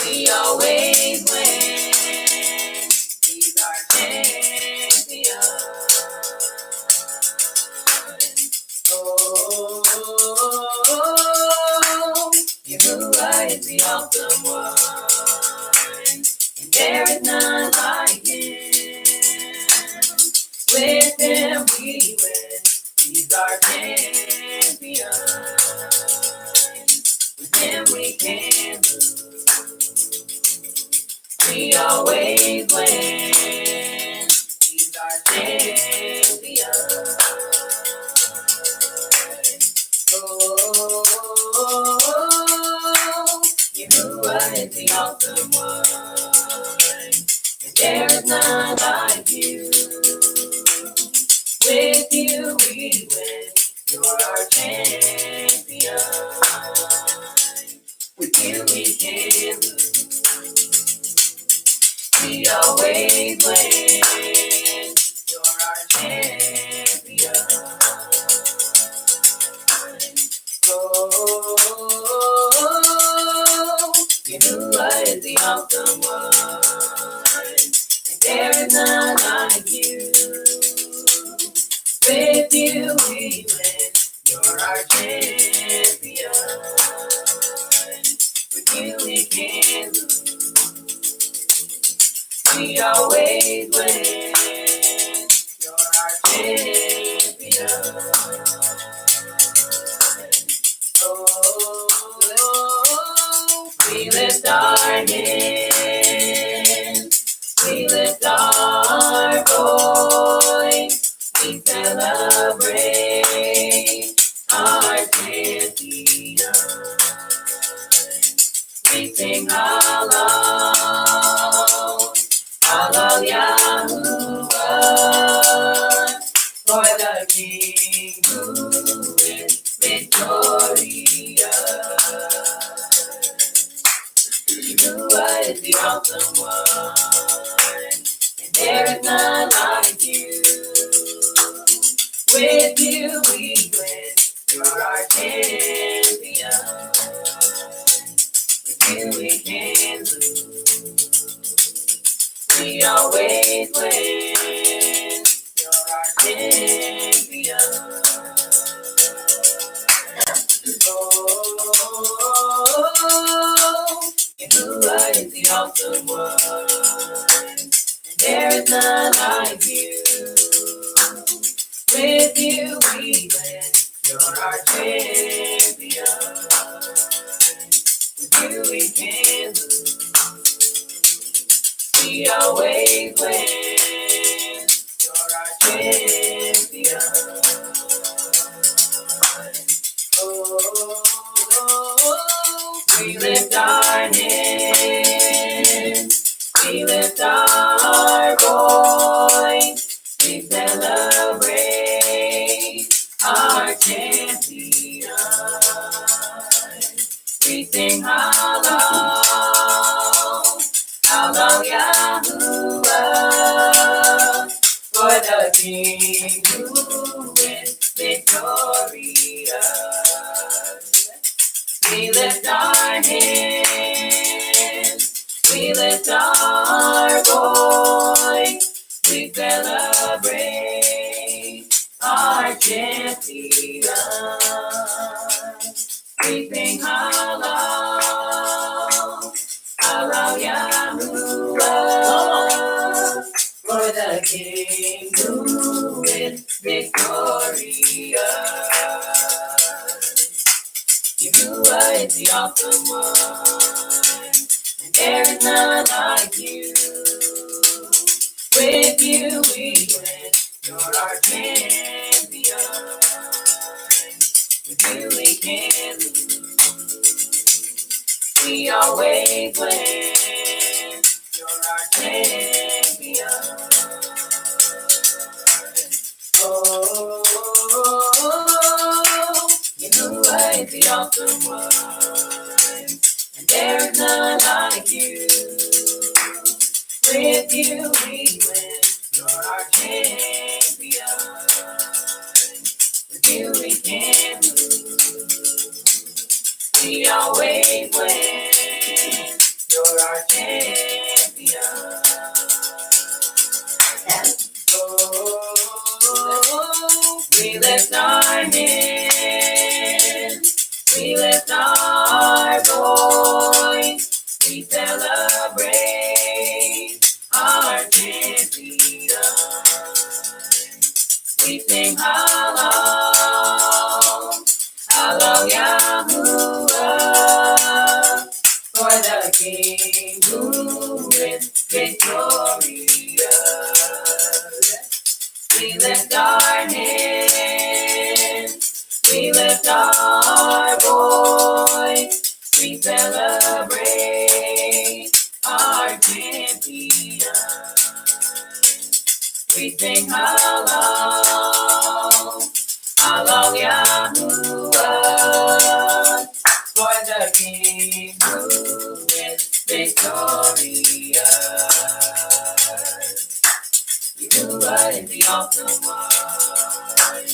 We always win. He's our champion. Oh, Yahuwah is the awesome one, and there is none like him. With him we win. He's our champion. With him we can lose. We always win. He's our champion. Oh, Yahuwah is the awesome one, and there is none like you. With you we win. You're our champion. With you we can lose. We always win. You're our champion. Oh, Yahuwah is the awesome one, and there is none like you. With you we win. You're our champion. With you we can lose. We always win. You're our champion. Oh, we lift our hands. We lift our voice. We celebrate our champion. We sing halal, halal Yahuwah, for the King who is victorious. Yahuwah is the awesome one, and there is none like you. With you we win. You're our champion. With you we can lose. We always win. You're our champion. Oh, Yahuwah is the awesome one, and there is none like you. With you we win. You're our champion. With you we can lose. We always win. You're our champion. Oh, we lift our hands. We lift our voice. We celebrate our champion. We sing halal, halal Yahuwah, for the King who is victorious. We lift our hands, we lift our voice. We celebrate our champion. We sing halal, halal Yahuwah, for the King who is victorious. Yahuwah is the awesome one, and there is none like you. With you we win. You're our champion. With you we can lose. We always win. You're our champion. Oh, Yahuwah is the awesome one, and there is none like you. With you we win. You're our champion. With you we can lose. We always win. You're You're our champion. Oh, we lift our hands, we lift our voice, we celebrate our champion. We sing hallelujah, for the King who is victorious. We lift our hands, we lift our voice, we celebrate our champion. We sing hallelujah, for the King who is victorious. You are in the awesome one,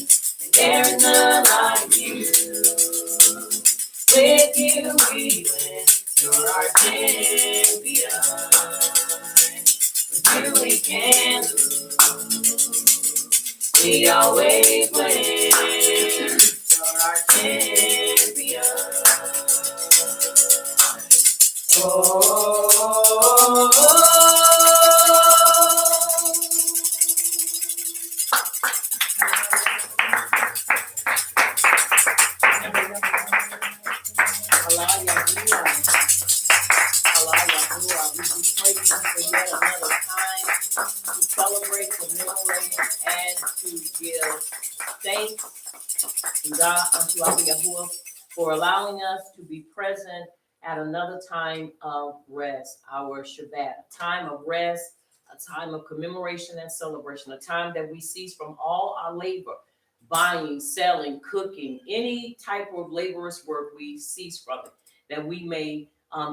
and there is none like you. With you we win, you're our champion. With you we can lose, we always win. You're our champion. Celebrate, commemorate, and to give thanks to God, unto our Yahuwah, for allowing us to be present at another time of rest, our Shabbat, a time of rest, a time of commemoration and celebration, a time that we cease from all our labor, buying, selling, cooking, any type of laborious work, we cease from it, that we may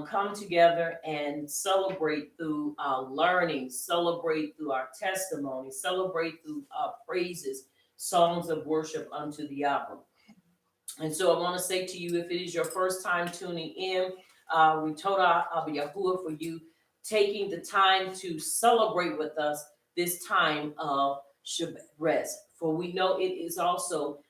come together and celebrate through our learning, celebrate through our testimony, celebrate through our praises, songs of worship unto the Yahweh. And so I want to say to you, if it is your first time tuning in, we told our Yahuwah for you taking the time to celebrate with us this time of Shabbat rest. For we know it is also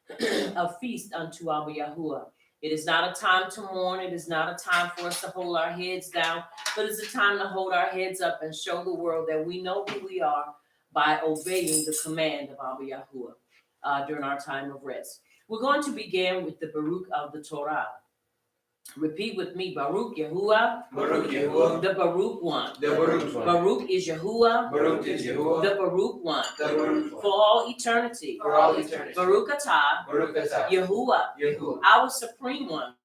a feast unto our Yahuwah. It is not a time to mourn. It is not a time for us to hold our heads down, but it's a time to hold our heads up and show the world that we know who we are by obeying the command of our Yahuwah during our time of rest. We're going to begin with the Baruch of the Torah. Repeat with me, Baruch Yahuwah. Baruch Yahuwah. The Baruch one. The Baruch one. Baruch is Yahuwah. Baruch is Yahuwah. The Baruch one. The Baruch one. For all eternity. For all eternity. Baruch atah. Baruch atah. Yahuwah. Yahuwah. Our supreme one.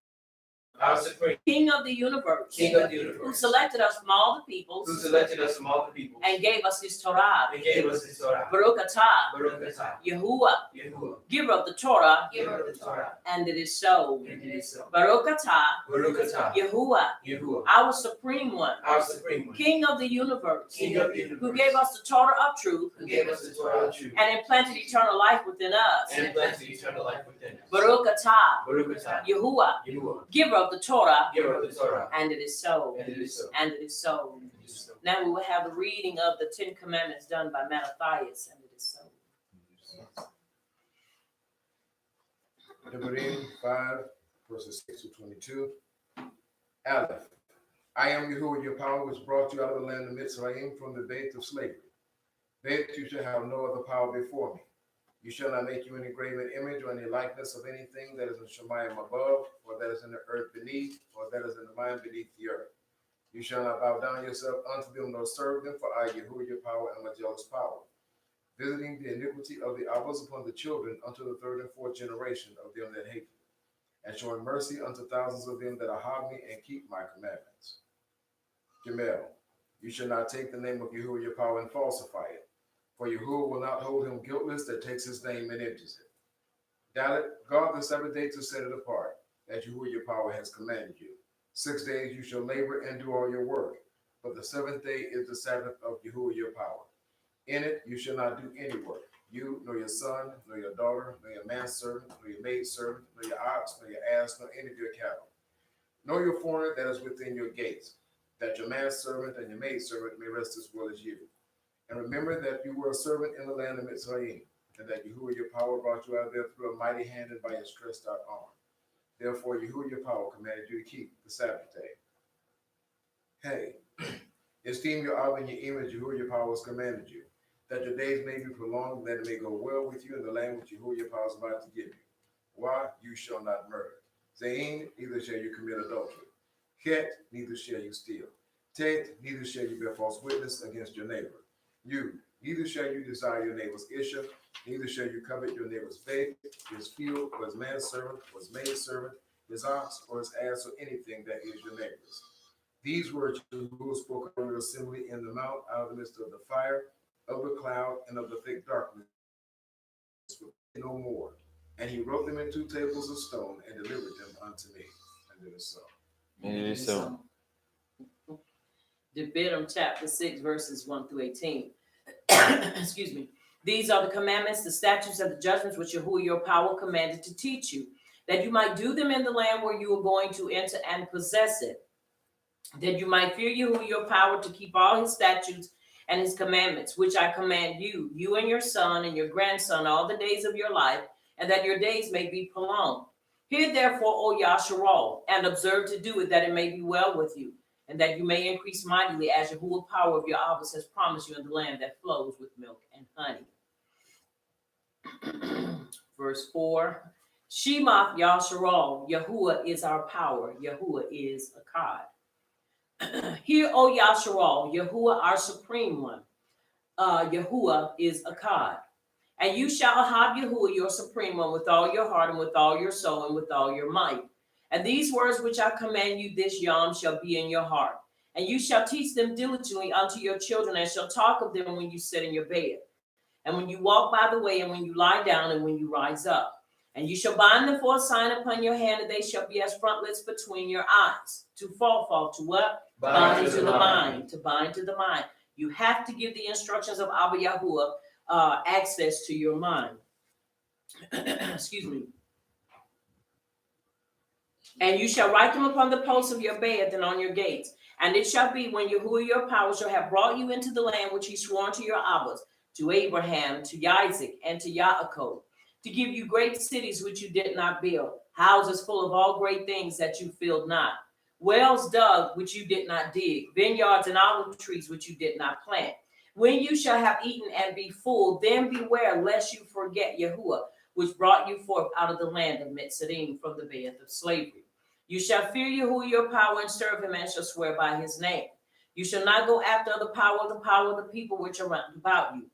Our supreme. King of the universe. King of the universe. Who selected us from all the peoples. Who selected us from all the peoples. And gave us his Torah. And gave us his Torah. Baruch atah. Baruch atah. Yahuwah. Yahuwah. Giver of the Torah. Giver of the Torah. And it is so. And it is so. Baruch atah. Baruch atah. Yahuwah. Yahuwah. Our supreme one. Our supreme one. King of the universe. King of the universe. Who gave us the Torah of truth. Who gave us the Torah of truth. And implanted eternal life within us. And implanted eternal life within us. Baruch atah. Baruch atah. Yahuwah. Yahuwah. Giver of the Torah. Giver of the Torah. And it is so. And it is so. And it is so. And it is so. Now we will have the reading of the 10 Commandments done by Mattathias, and it is so. Devarim 5, verses 6 to 22. Aleph. I am Yahuwah, your power, which brought you out of the land of Mitzrayim from the bed of slavery. That you shall have no other power before me. You shall not make you any graven image or any likeness of anything that is in Shemayim above, or that is in the earth beneath, or that is in the mind beneath the earth. You shall not bow down yourself unto them nor serve them, for I, Yahuwah, your power, am a jealous power, visiting the iniquity of the Abbas upon the children unto the third and fourth generation of them that hate me, and showing mercy unto thousands of them that have me and keep my commandments. Gimel, you shall not take the name of Yahuwah, your power, and falsify it, for Yahuwah will not hold him guiltless that takes his name and enters it. Dalet, guard the Sabbath day to set it apart, as Yahuwah, your power, has commanded you. 6 days you shall labor and do all your work, but the seventh day is the Sabbath of Yahuwah, your power. In it you shall not do any work, you, nor your son, nor your daughter, nor your manservant, nor your maidservant, nor your ox, nor your ass, nor any of your cattle, nor your foreigner that is within your gates. that your manservant and your maidservant may rest as well as you. And remember that you were a servant in the land of Mitzrayim, and that Yahuwah your power brought you out of there through a mighty hand and by a stretched out arm. Therefore Yahuwah your power commanded you to keep the Sabbath day. Hey, esteem your Ab and your Im as Yahuwah your power has commanded you, that your days may be prolonged, that it may go well with you in the land which Yahuwah your power is about to give you. Why? You shall not murder. Zain, neither shall you commit adultery. Ket, neither shall you steal. Tet, neither shall you bear false witness against your neighbor. You, neither shall you desire your neighbor's issue, neither shall you covet your neighbor's faith, his field, or his manservant, or his maidservant, his ox, or his ass, or anything that is your neighbor's. These words Yahuwah spoke of the assembly in the mount, out of the midst of the fire, of the cloud, and of the thick darkness, no more. And he wrote them in 2 tables of stone and delivered them unto me. And it is so. And it is so. Deuteronomy chapter 6, verses 1 through 18. Excuse me. These are the commandments, the statutes, and the judgments which Yahuwah your power commanded to teach you, that you might do them in the land where you are going to enter and possess it, that you might fear Yahuwah your power to keep all his statutes and his commandments, which I command you, you and your son and your grandson, all the days of your life, and that your days may be prolonged. Hear therefore, O Yasharal, and observe to do it, that it may be well with you, and that you may increase mightily, as Yahuwah power of your Abbas has promised you in the land that flows with milk and honey. Verse 4, Shemath Yasharal, Yahuwah is our power, Yahuwah is Akkad. Hear, O Yasharal, Yahuwah our supreme one, Yahuwah is Akkad. And you shall have Yahuwah your supreme one with all your heart and with all your soul and with all your might. And these words which I command you this yom shall be in your heart. And you shall teach them diligently unto your children, and shall talk of them when you sit in your bed, and when you walk by the way, and when you lie down, and when you rise up. And you shall bind them for a sign upon your hand, and they shall be as frontlets between your eyes. To fall to what? Bind to the mind. To bind to the mind. You have to give the instructions of Abba Yahuwah access to your mind. Excuse me. And you shall write them upon the posts of your bed and on your gates. And it shall be when Yahuwah your power shall have brought you into the land which he swore to your Abbas, to Abraham, to Isaac, and to Yaakov, to give you great cities which you did not build, houses full of all great things that you filled not, wells dug which you did not dig, vineyards and olive trees which you did not plant. When you shall have eaten and be full, then beware lest you forget Yahuwah, which brought you forth out of the land of Mitzrayim from the bed of slavery. You shall fear Yahuwah your power and serve him, and shall swear by his name. You shall not go after the power of the people which are round about you.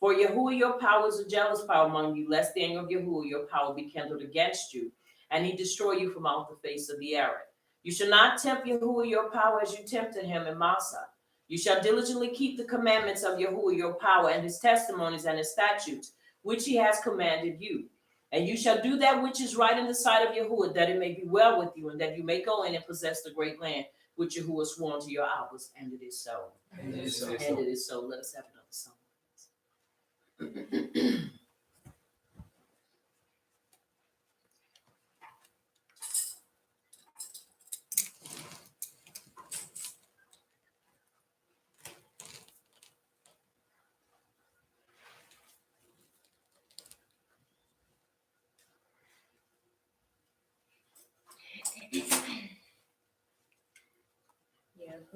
For Yahuwah your power is a jealous power among you, lest the anger of Yahuwah your power be kindled against you, and he destroy you from off the face of the earth. You shall not tempt Yahuwah your power as you tempted him in Massah. You shall diligently keep the commandments of Yahuwah your power, and his testimonies and his statutes, which he has commanded you. And you shall do that which is right in the sight of Yahuwah, that it may be well with you, and that you may go in and possess the great land which Yahuwah swore to your Abbas. And it is so. And it is so. And it is so. Let us have another song.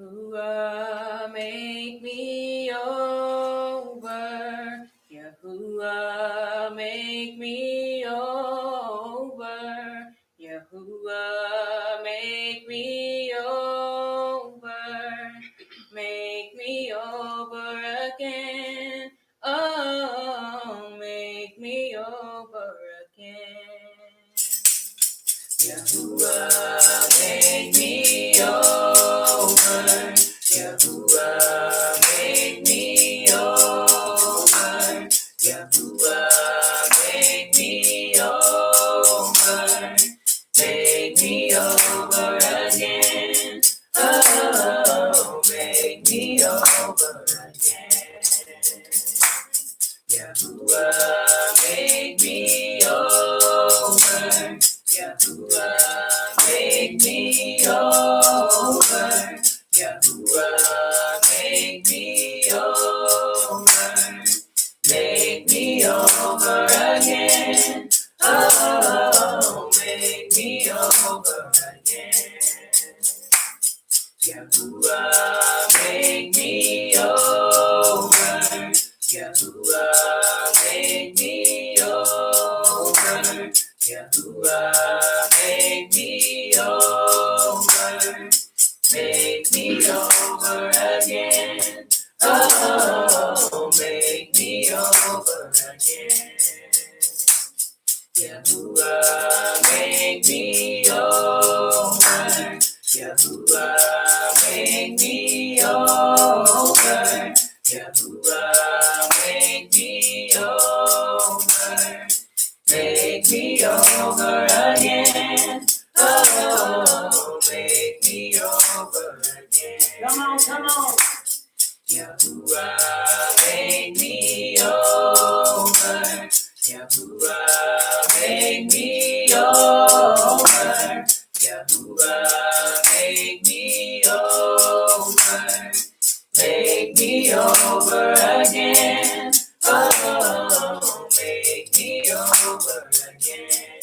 Yahuwah, make me over. Yahuwah, make me over. Yahuwah, make me over. Make me over again. Oh, make me over again. Yahuwah, make me over. Yahuwah, make me over. Yahuwah, make me over. Yahuwah, make me over. Make me over again. Oh, make me over again. Yahuwah, make me over. Yahuwah, make me over. Yahuwah, make me over. Make me over again. Oh, make me over again. Yahuwah, make me over. Yahuwah, make me over. Yahuwah, make me over. Make me over again. Oh, make me over again. Come on, come on. Yahuwah, make me over. Yahuwah, make me over. Yahuwah, make me over. Make me over again. Oh, make me over again.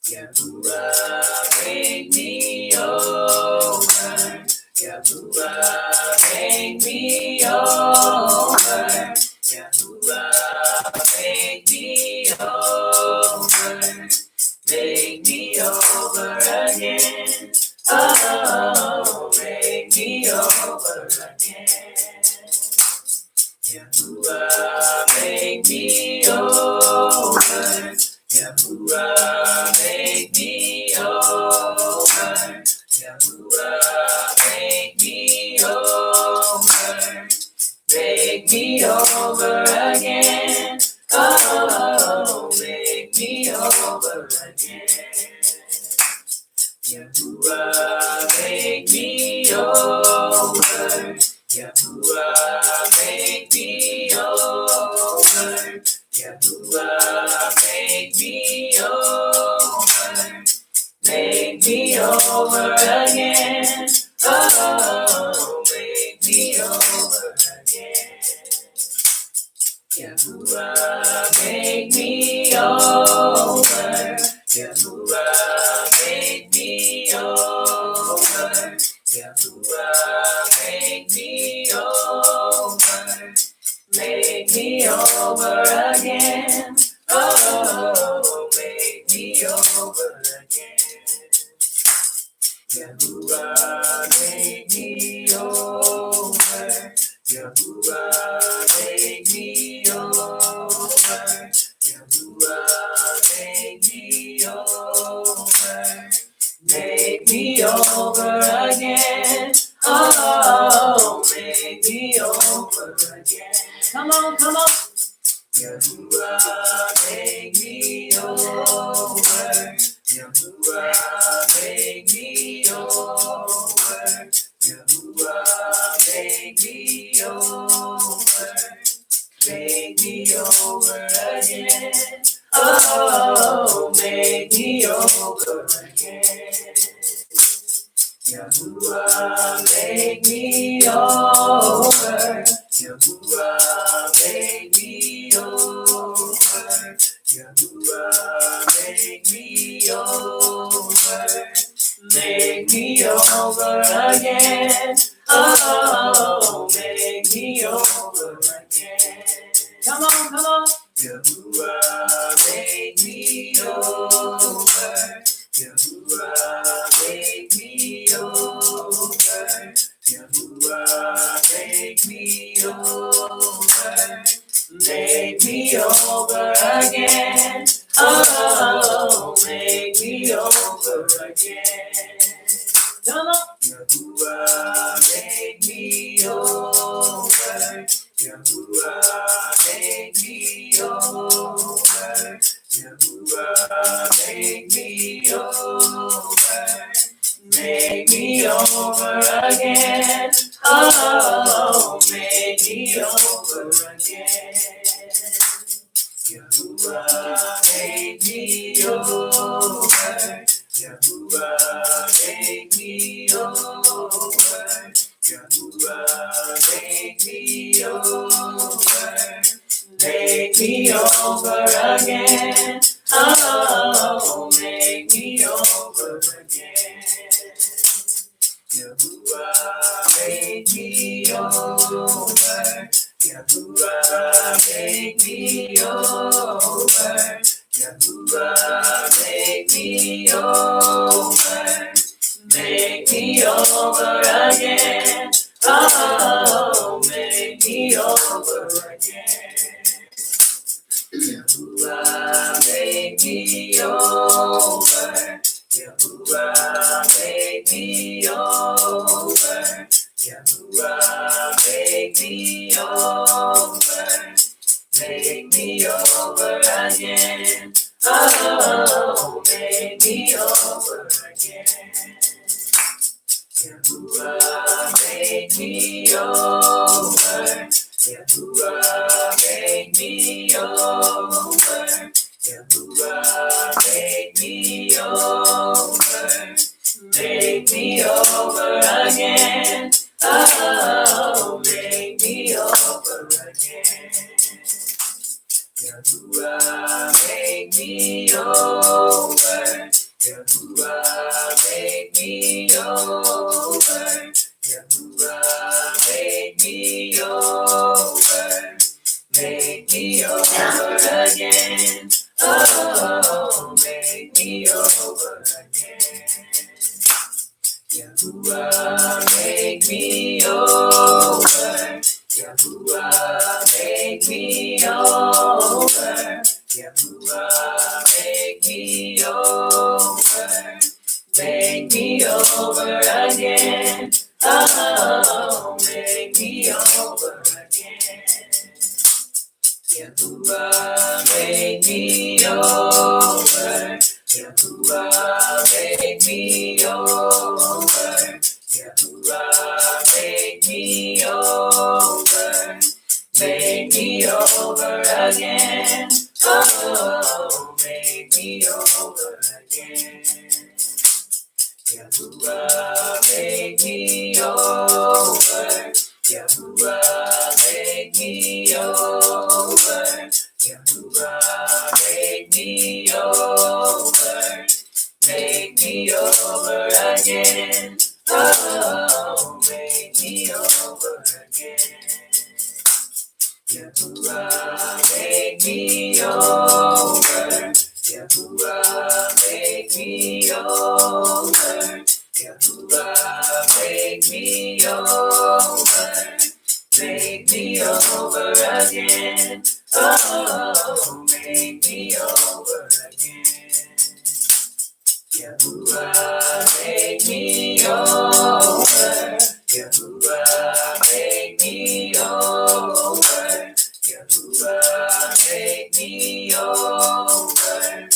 Yahuwah, make me over. Yahuwah, make me over. Yahuwah, make me over. Make me over again. Oh, make me over again. Yahuwah, make me over. Yahuwah, make me over. Yahuwah, make me over. Make me over again. Oh, make me over again. Yahuwah, make me over. Yahuwah, make me over. Yahuwah, make me over. Make me over again. Oh, make me over again. Yahuwah, make me over. Yahuwah, make me over. Yahuwah, make me over. Make me over again. Oh, make me over again. Yahuwah, make me over. Yahuwah, make me over. Yahuwah, make me over. Make me over again. Oh, make me over again. Come on, come on. Yahuwah, make me over. Yahuwah, make me over. Yahuwah, make me over. Make me over again. Oh, make me over again. Yahuwah, make me over. Yahuwah, make me over. Yahuwah, make me over. Make me over again. Oh, make me over again. Come on, come on. Yahuwah, make me over. Yahuwah, make me over. Yahuwah, make me over. Make me over again. Oh, make me over again. Come on. Yahuwah, make me over. Yahuwah, make me over. Yahuwah, make me over. Make me over again. Oh, make me over again. Yahuwah, make me over. Yahuwah, make me over. make me over. Make me over again. Oh, make me over again. Yahuwah, make me over. Yahuwah, make me over. Yahuwah, make me over. Make me over again. Oh, make me over again. Yahuwah, make me over. Yahuwah, make me over. Yahuwah, make me over. Make me over again. Oh, make me over again. Yahuwah, make me over. Yahuwah, make me over. Yahuwah, make me over. Make me over again. Oh, make me over again. Yahuwah, make me over. Yahuwah, make me over. Yahuwah, make me over. Make me over again. Oh, make me over again. Yahuwah, make me over. Yahuwah, make me over. Yahuwah, make me over. Make me over again. Oh, make me over again. Yahuwah, make me over. Yahuwah, make me over. Yahuwah, make me over. Make me over again. Oh, make me over again. Yahuwah, make me over. Yahuwah, make me over. Yahuwah, make me over. Make me over again. Oh, make me over again. Yahuwah, make me over. Yahuwah, make me over. Yahuwah, make me over. Make me over again. Oh, make me over again. Yahuwah, make me over. Yahuwah, make me over. Yahuwah, make me over.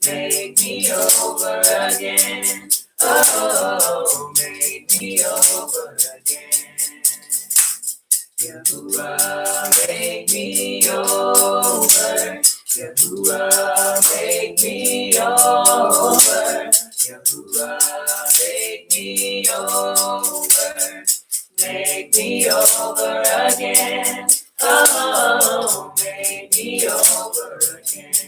Make me over again. Oh, make me over again. Yahuwah, make me over. Yahuwah, make me over. Yahuwah, make me over. Make me over again. Oh, make me over again.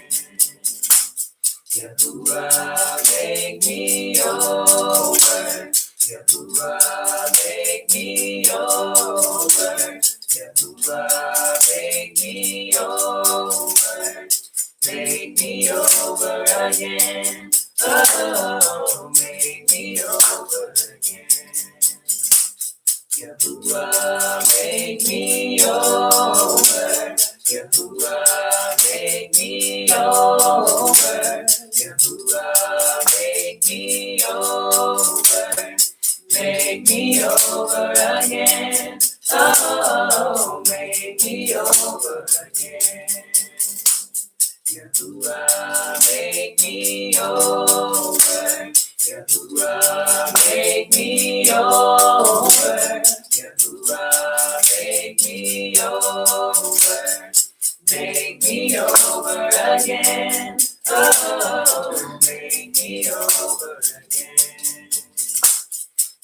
Yahuwah, make me over. Yahuwah, make me over. Yahuwah, make me over. Make me over again. Oh, make me over again. Yahuwah, make me over. Yahuwah, make me over. Yahuwah, make me over. Make me over again. Oh, make me over again. Yahuwah, make me over. Yahuwah, make me over. Yahuwah, make me over. Make me over again. Oh, make me over again.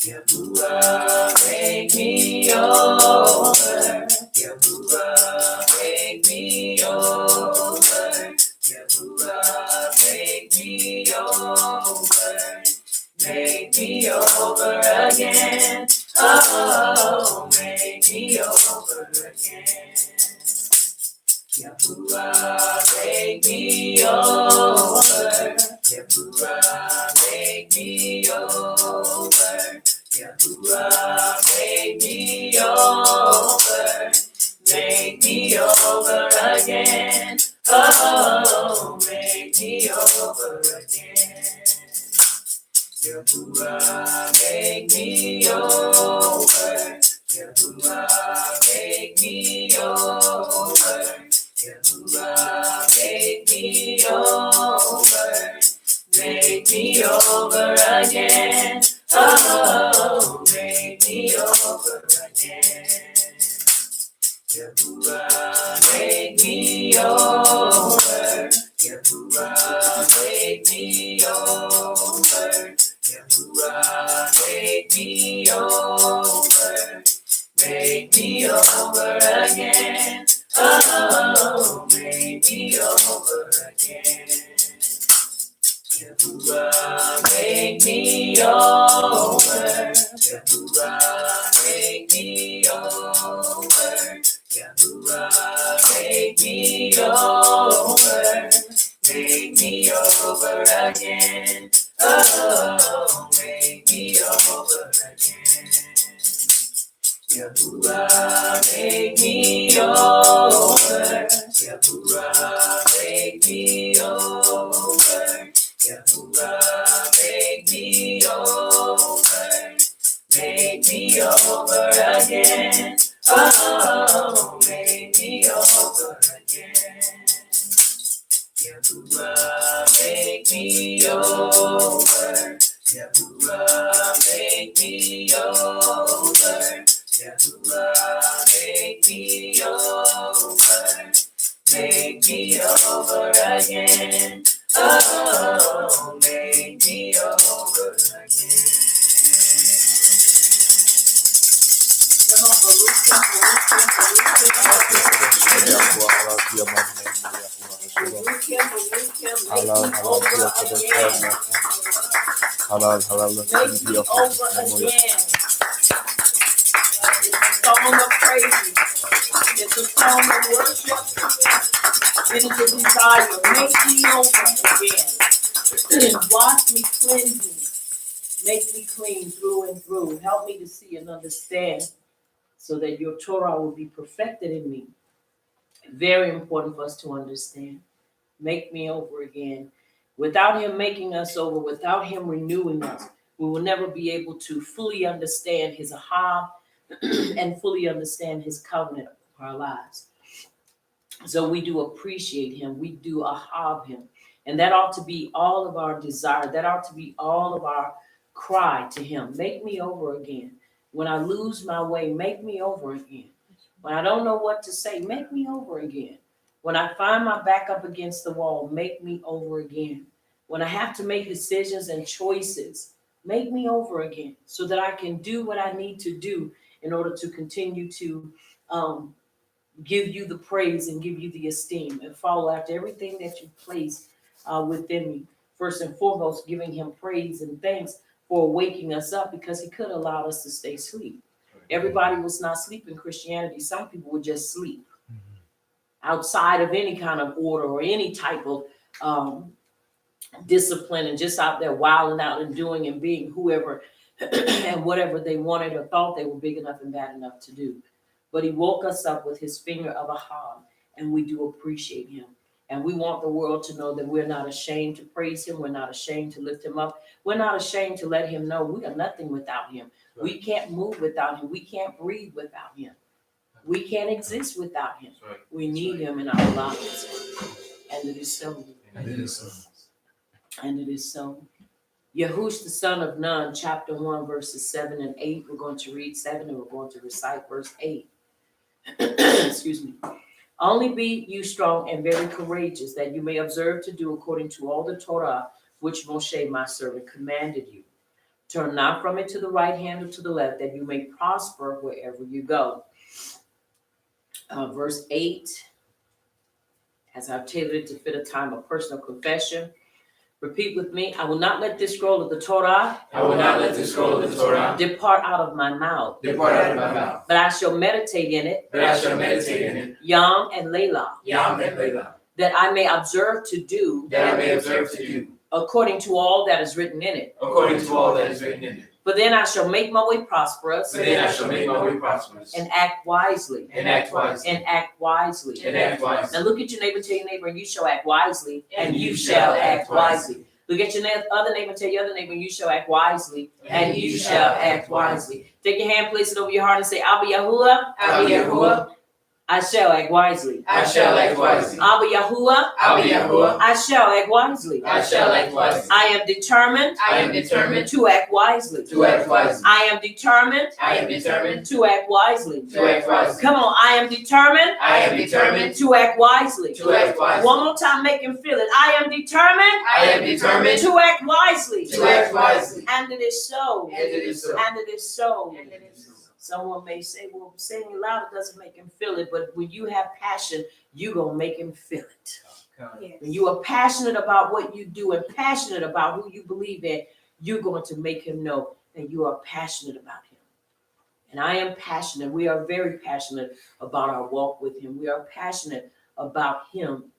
Yahuwah, Yahuwah, make me over. Yahuwah, make me over. Yahuwah, make me over. Make me over again. Oh, make me over again. Yahuwah, make me over. Yahuwah, make me over. Yahuwah, make me over. Make me over again. Oh, make me over again. Yahuwah, make me over. Yahuwah, make me over. Yahuwah, make me over. Make me over again. Oh, make me over again. Yahuwah, make me over. Yahuwah, make me over. Yahuwah, make me over. Make me over again. Oh, make me over again. Yahuwah, make me over. Yahuwah, make me over. Yahuwah, make me over. Make me over again. Oh, make me over again. Yahuwah, make me over. Yahuwah, make me over. Yahuwah, make me over. Make me over again. Oh, make me over again. Yahuwah, make me over. Yahuwah, make me over. Yahuwah, make me over. Make me over again. Oh, make me over again. Halal, halal, Make me over again. It's a song of praise. It's a song of worship. It is a desire. Make me over again. Wash me, cleanse me. Make me clean through and through. Help me to see and understand so that your Torah will be perfected in me. Very important for us to understand. Make me over again. Without him making us over, without him renewing us, we will never be able to fully understand his ahab and fully understand his covenant for our lives. So we do appreciate him. We do ahab him. And that ought to be all of our desire. That ought to be all of our cry to him. Make me over again. When I lose my way, make me over again. When I don't know what to say, make me over again. When I find my back up against the wall, make me over again. When I have to make decisions and choices, make me over again so that I can do what I need to do in order to continue to give you the praise and give you the esteem and follow after everything that you place within me. First and foremost, giving him praise and thanks for waking us up, because he could allow us to stay asleep. Everybody was not asleep in Christianity. Some people would just sleep outside of any kind of order or any type of discipline, and just out there wilding out and doing and being whoever and whatever they wanted or thought they were big enough and bad enough to do. But he woke us up with his finger of ahab, and we do appreciate him. And we want the world to know that we're not ashamed to praise him. We're not ashamed to lift him up. We're not ashamed to let him know we are nothing without him. Right. We can't move without him. We can't breathe without him. We can't exist without him. Right. We need him in our lives. And it is so. And it is so. And it is so. Yahush, the son of Nun, chapter 1, verses 7 and 8. We're going to read 7 and we're going to recite verse 8. Excuse me. Only be you strong and very courageous, that you may observe to do according to all the Torah which Moshe, my servant, commanded you. Turn not from it to the right hand or to the left, that you may prosper wherever you go. Verse 8, as I've tailored it to fit a time of personal confession. Repeat with me. I will not let this scroll of the Torah. I will not let the scroll of the Torah Depart out of my mouth. depart out of my mouth, But I shall meditate in it. but I shall meditate in it, Yom and Layla. Yom and Layla, That I may observe to do. that I may observe to do According to all that is written in it. according to all that is written in it. But then I shall make my way prosperous. But then I shall make my way prosperous, And act wisely. and act wisely, And act wisely. and act wisely. Now look at your neighbor, tell your neighbor, and you shall act wisely, and you shall act wisely. Look at your other neighbor, tell your other neighbor, and you shall act wisely, and you shall act wisely. Take your hand, place it over your heart, and say, Abba Yahuwah, Abba Yahuwah, I shall act wisely. I shall act wisely. Abba Yahuwah, Abba Yahuwah, I shall act wisely. I shall act wisely. I am determined I am determined to act wisely. to act wisely. I am determined I am determined to act wisely. to act wisely. Come on, I am determined I am determined to act wisely. to act wisely. One more time, make him feel it. I am determined I am determined to act wisely. to act wisely. And it is so. And it is so. And it is so. And it is so. Someone may say, well, saying it loud doesn't make him feel it, but when you have passion, you're going to make him feel it. When you are passionate about what you do and passionate about who you believe in, you're going to make him know that you are passionate about him. And I am passionate. We are very passionate about our walk with him. We are passionate about him.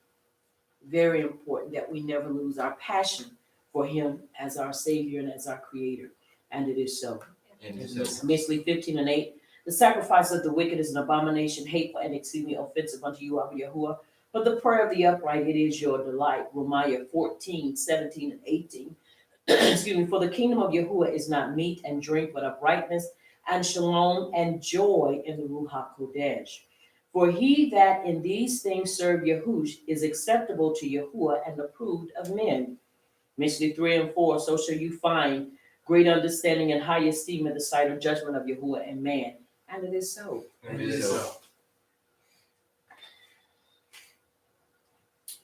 Very important that we never lose our passion for him as our Savior and as our Creator. And it is so. And it is so. Basically 15 and 8. The sacrifice of the wicked is an abomination, hateful, and exceedingly offensive unto you, Abba Yahuwah. But the prayer of the upright, it is your delight. Romans 14, 17, and 18. Excuse me. For the kingdom of Yahuwah is not meat and drink, but uprightness and shalom and joy in the Ruach HaKodesh. For he that in these things serve Yahush is acceptable to Yahuwah and approved of men. Mishnah 3 and 4. So shall you find great understanding and high esteem in the sight of judgment of Yahuwah and man. And it is so. And it is so.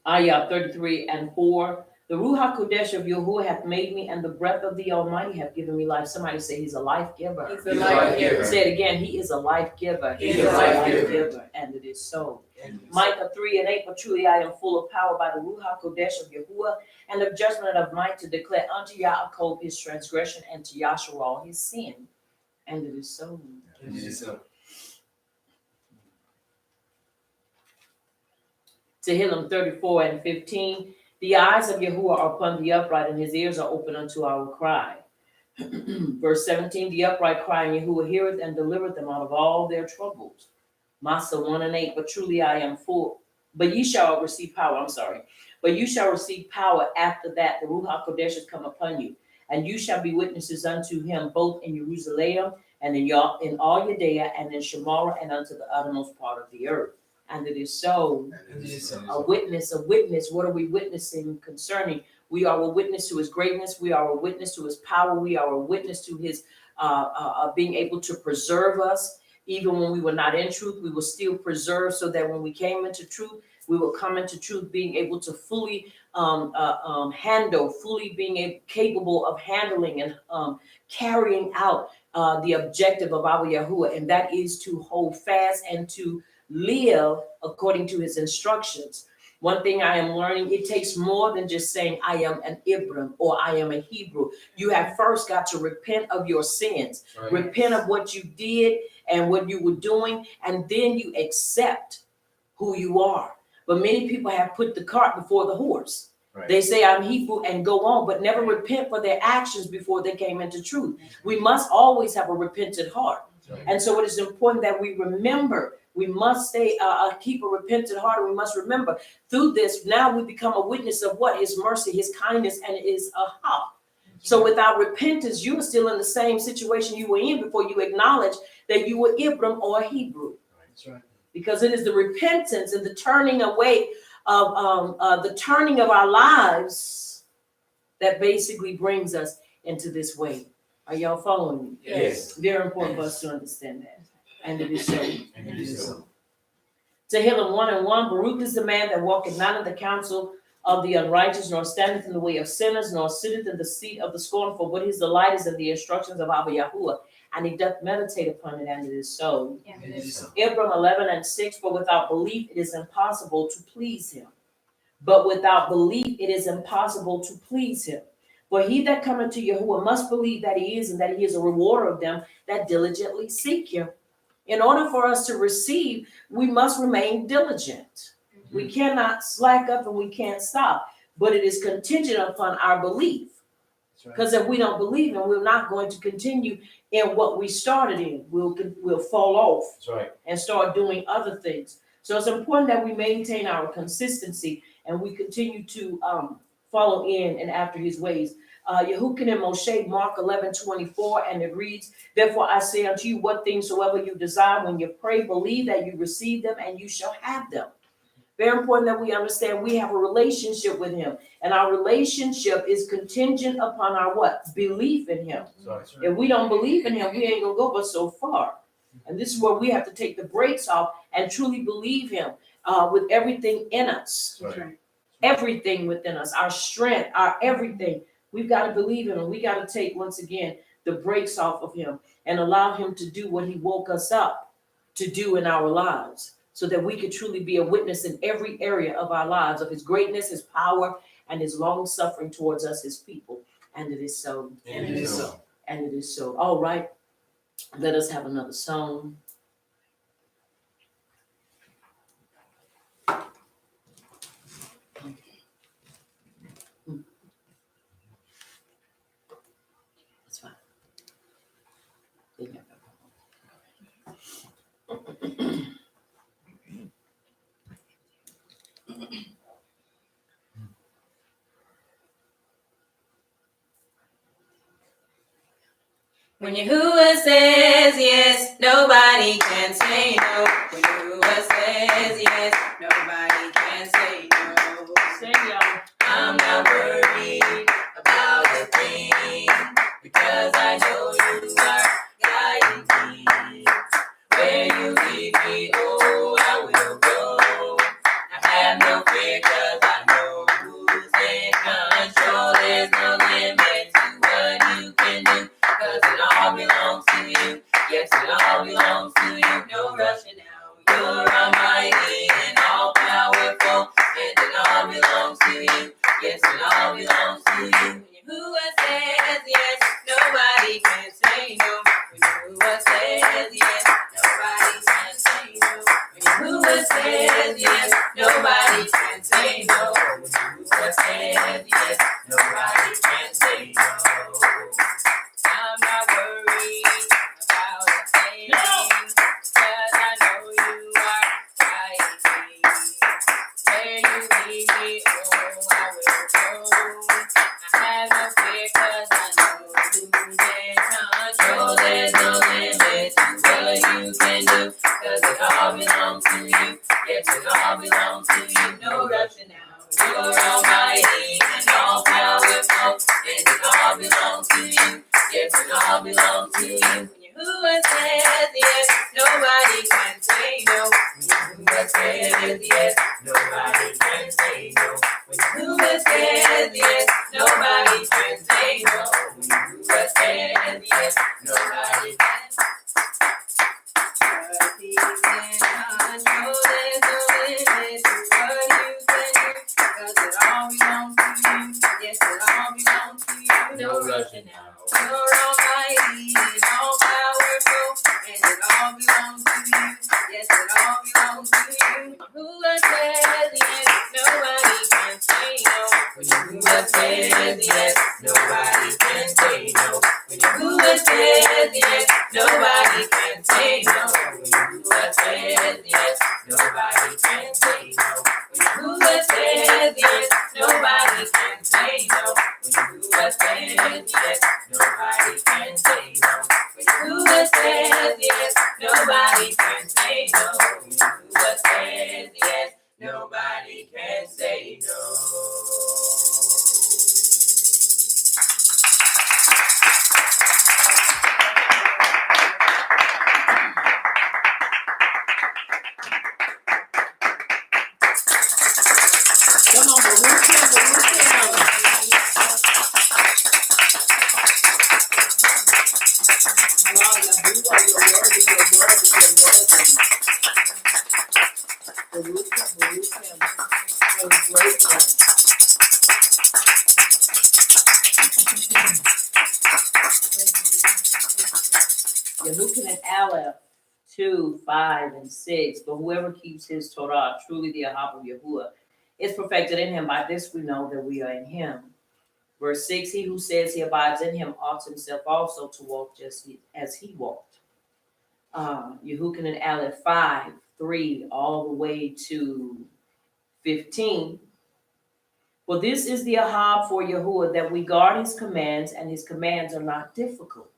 Ayah 33 and 4. The Ruach HaKodesh of Yahuwah hath made me, and the breath of the Almighty hath given me life. Somebody say he's a life giver. He's a life giver. Say it again. He is a life giver. He is a life giver. And it is so. And it is so. Micah 3 and 8. But truly I am full of power by the Ruach HaKodesh of Yahuwah, and of judgment of might to declare unto Yaakov his transgression, and to Yasharal his sin. And it is so. And it is so. Tehillim 34 and 15. The eyes of Yahuwah are upon the upright, and his ears are open unto our cry. Verse 17. The upright cry, and Yahuwah heareth and delivereth them out of all their troubles. Masa 1 and 8. But truly I am full. But ye shall receive power. But you shall receive power after that the Ruach HaKodesh has come upon you. And you shall be witnesses unto him both in Jerusalem and in all Judea and in Shamara and unto the uttermost part of the earth. And it is so. And it is so. A witness. What are we witnessing concerning? We are a witness to his greatness. We are a witness to his power. We are a witness to his being able to preserve us. Even when we were not in truth, we were still preserved, so that when we came into truth, we will come into truth being able to fully handle, capable of handling and carrying out the objective of our Yahuwah, and that is to hold fast and to live according to his instructions. One thing I am learning, it takes more than just saying I am an Ibram or I am a Hebrew. You have first got to repent of your sins, Right. repent of what you did and what you were doing, and then you accept who you are. But many people have put the cart before the horse. Right. They say I'm Hebrew and go on, but never repent for their actions before they came into truth. We must always have a repentant heart. Right. And so it is important that we remember, we must keep a repentant heart, and we must remember through this, now we become a witness of what? His mercy, his kindness, and his aha. So without repentance, you are still in the same situation you were in before you acknowledge that you were Ibram or a Hebrew. That's right. Because it is the repentance and the turning away of the turning of our lives that basically brings us into this way. Are y'all following me? Yes. Very important for us to understand that. And it is so. And it is so. Tehillim 1 and 1. Baruch is the man that walketh not in the counsel of the unrighteous, nor standeth in the way of sinners, nor sitteth in the seat of the scornful. But his delight is in the instructions of Abba Yahuwah, and he doth meditate upon it, and it is so. And it is so. Abram 11:6, but without belief it is impossible to please him. But without belief it is impossible to please him. For he that cometh to Yahuwah must believe that he is, and that he is a rewarder of them that diligently seek him. In order for us to receive, we must remain diligent. We cannot slack up and we can't stop, but it is contingent upon our belief. That's right. Because if we don't believe him, we're not going to continue in what we started in. We'll fall off That's right. and start doing other things. So it's important that we maintain our consistency and we continue to follow in and after his ways. Yehukin and Moshe, Mark 11:24, and it reads, therefore I say unto you, what things soever you desire, when you pray, believe that you receive them and you shall have them. Very important that we understand we have a relationship with him, and our relationship is contingent upon our what? Belief in him. That's right. If we don't believe in him, we ain't gonna go but so far. And this is where we have to take the brakes off and truly believe him with everything in us. That's right. Everything within us, our strength, our everything. We've got to believe him, and we got to take, once again, the brakes off of him and allow him to do what he woke us up to do in our lives, so that we could truly be a witness in every area of our lives of his greatness, his power, and his long suffering towards us, his people. And it is so. And it is so. And it is so. All right. Let us have another song. That's fine. When Yahuwah says yes, nobody can say no. When Yahuwah says yes, nobody can say no. Say y'all. I'm not worried about a thing, because I know you are guiding me. Where you lead me, oh, I will go. I have no fear, cause I know who's in control. There's no limit to what you can do, cause it all belongs to you. Yes, it all belongs to you. No rushing now. You're almighty and all powerful, and it all belongs to you. Yes, it all belongs to you. Yahuwah says yes, nobody can say no. Yahuwah says yes, nobody can say no. Yahuwah says yes, nobody can say no. Yahuwah says yes, nobody can say no. I'm not worried about a thing, because I know you are guiding me. Where you lead me, oh, I will go. I have no fear, cause I know who's in control. There's no limit to what you can do, cause it all belongs to you. Yes, it all belongs to you. No rushing now. You're almighty and all powerful, and it all belongs to you. Yes, it all belongs to you. Yahuwah says yes, nobody can say no. Yahuwah says yes, nobody can say no. Yahuwah says yes, nobody can say no. Yahuwah says yes, nobody can. But he's in control, there's no limit to what you can do, cause it all belongs to you. Yes, it all belongs to you. No rushing now. You're almighty and all powerful, and it all belongs to you. Yes, it all belongs to you. Yahuwah says yes, Yehukin and Aleph 2, 5, and 6. But whoever keeps his Torah, truly the Ahab of Yahuwah, is perfected in him. By this we know that we are in him. Verse 6, he who says he abides in him ought himself also to walk just as he walked. Yehukin and Aleph 5, 3, all the way to 15. For this is the Ahab for Yahuwah, that we guard his commands, and his commands are not difficult.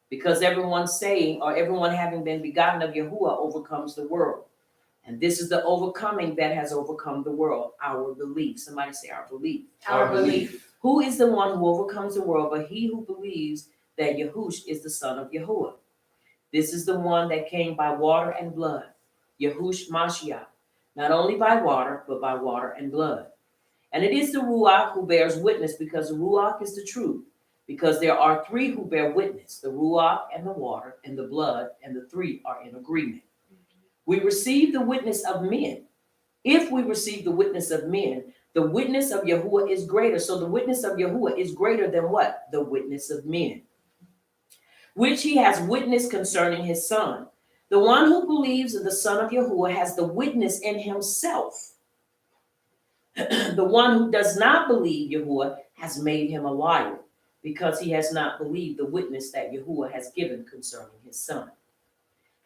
Because everyone saying, or everyone having been begotten of Yahuwah overcomes the world. And this is the overcoming that has overcome the world, our belief. Somebody say our belief. Our belief. Who is the one who overcomes the world but he who believes that Yahush is the son of Yahuwah? This is the one that came by water and blood, Yahush Mashiach, not only by water, but by water and blood. And it is the Ruach who bears witness, because the Ruach is the truth. Because there are three who bear witness, the Ruach and the water and the blood, and the three are in agreement. We receive the witness of men. If we receive the witness of men, the witness of Yahuwah is greater. So the witness of Yahuwah is greater than what? The witness of men, which he has witnessed concerning his son. The one who believes in the son of Yahuwah has the witness in himself. The one who does not believe Yahuwah has made him a liar, because he has not believed the witness that Yahuwah has given concerning his son.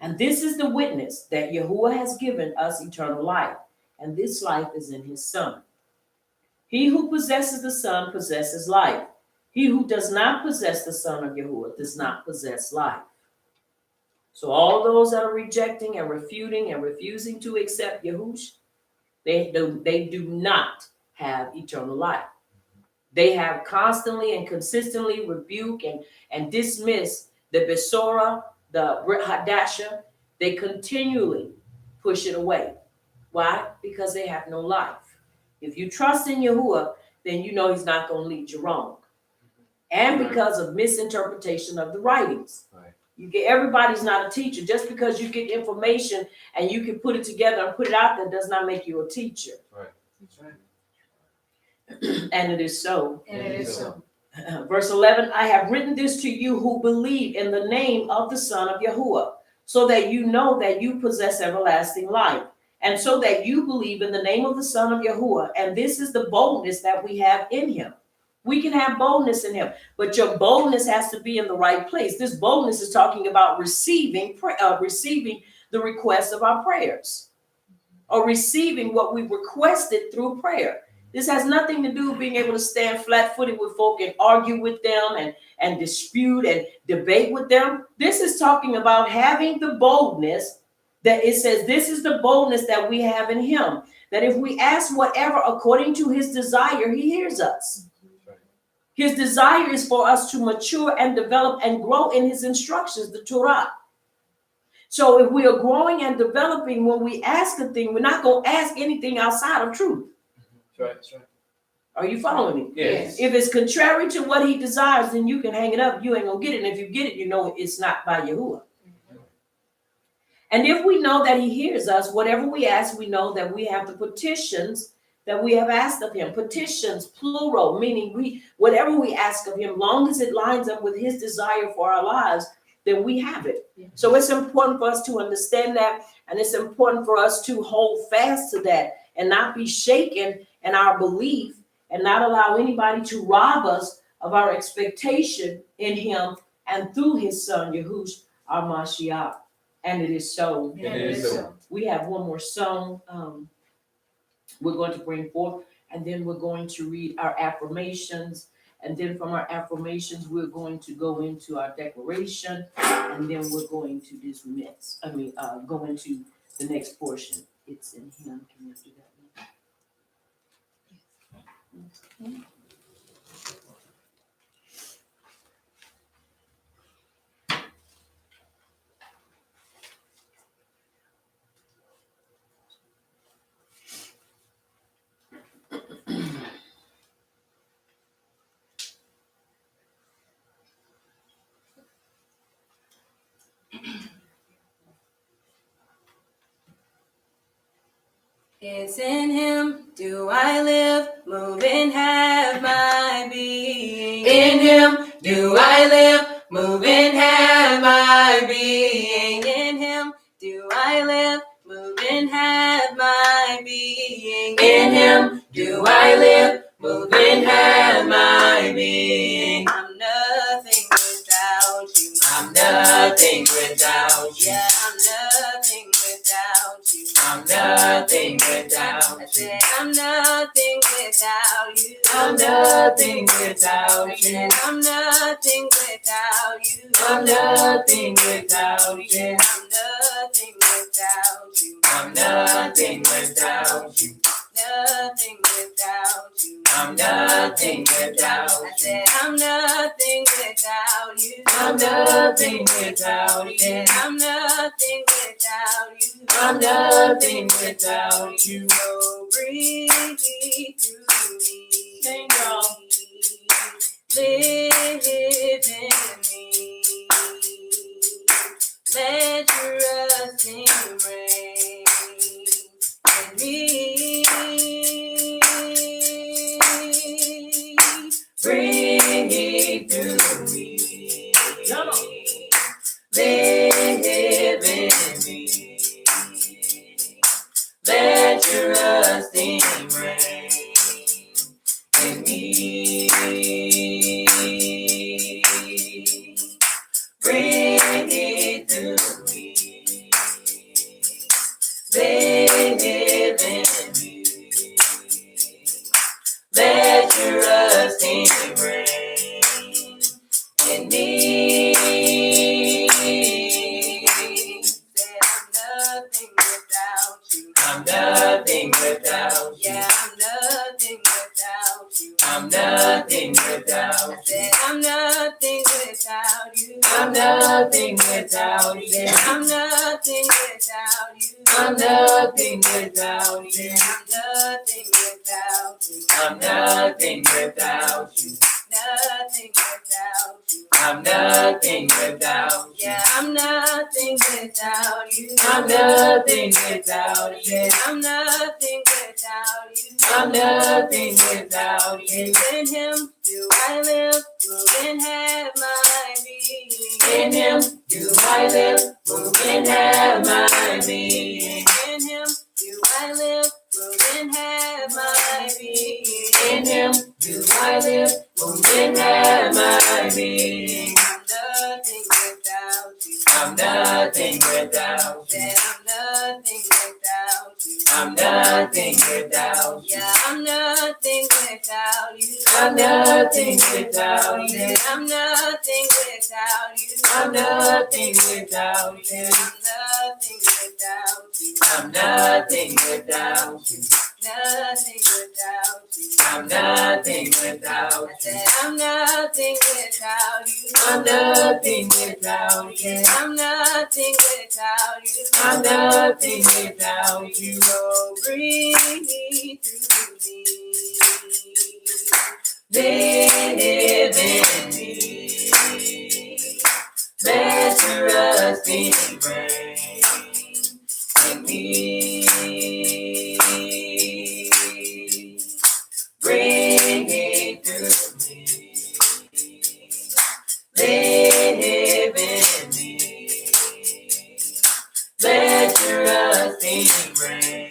And this is the witness, that Yahuwah has given us eternal life, and this life is in his son. He who possesses the son possesses life. He who does not possess the son of Yahuwah does not possess life. So all those that are rejecting and refuting and refusing to accept Yahush, they do not have eternal life. They have constantly and consistently rebuked and dismissed the Besorah, the Hadasha. They continually push it away. Why? Because they have no life. If you trust in Yahuwah, then you know he's not going to lead you wrong. And because of misinterpretation of the writings. Right. You get, everybody's not a teacher. Just because you get information and you can put it together and put it out there does not make you a teacher. Right. That's right. And it is so. And it is so. Verse 11, I have written this to you who believe in the name of the Son of Yahuwah, so that you know that you possess everlasting life, and so that you believe in the name of the Son of Yahuwah. And this is the boldness that we have in him. We can have boldness in him, but your boldness has to be in the right place. This boldness is talking about receiving the request of our prayers, or receiving what we requested through prayer. This has nothing to do with being able to stand flat-footed with folk and argue with them and dispute and debate with them. This is talking about having the boldness that it says, this is the boldness that we have in him, that if we ask whatever according to his desire, he hears us. His desire is for us to mature and develop and grow in his instructions, the Torah. So if we are growing and developing, when we ask a thing, we're not going to ask anything outside of truth. That's right. Are you following me? Yes. If it's contrary to what he desires, then you can hang it up. You ain't going to get it. And if you get it, you know it's not by Yahuwah. And if we know that he hears us, whatever we ask, we know that we have the petitions that we have asked of him. Petitions, plural, meaning whatever we ask of him, long as it lines up with his desire for our lives, then we have it. Yeah. So it's important for us to understand that, and it's important for us to hold fast to that and not be shaken in our belief and not allow anybody to rob us of our expectation in him and through his son, Yahush, our Mashiach. And it is so. And it is so. We have one more song we're going to bring forth, and then we're going to read our affirmations. And then from our affirmations, we're going to go into our declaration, and then we're going to dismiss. Go into the next portion. It's in him. Can you do that? Okay. It's in him do I live, move, and have my being. In him do I live, move, and have my without you. Yeah, I'm nothing without you. I'm nothing without you. I said I'm nothing without you. I'm nothing without you. I'm nothing without you. I'm nothing without you. I'm nothing without you. I'm nothing without you. Nothing without you. I'm nothing without you. I said I'm nothing without you. I'm nothing without you. I'm nothing without you. I'm nothing without you. So breathe through me. Sing, y'all. Live in me. Let your rusting reign in me. Bring it through me. Come on. Live in me. Let your rusting reign in me. Bring it through me. Live in me. Let your rusting reign in me. Said I'm nothing without you. I'm nothing without you. Yeah, I'm nothing without you. I'm nothing without you. I said I'm nothing without you. I'm nothing without you. Yeah, I'm nothing without you. I'm nothing without you. I'm nothing without you. I'm nothing without you. Nothing without you. I'm nothing without you. Yeah, I'm nothing without you. I'm nothing without you. I'm nothing without you. I'm nothing without you. In Him do I live, move and have my being. In Him do I live, move and have my being. In Him do I live, move and have my being. In Him do I live, move and have my being. I'm nothing without you. I'm nothing without you. Said I'm nothing without you. I'm nothing without you. Yeah, I'm nothing without you. I'm nothing without you. I'm nothing without you. I'm nothing without you. I'm nothing without you. I'm nothing without you. Nothing without you. I'm nothing without you. I said I'm nothing without you. I'm nothing without you. I'm nothing without you. I'm nothing without you. So breathe through me. Live in me. Let your rusting reign in me. Bring it through me. Live in me. Let your rusting reign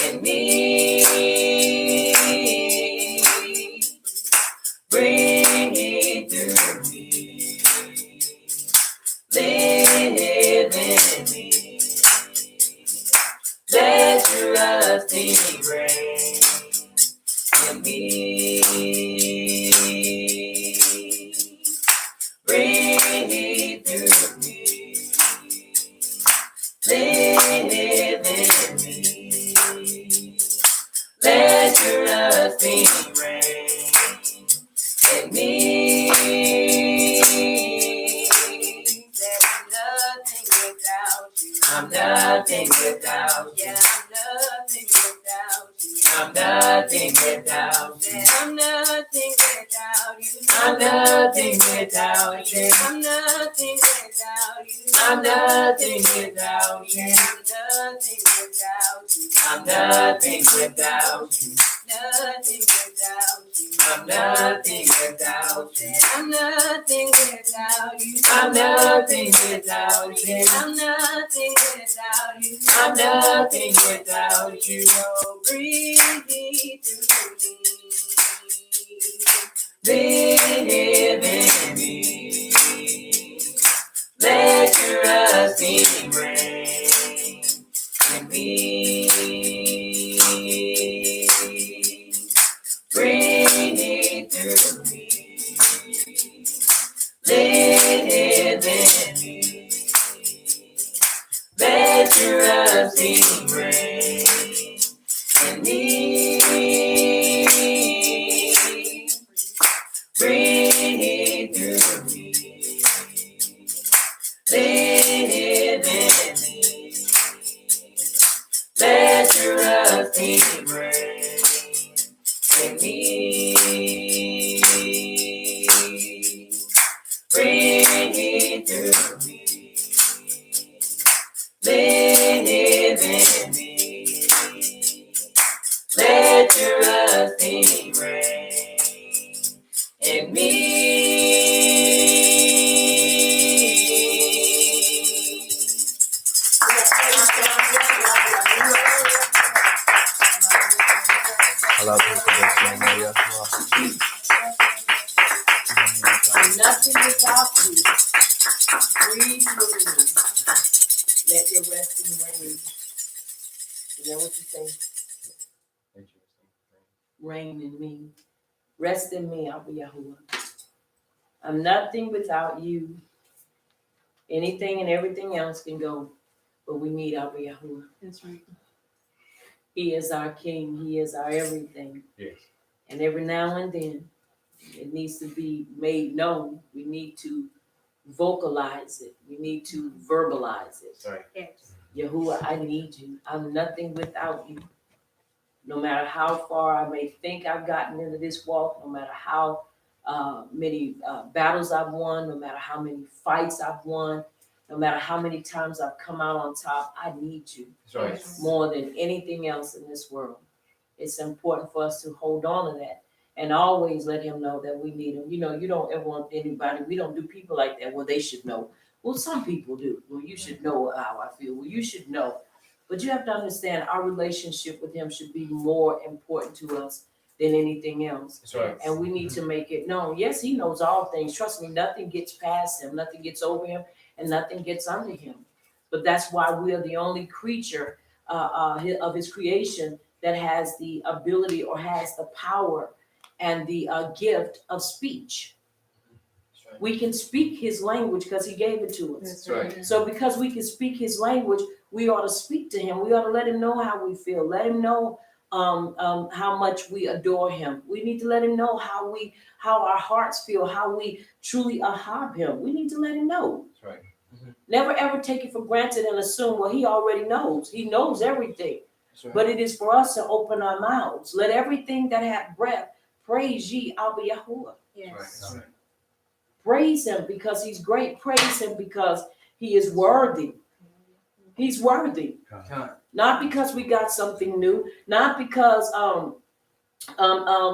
in me. Bring it through me. Live in me. Let your rusting reign in me. Bring it through me. Live in me. Let your rusting reign in me. Said I'm nothing without you. I'm nothing without you. Yeah, I'm nothing without you. I'm nothing without you. I'm nothing without you. I'm nothing without you. I'm nothing without you. I'm nothing without you. Nothing without you. I'm nothing without you. I'm nothing without you. I'm nothing without you. I'm nothing without you. I'm nothing without you. Oh, breathe through me. Live in me. Let everlasting reign in me. Bring it through me. Live in me. Let your everlasting reign in me. Bring it through me. Live in me. Let your everlasting reign in me. Bring it through me. Live in me. Let your everlasting reign in me. I'm nothing without you. Breathe with me. Let your resting reign. You know what you say? Reign in me. Rest in me, I'll be Yahuwah. I'm nothing without you. Anything and everything else can go, but we need our Yahuwah. That's right. He is our King. He is our everything. Yes. And every now and then, it needs to be made known. We need to vocalize it. We need to verbalize it. Right. Yes. Yahuwah, I need you. I'm nothing without you. No matter how far I may think I've gotten into this walk, no matter how many battles I've won, no matter how many fights I've won, no matter how many times I've come out on top, I need you That's right. more than anything else in this world. It's important for us to hold on to that and always let him know that we need him. You know, you don't ever want anybody, we don't do people like that. Well, they should know. Well, some people do. Well, you should know how I feel. Well, you should know. But you have to understand our relationship with him should be more important to us than anything else. That's right. And we need to make it known. Yes, he knows all things. Trust me, nothing gets past him, nothing gets over him, and nothing gets under him. But that's why we are the only creature of his creation that has the ability or has the power and the gift of speech. That's right. We can speak his language because he gave it to us. That's right. So because we can speak his language, we ought to speak to him. We ought to let him know how we feel. Let him know how much we adore him. We need to let him know how our hearts feel, how we truly ahab him. We need to let him know. That's right. Never ever take it for granted and assume, well, he already knows. He knows everything. That's right. But it is for us to open our mouths. Let everything that hath breath praise ye Abba Yahuwah. Yes. That's right. Praise him because he's great. Praise him because he is worthy. He's worthy. Come. Not because we got something new, not because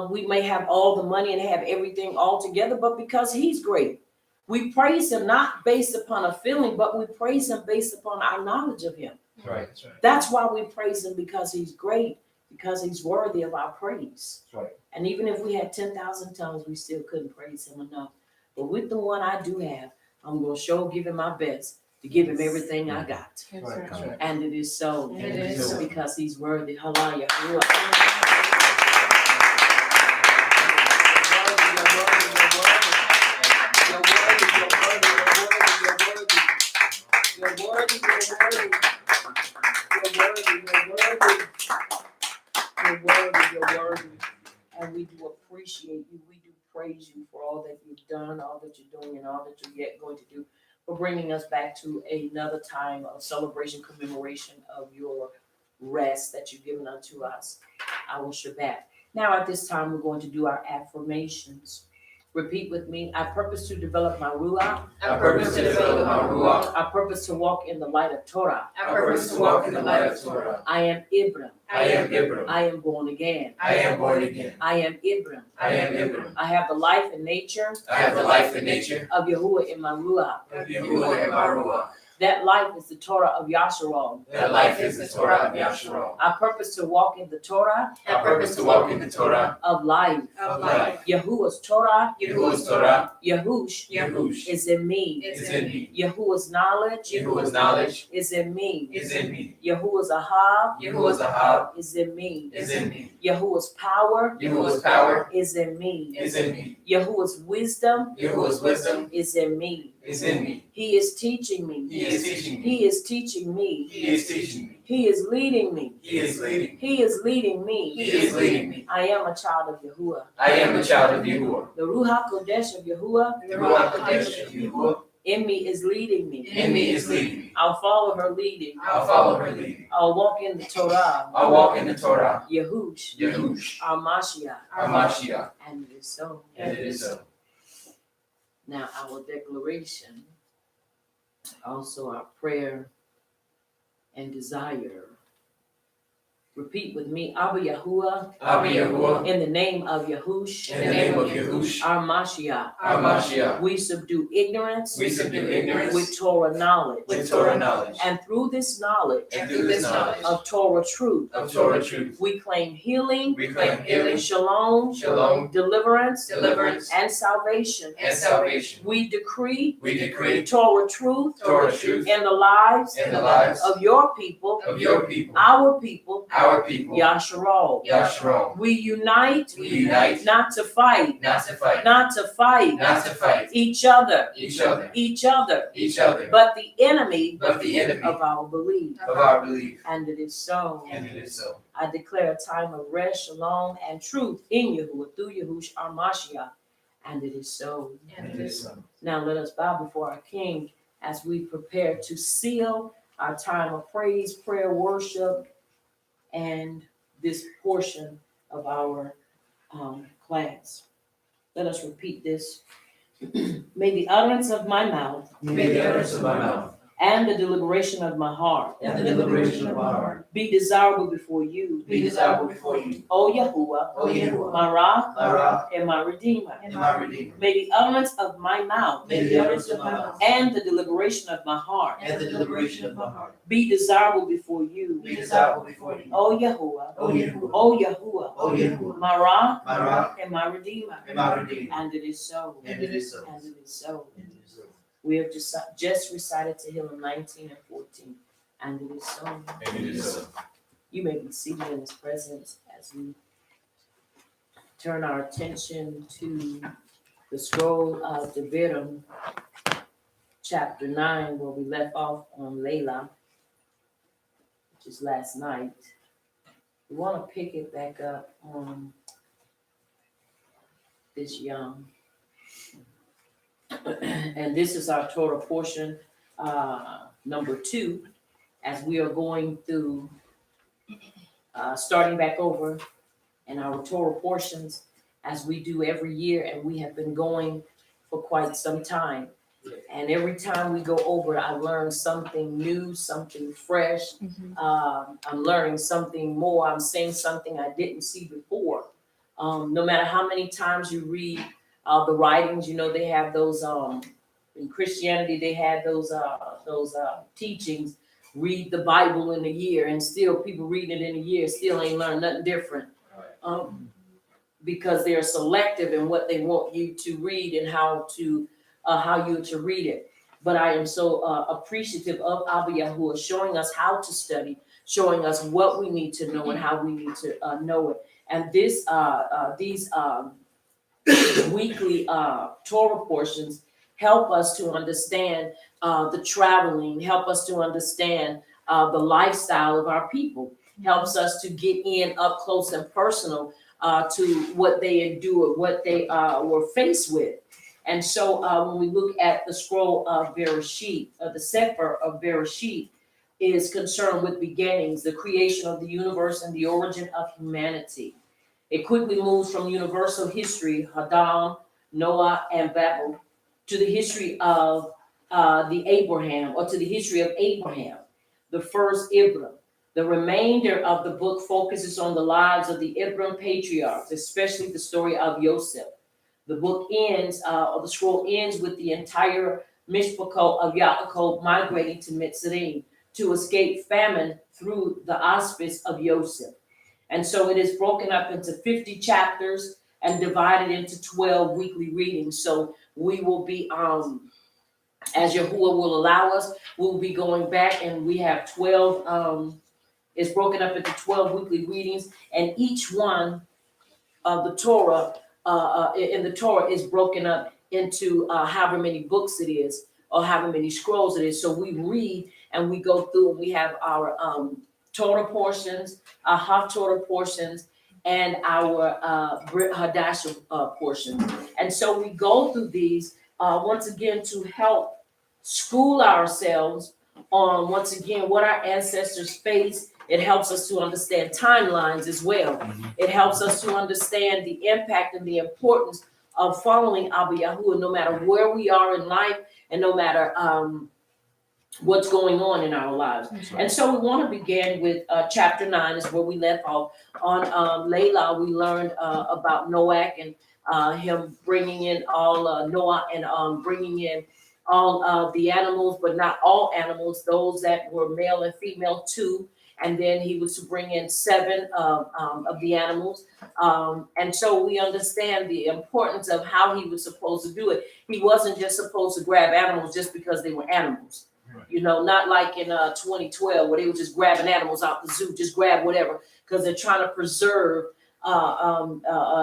we may have all the money and have everything all together, but because he's great. We praise him not based upon a feeling, but we praise him based upon our knowledge of him. That's right. That's right. That's why we praise him, because he's great, because he's worthy of our praise. That's right. And even if we had 10,000 tongues, we still couldn't praise him enough. But with the one I do have, I'm going to give him my best to give him everything I got. That's Right. right. That's right. And it is so. And it is so. Because he's worthy. Hallelujah. You're worthy. And we do appreciate you. We do praise you for all that you've done, all that you're doing, and all that you're yet going to do, for bringing us back to another time of celebration, commemoration of your rest that you've given unto us, our Shabbat. Now at this time, we're going to do our affirmations. Repeat with me. I purpose to develop my Ruach. I purpose to develop my Ruach. I purpose to walk in the light of Torah. I purpose to walk in the light of Torah. I am Ibram. I am Ibram. I am born again. I am born again. I am Ibram. I am Ibram. I have the life and nature I have the life and nature of Yahuwah in my Ruach. of Yahuwah and my Ruach. That life is the Torah of Yasharal. That life is the Torah of Yasharal. I purpose to walk in the Torah I purpose to walk in the Torah of life. of life. Yahuwah's Torah, Yahuwah's Torah, Yahush, Yahush, is in me. is in me. Yahuwah's knowledge, Yahuwah's knowledge is in me. is in me. Yahuwah's ahab, Yahuwah's ahab is in me. is in me. Yahuwah's power, Yahuwah's power is in me. is in me. Yahuwah's wisdom, Yahuwah's wisdom is in me. is in me. He is teaching me. He is teaching me. He is teaching me. He is teaching me. He is leading me. He is leading. He is leading me. He is leading me. I am a child of Yahuwah. I am a child of Yahuwah. The Ruach Kodesh of Yahuwah The Ruach Kodesh of Yahuwah in me is leading me. in me is leading me. I'll follow her leading. I'll follow her leading. I'll walk in the Torah. I'll walk in the Torah. Yahush, Yahush, our Mashiach, our Mashiach, and it is so. and it is so. Now our declaration, also our prayer and desire. Repeat with me, Abba Yahuwah, Abba Yahuwah, in the name of Yahush, in the name of Yahush, our Mashiach, our Mashiach, we subdue ignorance we subdue ignorance with Torah knowledge. with Torah knowledge. And through this knowledge And through this knowledge of Torah truth, of Torah truth, we claim healing, we claim healing, shalom, shalom, deliverance, deliverance, and salvation. and salvation. We decree We decree Torah truth Torah truth in the lives in the lives of your people, of your people, our people, our people, Yasharal. Yasharal. We unite, We unite not to fight, not to fight, not to fight not to fight each other, each other, each other, each other, but the enemy but the enemy of our belief. of our belief. And it is so. And it is so. I declare a time of rest, shalom, and truth in Yahuwah through Yahush our Mashiach. And it is so. And it is so. Now let us bow before our King as we prepare to seal our time of praise, prayer, worship, and this portion of our class. Let us repeat this. May the utterance of my mouth May the utterance of my mouth and the deliberation of my heart and the deliberation of my heart be desirable before you, be desirable before you, O Yahuwah, O Yahuwah, my rock my rock and my redeemer. and my redeemer. May the utterance of my mouth May the utterance of my mouth and the deliberation of my heart and the deliberation of my heart be desirable before you, be desirable before you, O Yahuwah, O Yahuwah, O Yahuwah, O Yahuwah, my rock my rock and my redeemer. and my redeemer. And it is so. And it is so. And it is so. And it is so. We have just recited Tehillim 19 and 14. And it is so. And it is so. You may be seated in His presence as we turn our attention to the scroll of Devarim, chapter 9, where we left off on Layla, which is last night. We want to pick it back up on this young. And this is our Torah portion, number 2, as we are going through, starting back over in our Torah portions, as we do every year, and we have been going for quite some time. And every time we go over it, I learn something new, something fresh. I'm learning something more. I'm saying something I didn't see before. No matter how many times you read the writings, you know, they have those, in Christianity, they had those teachings, read the Bible in a year, and still people reading it in a year still ain't learned nothing different. Because they're selective in what they want you to read and how you to read it. But I am so appreciative of Abba Yahuwah showing us how to study, showing us what we need to know and how we need to know it. And these weekly Torah portions help us to understand the traveling, help us to understand the lifestyle of our people, helps us to get in up close and personal to what they endured, what they were faced with. And so when we look at the scroll of Bereshit, the Sefer of Bereshit is concerned with beginnings, the creation of the universe and the origin of humanity. It quickly moves from universal history, Adam, Noah, and Babel, to the history of the Abraham, or to the history of Abraham, the first Ibram. The remainder of the book focuses on the lives of the Ibram patriarchs, especially the story of Yosef. The book ends, or the scroll ends with the entire Mishpachot of Yaakov migrating to Mitzrayim to escape famine through the auspice of Yosef. And so it is broken up into 50 chapters and divided into 12 weekly readings. So we will be, as Yahuwah will allow us, we'll be going back, and we have 12, it's broken up into 12 weekly readings, and each one of the Torah, in the Torah is broken up into however many books it is, or however many scrolls it is. So we read and we go through, and we have our Torah portions, our Haftorah portions, and our Brit Hadashah portions. And so we go through these once again to help school ourselves on, once again, what our ancestors faced. It helps us to understand timelines as well. It helps us to understand the impact and the importance of following Abba Yahuwah, no matter where we are in life and no matter what's going on in our lives. And so we want to begin with chapter 9 is where we left off. On Layla, we learned about Noah and him bringing in all Noah and bringing in all of the animals, but not all animals, those that were male and female too. And then he was to bring in 7 of the animals. And so we understand the importance of how he was supposed to do it. He wasn't just supposed to grab animals just because they were animals. Right. You know, not like in 2012 where they were just grabbing animals out the zoo, just grab whatever, because they're trying to preserve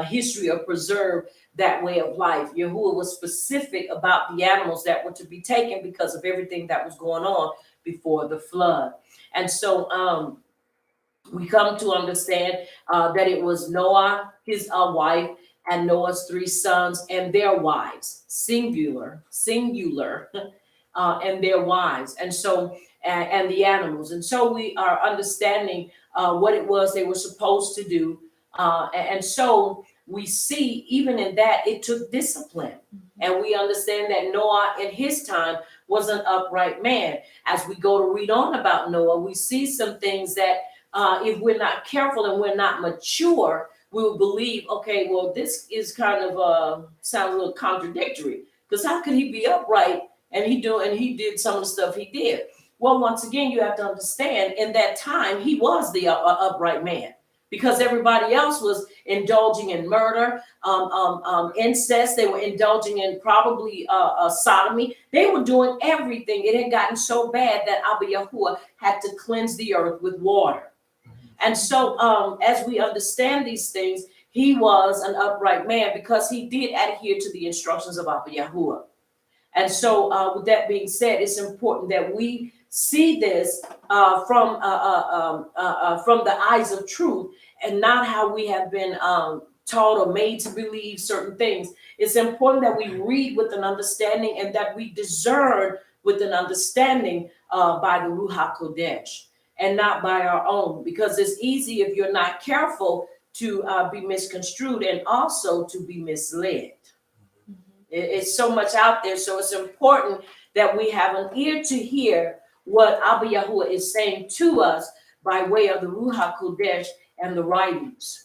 history or preserve that way of life. Yahuwah was specific about the animals that were to be taken because of everything that was going on before the flood. And so we come to understand that it was Noah, his wife, and Noah's 3 sons and their wives, singular, and their wives. And so, and the animals. And so we are understanding what it was they were supposed to do. And so we see even in that it took discipline. And we understand that Noah in his time was an upright man. As we go to read on about Noah, we see some things that if we're not careful and we're not mature, we will believe, okay, well, this is kind of sound a little contradictory, because how could he be upright and he did some of the stuff he did? Well, once again, you have to understand in that time he was the upright man, because everybody else was indulging in murder, incest. They were indulging in probably sodomy. They were doing everything. It had gotten so bad that Abba Yahuwah had to cleanse the earth with water. And so as we understand these things, he was an upright man because he did adhere to the instructions of Abba Yahuwah. And so with that being said, it's important that we see this from the eyes of truth and not how we have been taught or made to believe certain things. It's important that we read with an understanding and that we discern with an understanding by the Ruach HaKodesh and not by our own, because it's easy if you're not careful to be misconstrued and also to be misled. It's so much out there. So it's important that we have an ear to hear what Abba Yahuwah is saying to us by way of the Ruach HaKodesh and the writings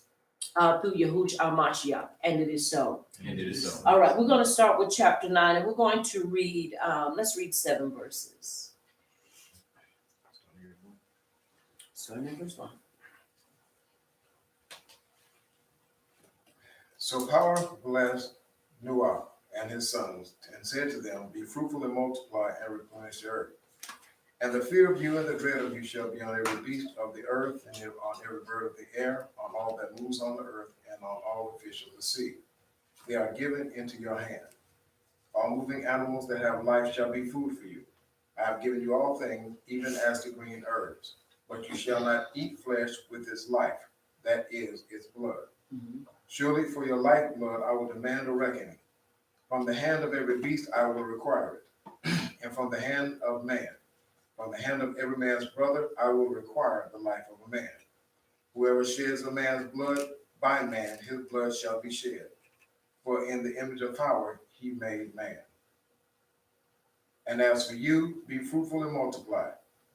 through Yahushua HaMashiach. And it is so. And it is so. All right, we're going to start with chapter 9, and we're going to read, let's read 7 verses. Starting at verse 1. So power blessed Noah and his sons, and said to them, be fruitful and multiply and replenish the earth. And the fear of you and the dread of you shall be on every beast of the earth, and on every bird of the air, on all that moves on the earth, and on all the fish of the sea. They are given into your hand. All moving animals that have life shall be food for you. I have given you all things, even as the green herbs. But you shall not eat flesh with its life, that is, its blood. Mm-hmm. Surely for your lifeblood I will demand a reckoning. From the hand of every beast I will require it, and from the hand of man. From the hand of every man's brother I will require the life of a man. Whoever sheds a man's blood, by man his blood shall be shed. For in the image of power he made man. And as for you, be fruitful and multiply.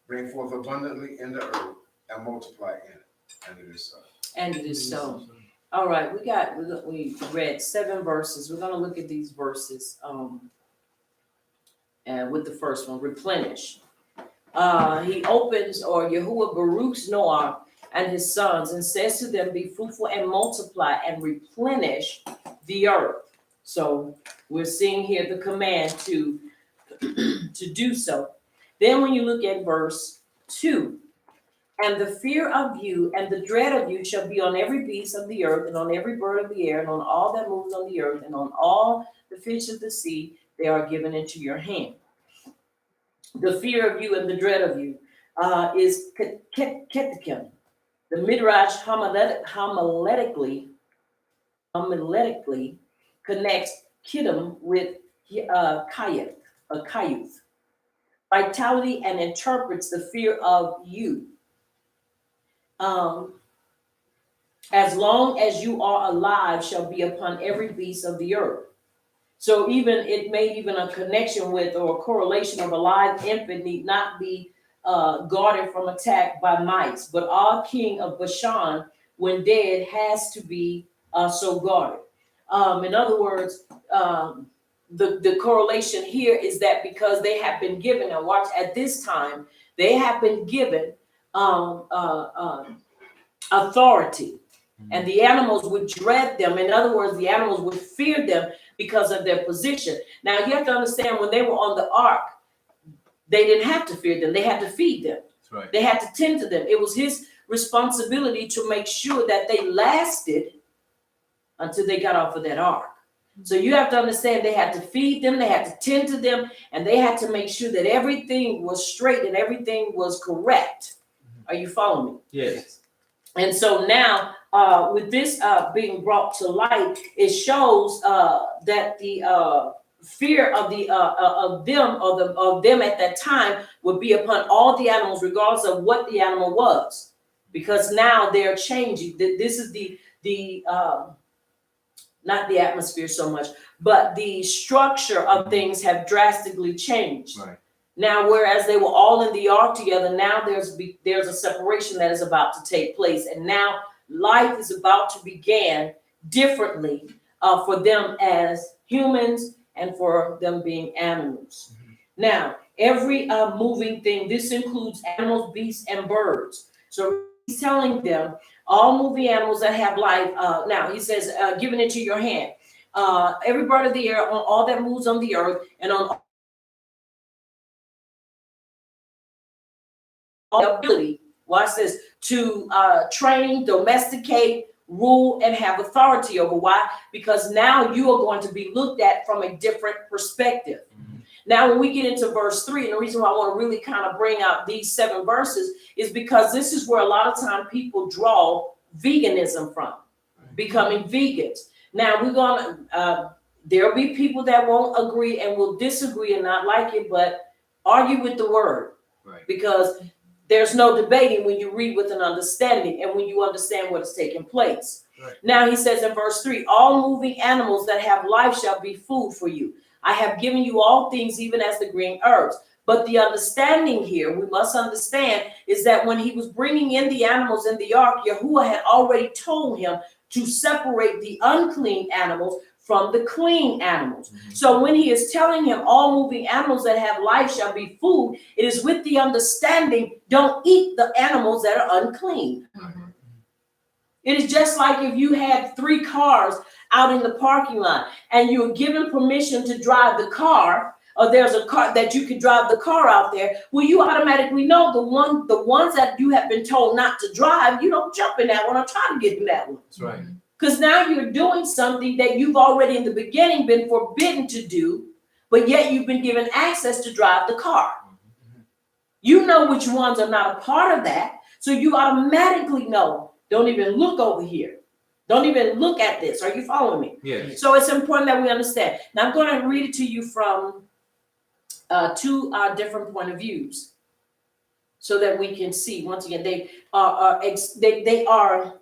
Bring forth abundantly in the earth and multiply in it. And it is so. And it is so. All right, we read 7 verses. We're going to look at these verses and with the first one, replenish. He opens, or Yahuwah Baruchs Noah and his sons, and says to them, be fruitful and multiply and replenish the earth. So we're seeing here the command to do so. Then when you look at verse 2, and the fear of you and the dread of you shall be on every beast of the earth, and on every bird of the air, and on all that moves on the earth, and on all the fish of the sea, they are given into your hand. The fear of you and the dread of you is Kethikim. The Midrash homiletically connects Kiddim with Kayuth. Vitality, and interprets the fear of you. As long as you are alive shall be upon every beast of the earth. So even it made even a connection with, or a correlation of, a live infant need not be guarded from attack by mice, but our king of Bashan, when dead, has to be so guarded. In other words, the correlation here is that because they have been given, and watch, at this time, they have been given authority, and the animals would dread them. In other words, the animals would fear them because of their position. Now you have to understand, when they were on the ark, they didn't have to fear them. They had to feed them. That's right. They had to tend to them. It was his responsibility to make sure that they lasted until they got off of that ark. So you have to understand, they had to feed them, they had to tend to them, and they had to make sure that everything was straight and everything was correct. Are you following me? Yes. And so now, with this being brought to light, it shows that the fear of them at that time would be upon all the animals, regardless of what the animal was, because now they're changing. This is the not the atmosphere so much, but the structure of things have drastically changed. Right. Now, whereas they were all in the ark together, now there's a separation that is about to take place, and now life is about to begin differently for them as humans and for them being animals. Now, every moving thing, this includes animals, beasts, and birds. So he's telling them, all moving animals that have life, now he says, given into your hand. Every bird of the air, on all that moves on the earth, and on all ability, watch this, to train, domesticate, rule, and have authority over. Why? Because now you are going to be looked at from a different perspective. Now, when we get into verse 3, and the reason why I want to really kind of bring out these 7 verses is because this is where a lot of time people draw veganism from, becoming vegans. Now, we're going to, there'll be people that won't agree and will disagree and not like it, but argue with the word. Right. Because there's no debating when you read with an understanding and when you understand what is taking place. Right. Now, he says in verse 3, all moving animals that have life shall be food for you. I have given you all things, even as the green herbs. But the understanding here, we must understand, is that when he was bringing in the animals in the ark, Yahuwah had already told him to separate the unclean animals from the clean animals. So when he is telling him all moving animals that have life shall be food, it is with the understanding, don't eat the animals that are unclean. It is just like if you had 3 cars out in the parking lot and you're given permission to drive the car, or there's a car that you can drive the car out there, well, you automatically know the ones that you have been told not to drive, you don't jump in that one or try to get in that one. That's right. Because now you're doing something that you've already in the beginning been forbidden to do, but yet you've been given access to drive the car. You know which ones are not a part of that, so you automatically know, don't even look over here. Don't even look at this. Are you following me? Yes. So it's important that we understand. Now I'm going to read it to you from 2 different point of views, so that we can see. Once again, they are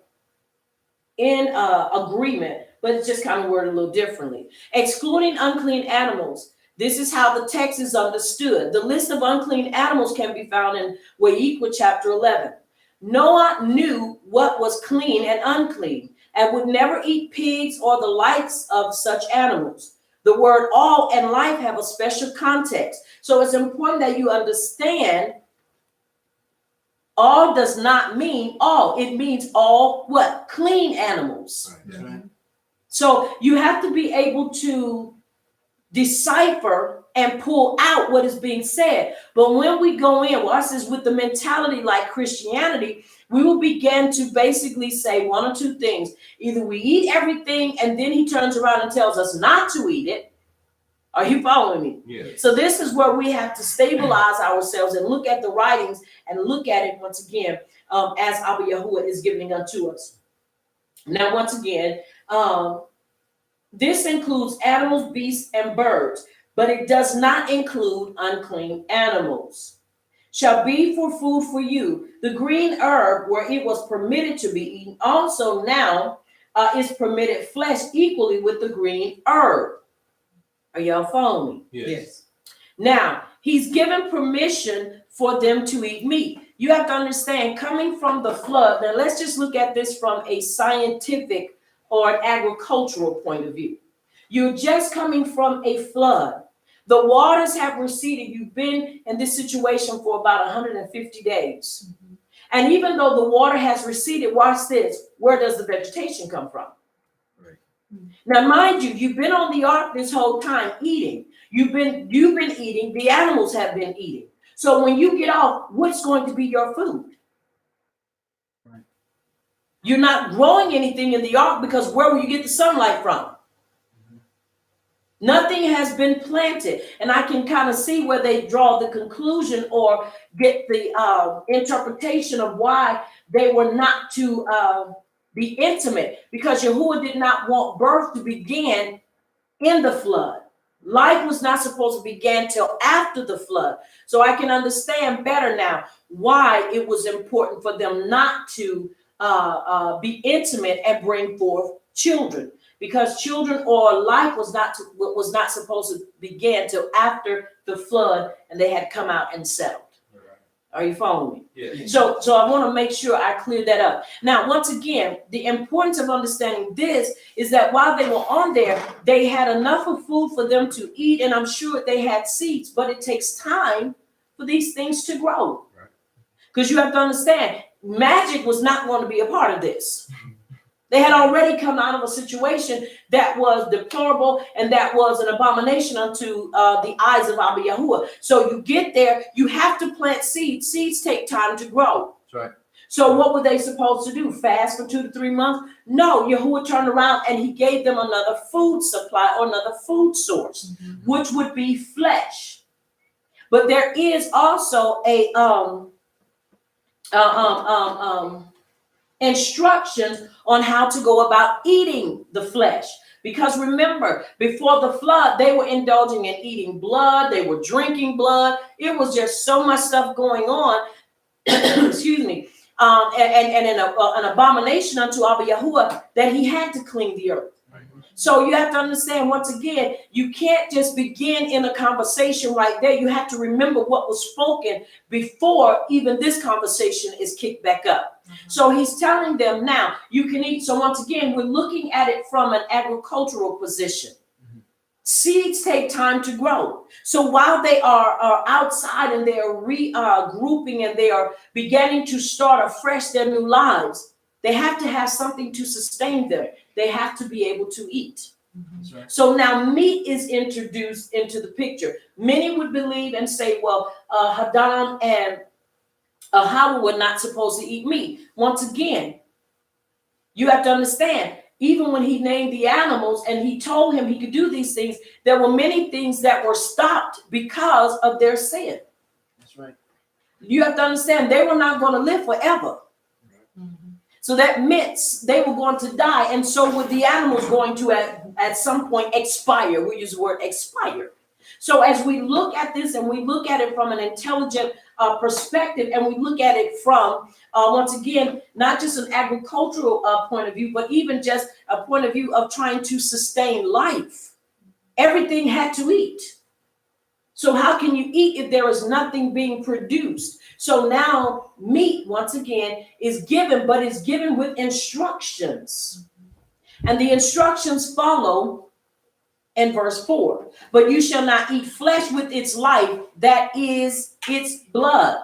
in agreement, but it's just kind of worded a little differently. Excluding unclean animals. This is how the text is understood. The list of unclean animals can be found in Wayikwa chapter 11. Noah knew what was clean and unclean, and would never eat pigs or the likes of such animals. The word all and life have a special context. So it's important that you understand all does not mean all. It means all what? Clean animals. That's right. So you have to be able to decipher and pull out what is being said. But when we go in, well, us is with the mentality like Christianity, we will begin to basically say one or two things. Either we eat everything and then he turns around and tells us not to eat it. Are you following me? Yes. So this is where we have to stabilize ourselves and look at the writings and look at it once again as Abba Yahuwah is giving unto us. Now, once again, this includes animals, beasts, and birds, but it does not include unclean animals. Shall be for food for you. The green herb where it was permitted to be eaten also now is permitted flesh equally with the green herb. Are y'all following me? Yes. Now, he's given permission for them to eat meat. You have to understand, coming from the flood, now let's just look at this from a scientific or an agricultural point of view. You're just coming from a flood. The waters have receded. You've been in this situation for about 150 days. Mm-hmm. And even though the water has receded, watch this, where does the vegetation come from? Right. Now, mind you, you've been on the ark this whole time eating. You've been eating. The animals have been eating. So when you get off, what's going to be your food? Right. You're not growing anything in the ark because where will you get the sunlight from? Mm-hmm. Nothing has been planted. And I can kind of see where they draw the conclusion or get the interpretation of why they were not to be intimate, because Yahuwah did not want birth to begin in the flood. Life was not supposed to begin till after the flood. So I can understand better now why it was important for them not to be intimate and bring forth children, because children or life was not supposed to begin till after the flood and they had come out and settled. Are you following me? Yes. So I want to make sure I clear that up. Now, once again, the importance of understanding this is that while they were on there, they had enough of food for them to eat, and I'm sure they had seeds, but it takes time for these things to grow. Because you have to understand, magic was not going to be a part of this. They had already come out of a situation that was deplorable and that was an abomination unto the eyes of Abba Yahuwah. So you get there, you have to plant seeds. Seeds take time to grow. That's right. So what were they supposed to do? Fast for 2 to 3 months? No, Yahuwah turned around and he gave them another food supply or another food source, which would be flesh. But there is also a instructions on how to go about eating the flesh. Because remember, before the flood, they were indulging in eating blood. They were drinking blood. It was just so much stuff going on. Excuse me. And an abomination unto Abba Yahuwah that he had to clean the earth. So you have to understand, once again, you can't just begin in a conversation right there. You have to remember what was spoken before even this conversation is kicked back up. So he's telling them now you can eat. So once again, we're looking at it from an agricultural position. Seeds take time to grow. So while they are outside and they are regrouping and they are beginning to start afresh their new lives, they have to have something to sustain them. They have to be able to eat. Right. So now meat is introduced into the picture. Many would believe and say, well, Hadam and Hawa were not supposed to eat meat. Once again, you have to understand, even when he named the animals and he told him he could do these things, there were many things that were stopped because of their sin. That's right. You have to understand, they were not going to live forever. So that meant they were going to die, and so were the animals going to at some point expire. We use the word expire. So as we look at this and we look at it from an intelligent perspective, and we look at it from, once again, not just an agricultural point of view, but even just a point of view of trying to sustain life. Everything had to eat. So how can you eat if there is nothing being produced? So now meat, once again, is given, but is given with instructions. And the instructions follow in verse 4. But you shall not eat flesh with its life, that is its blood.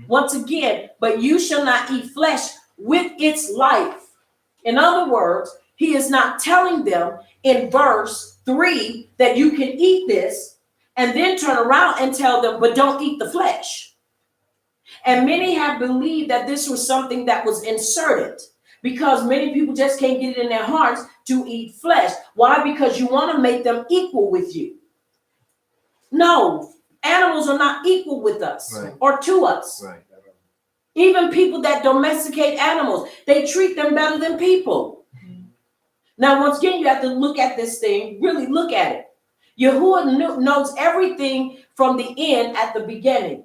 Once again, but you shall not eat flesh with its life. In other words, he is not telling them in verse 3 that you can eat this and then turn around and tell them, but don't eat the flesh. And many have believed that this was something that was inserted because many people just can't get it in their hearts to eat flesh. Why? Because you want to make them equal with you. No, animals are not equal with us or to us. Right. Even people that domesticate animals, they treat them better than people. Now, once again, you have to look at this thing, really look at it. Yahuwah knows everything from the end at the beginning.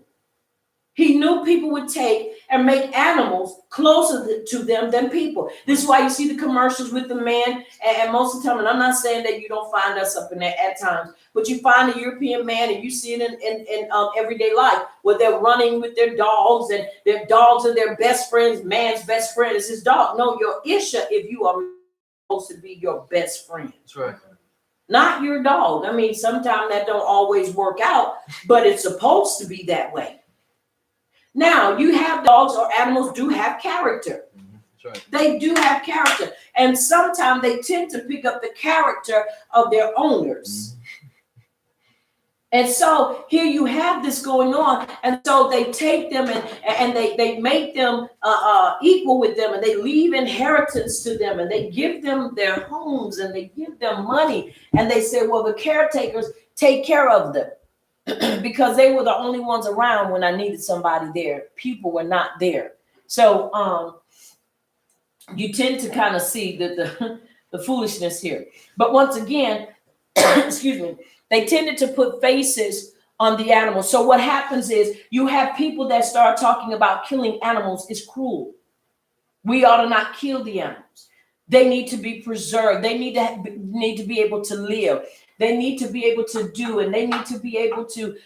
He knew people would take and make animals closer to them than people. This is why you see the commercials with the man, and most of the time, and I'm not saying that you don't find us up in there at times, but you find a European man and you see it in everyday life where they're running with their dogs and their dogs are their best friends. Man's best friend is his dog. No, your Isha, if you are supposed to be your best friend. That's right. Not your dog. I mean, sometimes that don't always work out, but it's supposed to be that way. Now, you have dogs or animals do have character. That's right. They do have character. And sometimes they tend to pick up the character of their owners. And so here you have this going on. And so they take them and they make them equal with them, and they leave inheritance to them, and they give them their homes and they give them money. And they say, well, the caretakers take care of them because they were the only ones around when I needed somebody there. People were not there. So you tend to kind of see the foolishness here. But once again, excuse me, they tended to put faces on the animals. So what happens is you have people that start talking about killing animals is cruel. We ought to not kill the animals. They need to be preserved. They need to be able to live. They need to be able to do, and they need to be able to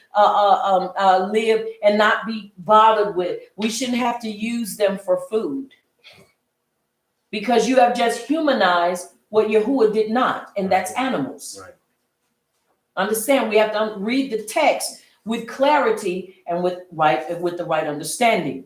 live and not be bothered with. We shouldn't have to use them for food because you have just humanized what Yahuwah did not, and that's animals. Right. Understand, we have to read the text with clarity and with the right understanding.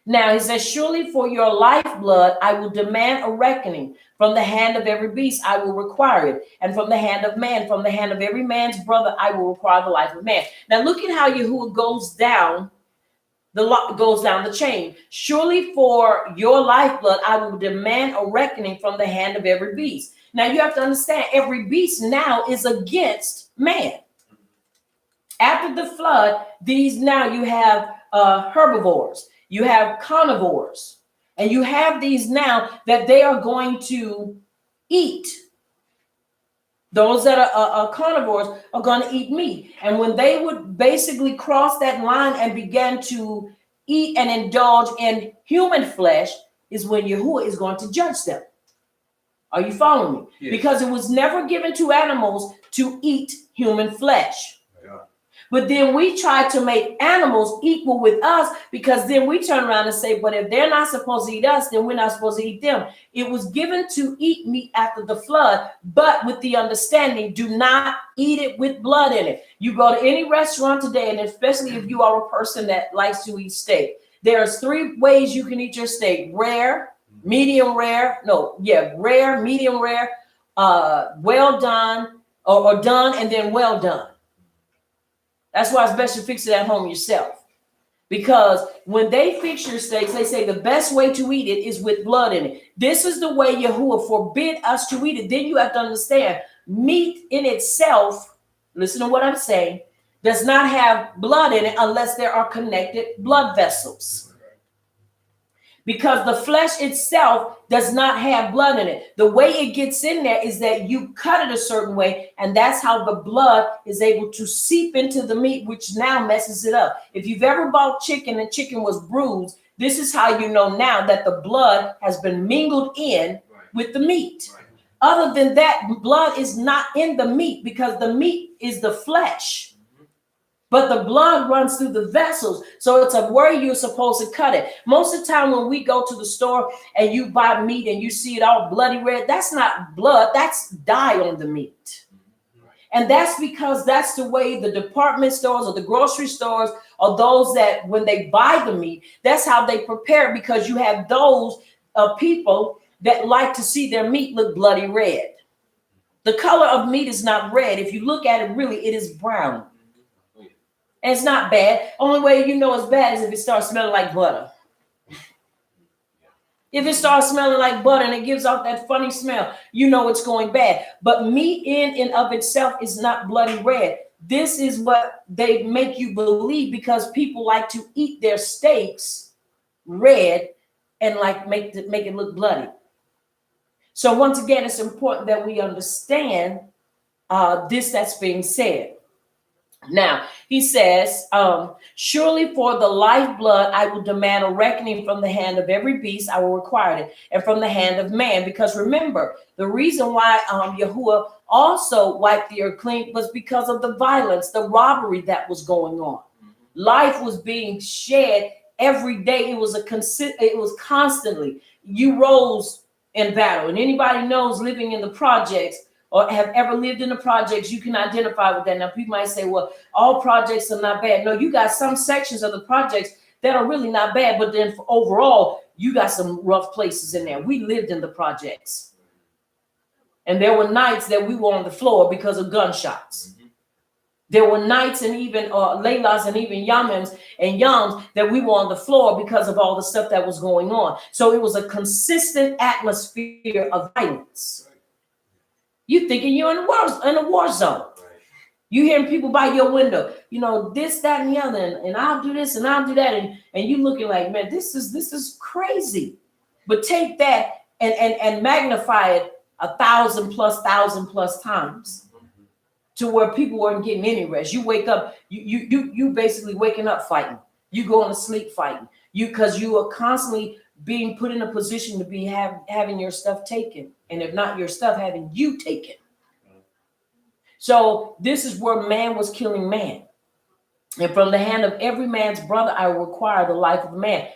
Now, he says, surely for your lifeblood, I will demand a reckoning. From the hand of every beast, I will require it. And from the hand of man, from the hand of every man's brother, I will require the life of man. Now, look at how Yahuwah goes down the chain. Surely for your lifeblood, I will demand a reckoning from the hand of every beast. Now, you have to understand, every beast now is against man. After the flood, you have herbivores. You have carnivores, and you have these now that they are going to eat. Those that are carnivores are going to eat meat. And when they would basically cross that line and began to eat and indulge in human flesh is when Yahuwah is going to judge them. Are you following me? Yes. Because it was never given to animals to eat human flesh. But then we try to make animals equal with us because then we turn around and say, but if they're not supposed to eat us, then we're not supposed to eat them. It was given to eat meat after the flood, but with the understanding, do not eat it with blood in it. You go to any restaurant today, and especially if you are a person that likes to eat steak, there's 3 ways you can eat your steak: rare, medium rare, rare, medium rare, well done, or done, and then well done. That's why it's best to fix it at home yourself. Because when they fix your steaks, they say the best way to eat it is with blood in it. This is the way Yahuwah forbid us to eat it. Then you have to understand, meat in itself, listen to what I'm saying, does not have blood in it unless there are connected blood vessels. Because the flesh itself does not have blood in it. The way it gets in there is that you cut it a certain way, and that's how the blood is able to seep into the meat, which now messes it up. If you've ever bought chicken and chicken was bruised, this is how you know now that the blood has been mingled in with the meat. Right. Other than that, blood is not in the meat because the meat is the flesh. But the blood runs through the vessels. So it's where you're supposed to cut it. Most of the time when we go to the store and you buy meat and you see it all bloody red, that's not blood. That's dye on the meat. And that's because that's the way the department stores or the grocery stores or those that when they buy the meat, that's how they prepare, because you have those people that like to see their meat look bloody red. The color of meat is not red. If you look at it, really, it is brown. And it's not bad. Only way you know it's bad is if it starts smelling like butter. If it starts smelling like butter and it gives off that funny smell, you know it's going bad. But meat in and of itself is not bloody red. This is what they make you believe, because people like to eat their steaks red and like make it look bloody. So once again, it's important that we understand this that's being said. Now, he says, surely for the lifeblood, I will demand a reckoning from the hand of every beast. I will require it, and from the hand of man. Because remember, the reason why Yahuwah also wiped the earth clean was because of the violence, the robbery that was going on. Life was being shed every day. It was constantly. You rose in battle, and anybody knows living in the projects or have ever lived in the projects, you can identify with that. Now, people might say, well, all projects are not bad. No, you got some sections of the projects that are really not bad, but then overall, you got some rough places in there. We lived in the projects. And there were nights that we were on the floor because of gunshots. There were nights and even Laylas and even Yamims and Yams that we were on the floor because of all the stuff that was going on. So it was a consistent atmosphere of violence. You thinking you're in a war zone. You hearing people by your window, you know, this, that, and the other, and I'll do this and I'll do that, and you looking like, man, this is crazy. But take that and magnify it 1,000 plus times to where people weren't getting any rest. You wake up, you basically waking up fighting. You going to sleep fighting. Because you are constantly being put in a position to be having your stuff taken, and if not your stuff, having you taken. So this is where man was killing man. And from the hand of every man's brother, I require the life of man.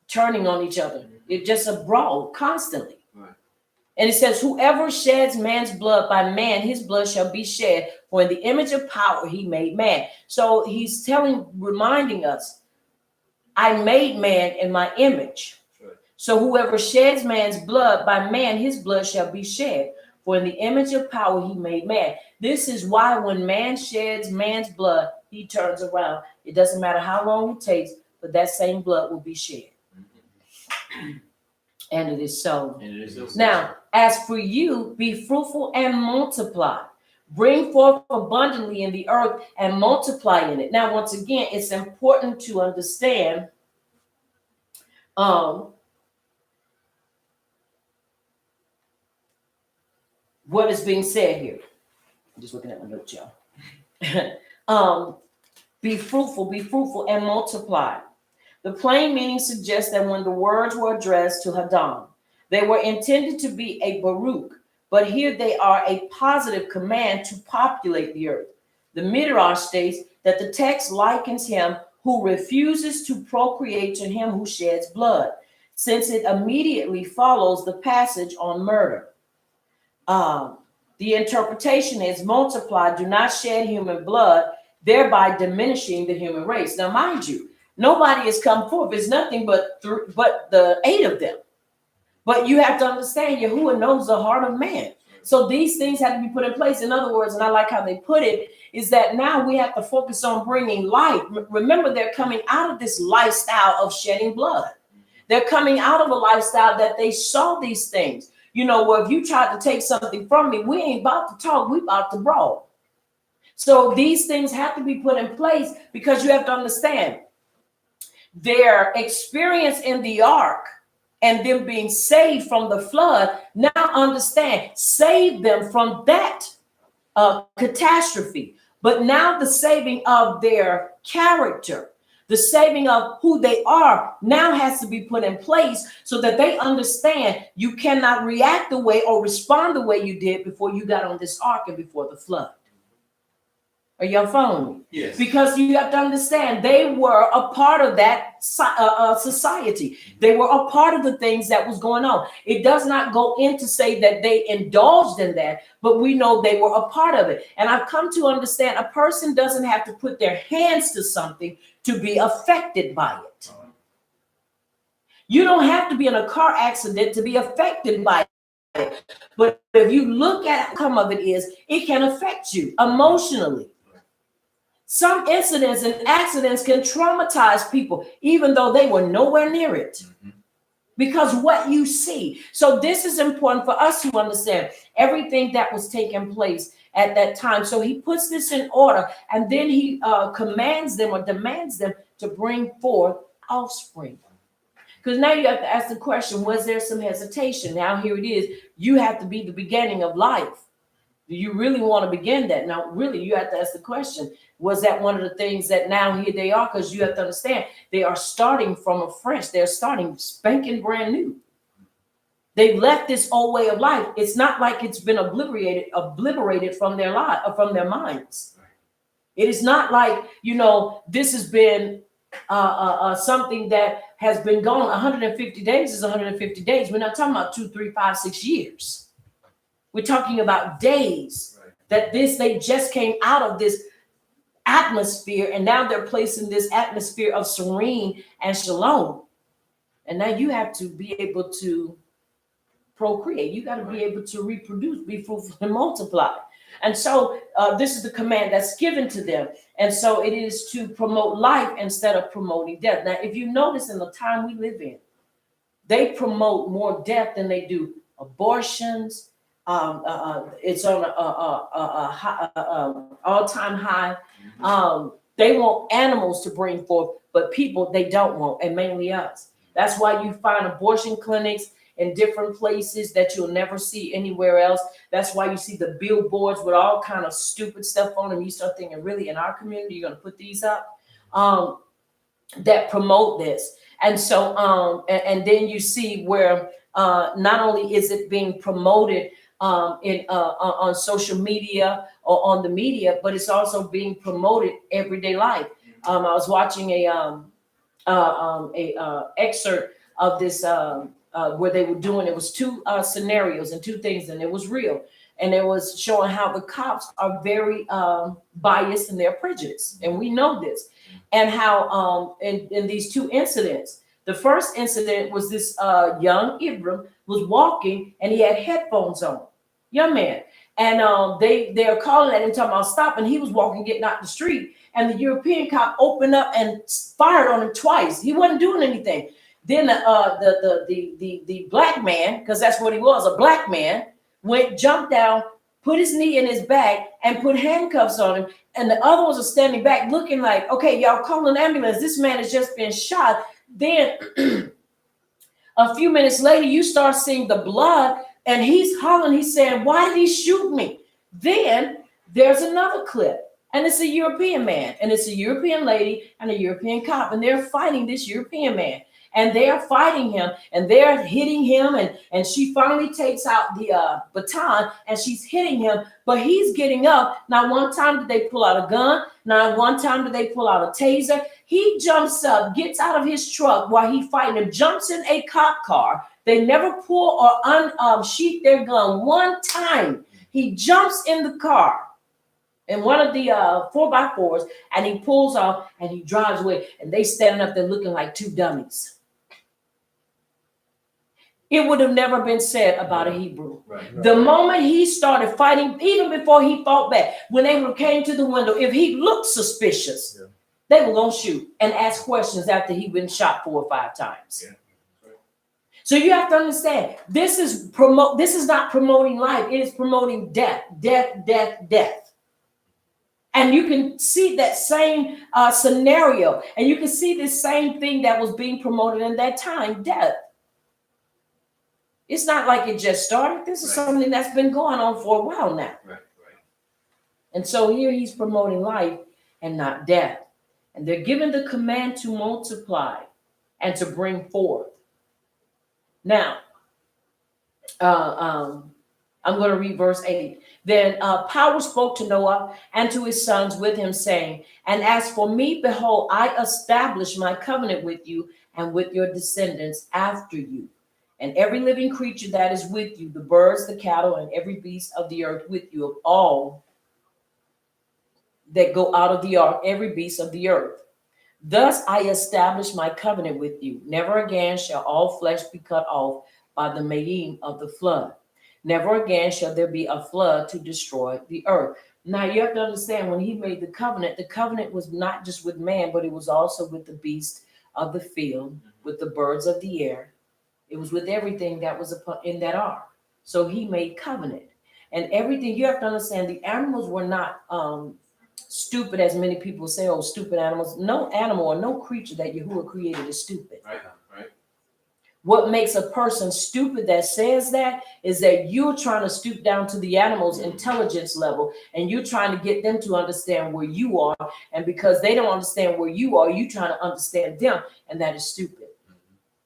Turning on each other. It's just a brawl constantly. Right. And it says, whoever sheds man's blood, by man, his blood shall be shed. For in the image of power, he made man. So he's reminding us, I made man in my image. Right. So whoever sheds man's blood, by man, his blood shall be shed. For in the image of power, he made man. This is why when man sheds man's blood, he turns around. It doesn't matter how long it takes, but that same blood will be shed. Mm-hmm. And it is so. Now, as for you, be fruitful and multiply. Bring forth abundantly in the earth and multiply in it. Now, once again, it's important to understand what is being said here. I'm just looking at my notes, y'all. Be fruitful, and multiply. The plain meaning suggests that when the words were addressed to Hadam, they were intended to be a Baruch, but here they are a positive command to populate the earth. The Midrash states that the text likens him who refuses to procreate to him who sheds blood, since it immediately follows the passage on murder. The interpretation is multiply, do not shed human blood, thereby diminishing the human race. Now, mind you, nobody has come forth. It's nothing but the 8 of them. But you have to understand, Yahuwah knows the heart of man. So these things have to be put in place. In other words, and I like how they put it, is that now we have to focus on bringing life. Remember, they're coming out of this lifestyle of shedding blood. They're coming out of a lifestyle that they saw these things. You know, well, if you tried to take something from me, we ain't about to talk, we about to brawl. So these things have to be put in place, because you have to understand their experience in the ark and them being saved from the flood. Now understand, save them from that catastrophe. But now the saving of their character, the saving of who they are, now has to be put in place so that they understand you cannot react the way or respond the way you did before you got on this ark and before the flood. Are y'all following me? Yes. Because you have to understand, they were a part of that society. They were a part of the things that was going on. It does not go in to say that they indulged in that, but we know they were a part of it. And I've come to understand a person doesn't have to put their hands to something to be affected by it. You don't have to be in a car accident to be affected by it. But if you look at the outcome of it is, it can affect you emotionally. Some incidents and accidents can traumatize people, even though they were nowhere near it. Because what you see. So this is important for us to understand everything that was taking place at that time. So he puts this in order, and then he commands them or demands them to bring forth offspring. Because now you have to ask the question, was there some hesitation? Now here it is. You have to be the beginning of life. Do you really want to begin that? Now, really, you have to ask the question, was that one of the things that now here they are? Because you have to understand, they are starting from a fresh. They're starting spanking brand new. They've left this old way of life. It's not like it's been obliterated from their life or from their minds. It is not like, this has been something that has been gone. 150 days is 150 days. We're not talking about 2, 3, 5, 6 years. We're talking about days that they just came out of this atmosphere, and now they're placed in this atmosphere of serene and shalom. And now you have to be able to procreate. You got to be able to reproduce, be fruitful and multiply. And so this is the command that's given to them. And so it is to promote life instead of promoting death. Now, if you notice in the time we live in, they promote more death than they do abortions. It's on all-time high. They want animals to bring forth, but people they don't want, and mainly us. That's why you find abortion clinics in different places that you'll never see anywhere else. That's why you see the billboards with all kind of stupid stuff on them. You start thinking, really, in our community, you're going to put these up that promote this. And so, and then you see where not only is it being promoted on social media or on the media, but it's also being promoted everyday life. I was watching a excerpt of this where they were doing, it was two scenarios and two things, and it was real. And it was showing how the cops are very biased in their prejudice. And we know this. And how in these two incidents, the first incident was this young Ibram was walking and he had headphones on, young man. And they're calling at him, talking about stop, and he was walking, getting out the street. And the European cop opened up and fired on him twice. He wasn't doing anything. Then the black man, because that's what he was, a black man, jumped down, put his knee in his back, and put handcuffs on him. And the other ones are standing back looking like, okay, y'all call an ambulance. This man has just been shot. Then a few minutes later, you start seeing the blood, and he's hollering. He's saying, why did he shoot me? Then there's another clip, and it's a European man, and it's a European lady and a European cop, and they're fighting this European man. And they're fighting him, and they're hitting him, and she finally takes out the baton, and she's hitting him, but he's getting up. Not one time did they pull out a gun. Not one time did they pull out a taser. He jumps up, gets out of his truck while he's fighting him, jumps in a cop car. They never pull or unsheath their gun one time. He jumps in the car in one of the 4x4s, and he pulls off, and he drives away, and they standing up there looking like two dummies. It would have never been said about a Hebrew. Right. The moment he started fighting, even before he fought back, when they came to the window, if he looked suspicious, they were going to shoot and ask questions after he'd been shot 4 or 5 times. Yeah. Right. So you have to understand, this is not promoting life. It is promoting death. And you can see that same scenario, and you can see this same thing that was being promoted in that time, death. It's not like it just started. This is something that's been going on for a while now. Right. And so here he's promoting life and not death. And they're given the command to multiply and to bring forth. Now, I'm going to read verse 8. Then power spoke to Noah and to his sons with him, saying, and as for me, behold, I establish my covenant with you and with your descendants after you, and every living creature that is with you, the birds, the cattle, and every beast of the earth with you, of all that go out of the ark, every beast of the earth. Thus I establish my covenant with you. Never again shall all flesh be cut off by the mayim of the flood. Never again shall there be a flood to destroy the earth. Now you have to understand, when he made the covenant was not just with man, but it was also with the beast of the field, with the birds of the air. It was with everything that was in that ark. So he made covenant. And everything, you have to understand, the animals were not stupid, as many people say, oh, stupid animals. No animal or no creature that Yahuwah created is stupid. Right. Right. What makes a person stupid that says that is that you're trying to stoop down to the animal's intelligence level, and you're trying to get them to understand where you are. And because they don't understand where you are, you're trying to understand them, and that is stupid.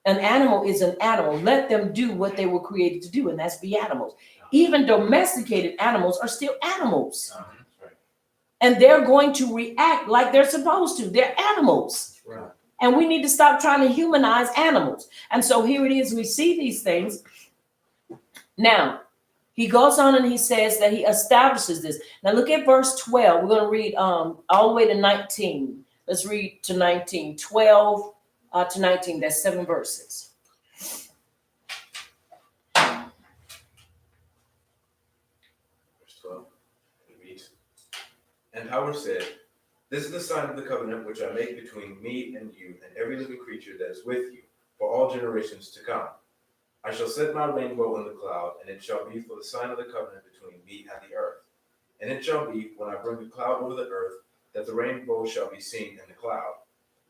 An animal is an animal. Let them do what they were created to do, and that's be animals. Even domesticated animals are still animals. That's right. And they're going to react like they're supposed to. They're animals. Right. And we need to stop trying to humanize animals. And so here it is. We see these things. Now, he goes on and he says that he establishes this. Now, look at verse 12. We're going to read all the way to 19. Let's read to 19. 12 to 19. That's 7 verses. Verse 12, it reads, and Power said, this is the sign of the covenant which I make between me and you and every living creature that is with you for all generations to come. I shall set my rainbow in the cloud, and it shall be for the sign of the covenant between me and the earth. And it shall be, when I bring the cloud over the earth, that the rainbow shall be seen in the cloud.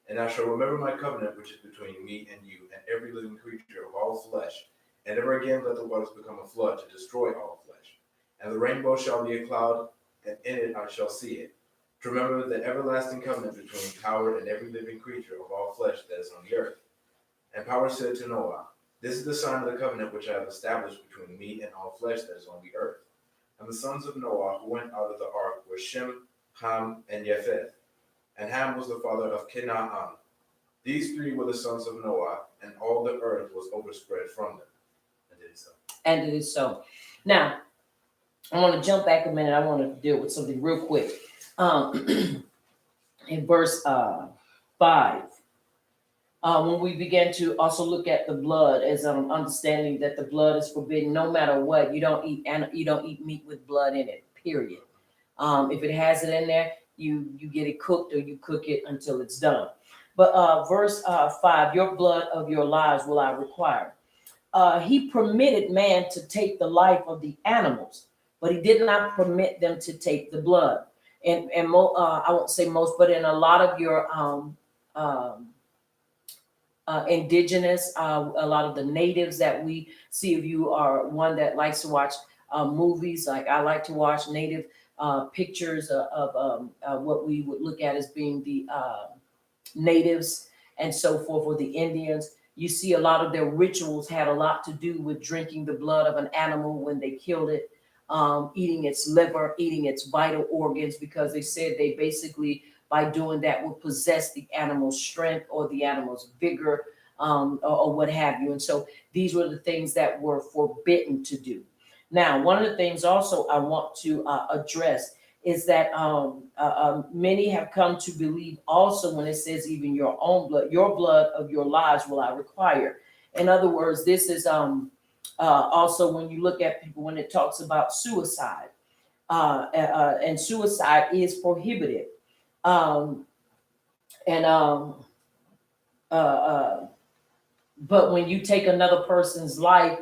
And I shall remember my covenant which is between me and you and every living creature of all flesh, and never again let the waters become a flood to destroy all flesh. And the rainbow shall be a cloud, and in it I shall see it, to remember the everlasting covenant between Power and every living creature of all flesh that is on the earth. And Power said to Noah, this is the sign of the covenant which I have established between me and all flesh that is on the earth. And the sons of Noah who went out of the ark were Shem, Ham, and Japheth. And Ham was the father of Canaan. These three were the sons of Noah, and all the earth was overspread from them. And it is so. And it is so. Now, I want to jump back a minute. I want to deal with something real quick. In verse 5, when we began to also look at the blood as understanding that the blood is forbidden, no matter what. You don't eat meat with blood in it. Period. If it has it in there, you get it cooked, or you cook it until it's done. But verse 5, your blood of your lives will I require. He permitted man to take the life of the animals, but he did not permit them to take the blood. And I won't say most, but in a lot of your indigenous, a lot of the natives that we see, if you are one that likes to watch movies, like I like to watch native pictures of what we would look at as being the natives and so forth, or the Indians. You see a lot of their rituals had a lot to do with drinking the blood of an animal when they killed it, eating its liver, eating its vital organs, because they said they basically, by doing that, would possess the animal's strength or the animal's vigor, or what have you. And so these were the things that were forbidden to do. Now, one of the things also I want to address is that many have come to believe also when it says even your own blood, your blood of your lives will I require. In other words, this is also when you look at people, when it talks about suicide, and suicide is prohibited. But when you take another person's life,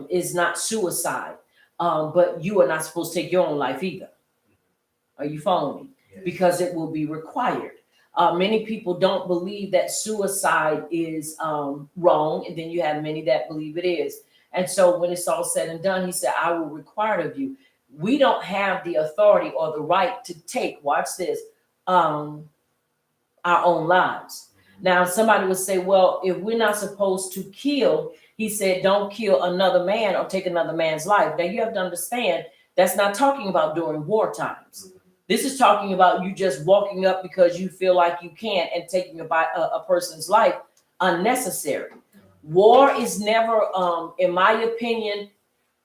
is not suicide. But you are not supposed to take your own life either. Are you following me? Yes. Because it will be required. Many people don't believe that suicide is wrong, and then you have many that believe it is. And so when it's all said and done, he said, I will require it of you. We don't have the authority or the right to take, watch this, our own lives. Now, somebody would say, well, if we're not supposed to kill, he said, don't kill another man or take another man's life. Now, you have to understand, that's not talking about during war times. This is talking about you just walking up because you feel like you can and taking a person's life unnecessary. War is never, in my opinion,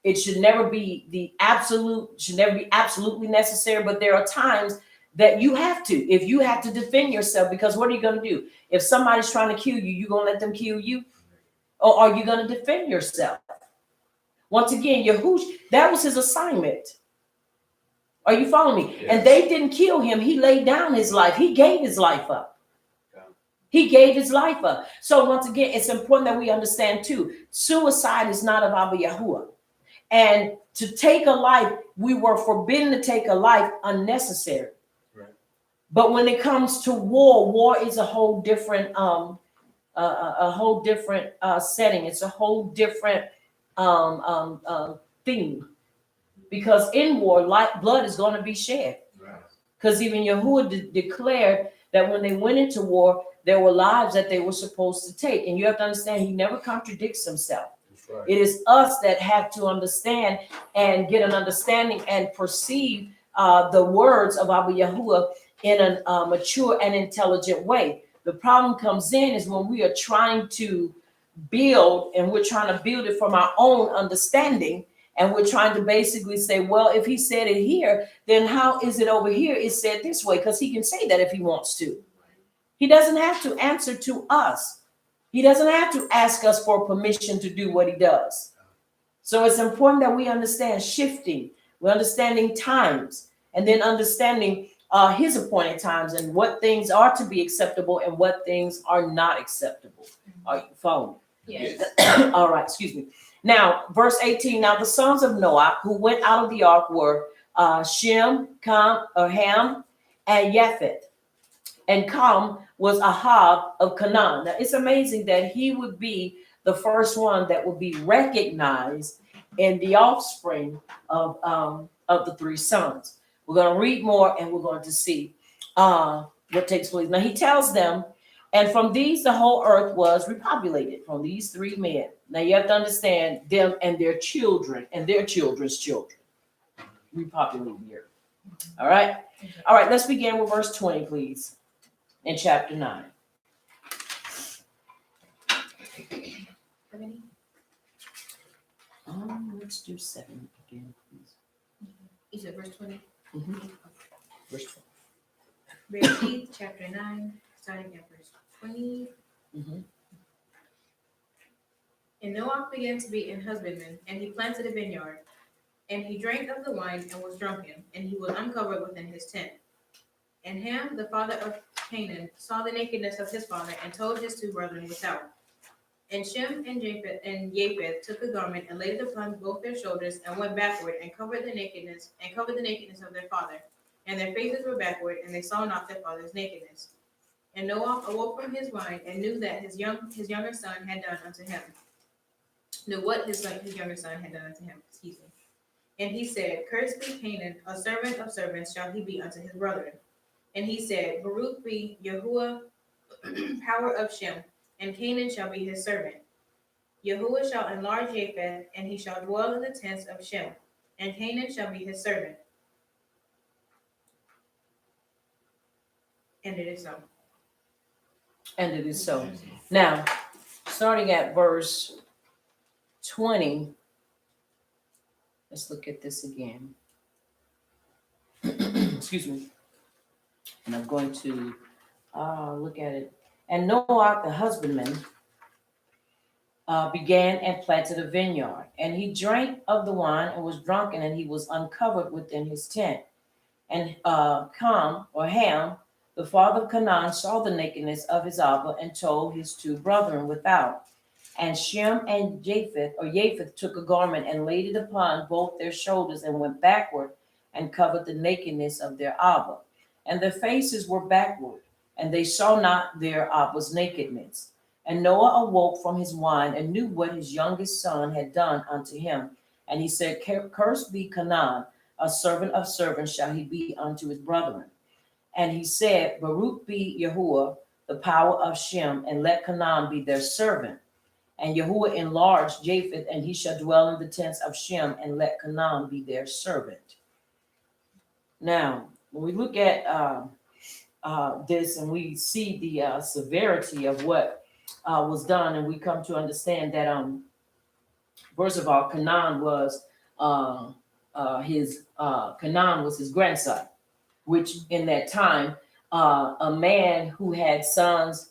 it should never be absolutely necessary, but there are times that you have to, if you have to defend yourself, because what are you going to do? If somebody's trying to kill you, you going to let them kill you? Or are you going to defend yourself? Once again, Yahushua, that was his assignment. Are you following me? Yes. And they didn't kill him. He laid down his life. He gave his life up. He gave his life up. So once again, it's important that we understand too, suicide is not of Abba Yahuwah. And to take a life, we were forbidden to take a life unnecessary. Right. But when it comes to war is a whole different setting. It's a whole different theme. Because in war, blood is going to be shed. Because even Yahuwah declared that when they went into war, there were lives that they were supposed to take. And you have to understand, he never contradicts himself. Right. It is us that have to understand and get an understanding and perceive the words of Abba Yahuwah in a mature and intelligent way. The problem comes in is when we are trying to build and we're trying to build it from our own understanding. And we're trying to basically say, well, if he said it here, then how is it over here? It's said this way, because he can say that if he wants to. He doesn't have to answer to us. He doesn't have to ask us for permission to do what he does. So it's important that we understand shifting. We're understanding times and then understanding his appointed times and what things are to be acceptable and what things are not acceptable. Are you following? Yes. All right, excuse me. Now, verse 18, now the sons of Noah who went out of the ark were Shem, Ham, and Japheth. And Ham was Ahab of Canaan. Now, it's amazing that he would be the first one that would be recognized in the offspring of the three sons. We're going to read more and we're going to see what takes place. Now, he tells them, and from these the whole earth was repopulated, from these three men. Now you have to understand them and their children and their children's children repopulated the earth. All right. All right. Let's begin with verse 20, please, in chapter 9. Let's do 7 again, please. You said verse 20? Verse 20. Bereshit, chapter 9, starting at verse 20. And Noah began to be an husbandman, and he planted a vineyard. And he drank of the wine and was drunken, and he was uncovered within his tent. And Ham, the father of Canaan, saw the nakedness of his father, and told his two brethren without. And Shem and Japheth took a garment and laid it upon both their shoulders, and went backward and covered the nakedness of their father. And their faces were backward, and they saw not their father's nakedness. And Noah awoke from his wine, and knew that his younger son had done unto him. Knew what his younger son had done unto him. Excuse me. And he said, Cursed be Canaan, a servant of servants shall he be unto his brethren. And he said, Baruch be Yahuwah, power of Shem, and Canaan shall be his servant. Yahuwah shall enlarge Japheth, and he shall dwell in the tents of Shem, and Canaan shall be his servant. And it is so. And it is so. Now, starting at verse 20, let's look at this again. Excuse me. And I'm going to look at it. And Noah, the husbandman, began and planted a vineyard. And he drank of the wine and was drunken, and he was uncovered within his tent. And Ham, the father of Canaan, saw the nakedness of his Abba and told his two brethren without. And Shem and Japheth took a garment and laid it upon both their shoulders and went backward and covered the nakedness of their Abba. And their faces were backward, and they saw not their Abba's nakedness. And Noah awoke from his wine and knew what his youngest son had done unto him. And he said, Cursed be Canaan, a servant of servants shall he be unto his brethren. And he said, Baruch be Yahuwah, the power of Shem, and let Canaan be their servant. And Yahuwah enlarged Japheth, and he shall dwell in the tents of Shem, and let Canaan be their servant. Now, when we look at this and we see the severity of what was done, and we come to understand that, first of all, Canaan was his grandson, which in that time, a man who had sons,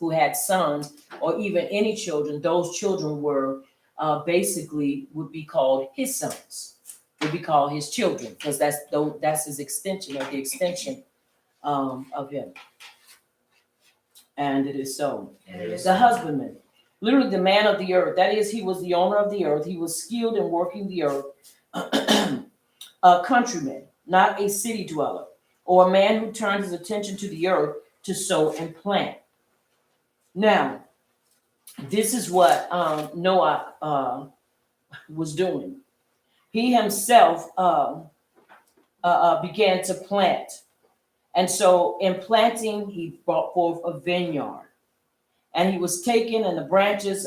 or even any children, those children were basically would be called his sons, would be called his children, because that's his extension, or the extension of him. And it is so. The husbandman, literally the man of the earth, that is, he was the owner of the earth. He was skilled in working the earth. A countryman, not a city dweller, or a man who turned his attention to the earth to sow and plant. Now, this is what Noah was doing. He himself began to plant. And so in planting, he brought forth a vineyard. And he was taken, and the branches,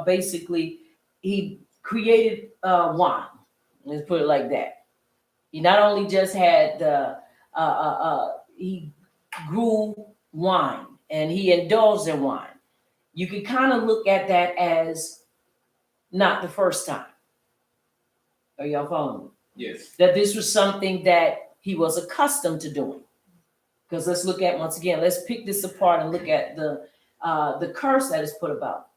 basically, he created wine. Let's put it like that. He not only just had he grew wine, and he indulged in wine. You can kind of look at that as not the first time. Are y'all following me? Yes. That this was something that he was accustomed to doing. Because let's look at, once again, let's pick this apart and look at the curse that is put about.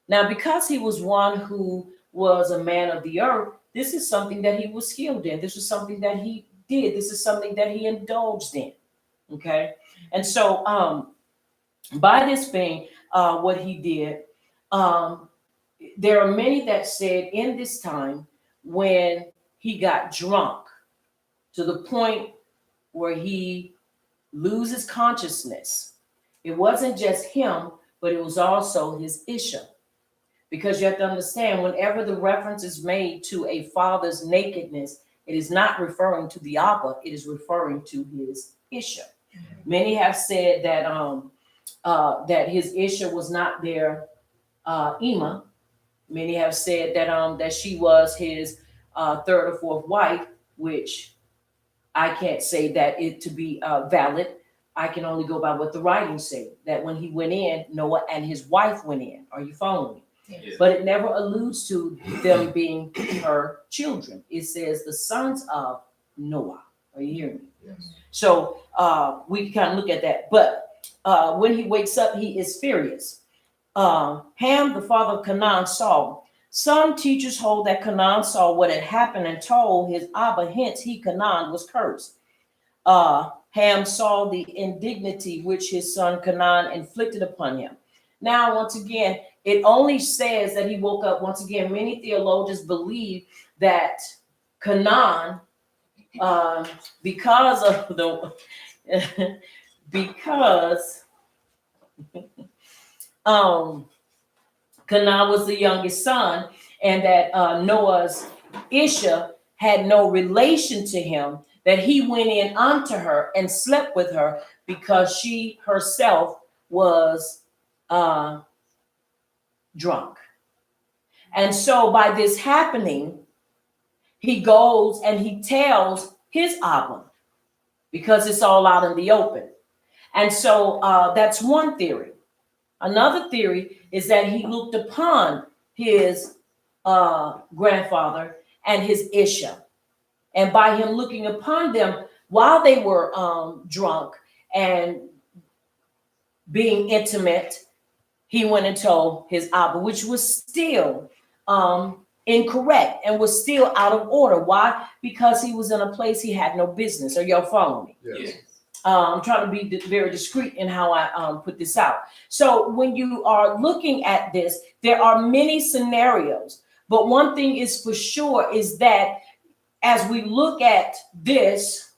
Now, because he was one who was a man of the earth, this is something that he was skilled in. This is something that he did. This is something that he indulged in. Okay. And so by this being what he did, there are many that said in this time when he got drunk to the point where he loses consciousness, it wasn't just him, but it was also his Isha. Because you have to understand, whenever the reference is made to a father's nakedness, it is not referring to the Abba, it is referring to his Isha. Many have said that that his Isha was not their Ima. Many have said that that she was his third or fourth wife, which I can't say that it to be valid. I can only go by what the writings say, that when he went in, Noah and his wife went in. Are you following me? Yes. But it never alludes to them being her children. It says the sons of Noah. Are you hearing me? Yes. So we can kind of look at that. But when he wakes up, he is furious. Ham, the father of Canaan, saw. Some teachers hold that Canaan saw what had happened and told his Abba, hence he, Canaan, was cursed. Ham saw the indignity which his son Canaan inflicted upon him. Now, once again, it only says that he woke up. Once again, many theologians believe that Canaan, because of the, because Canaan was the youngest son, and that Noah's Isha had no relation to him, that he went in unto her and slept with her because she herself was drunk. And so by this happening, he goes and he tells his Abba, because it's all out in the open. And so that's one theory. Another theory is that he looked upon his grandfather and his Isha. And by him looking upon them while they were drunk and being intimate, he went and told his Abba, which was still incorrect and was still out of order. Why? Because he was in a place he had no business. Are y'all following me? Yes. I'm trying to be very discreet in how I put this out. So when you are looking at this, there are many scenarios. But one thing is for sure is that as we look at this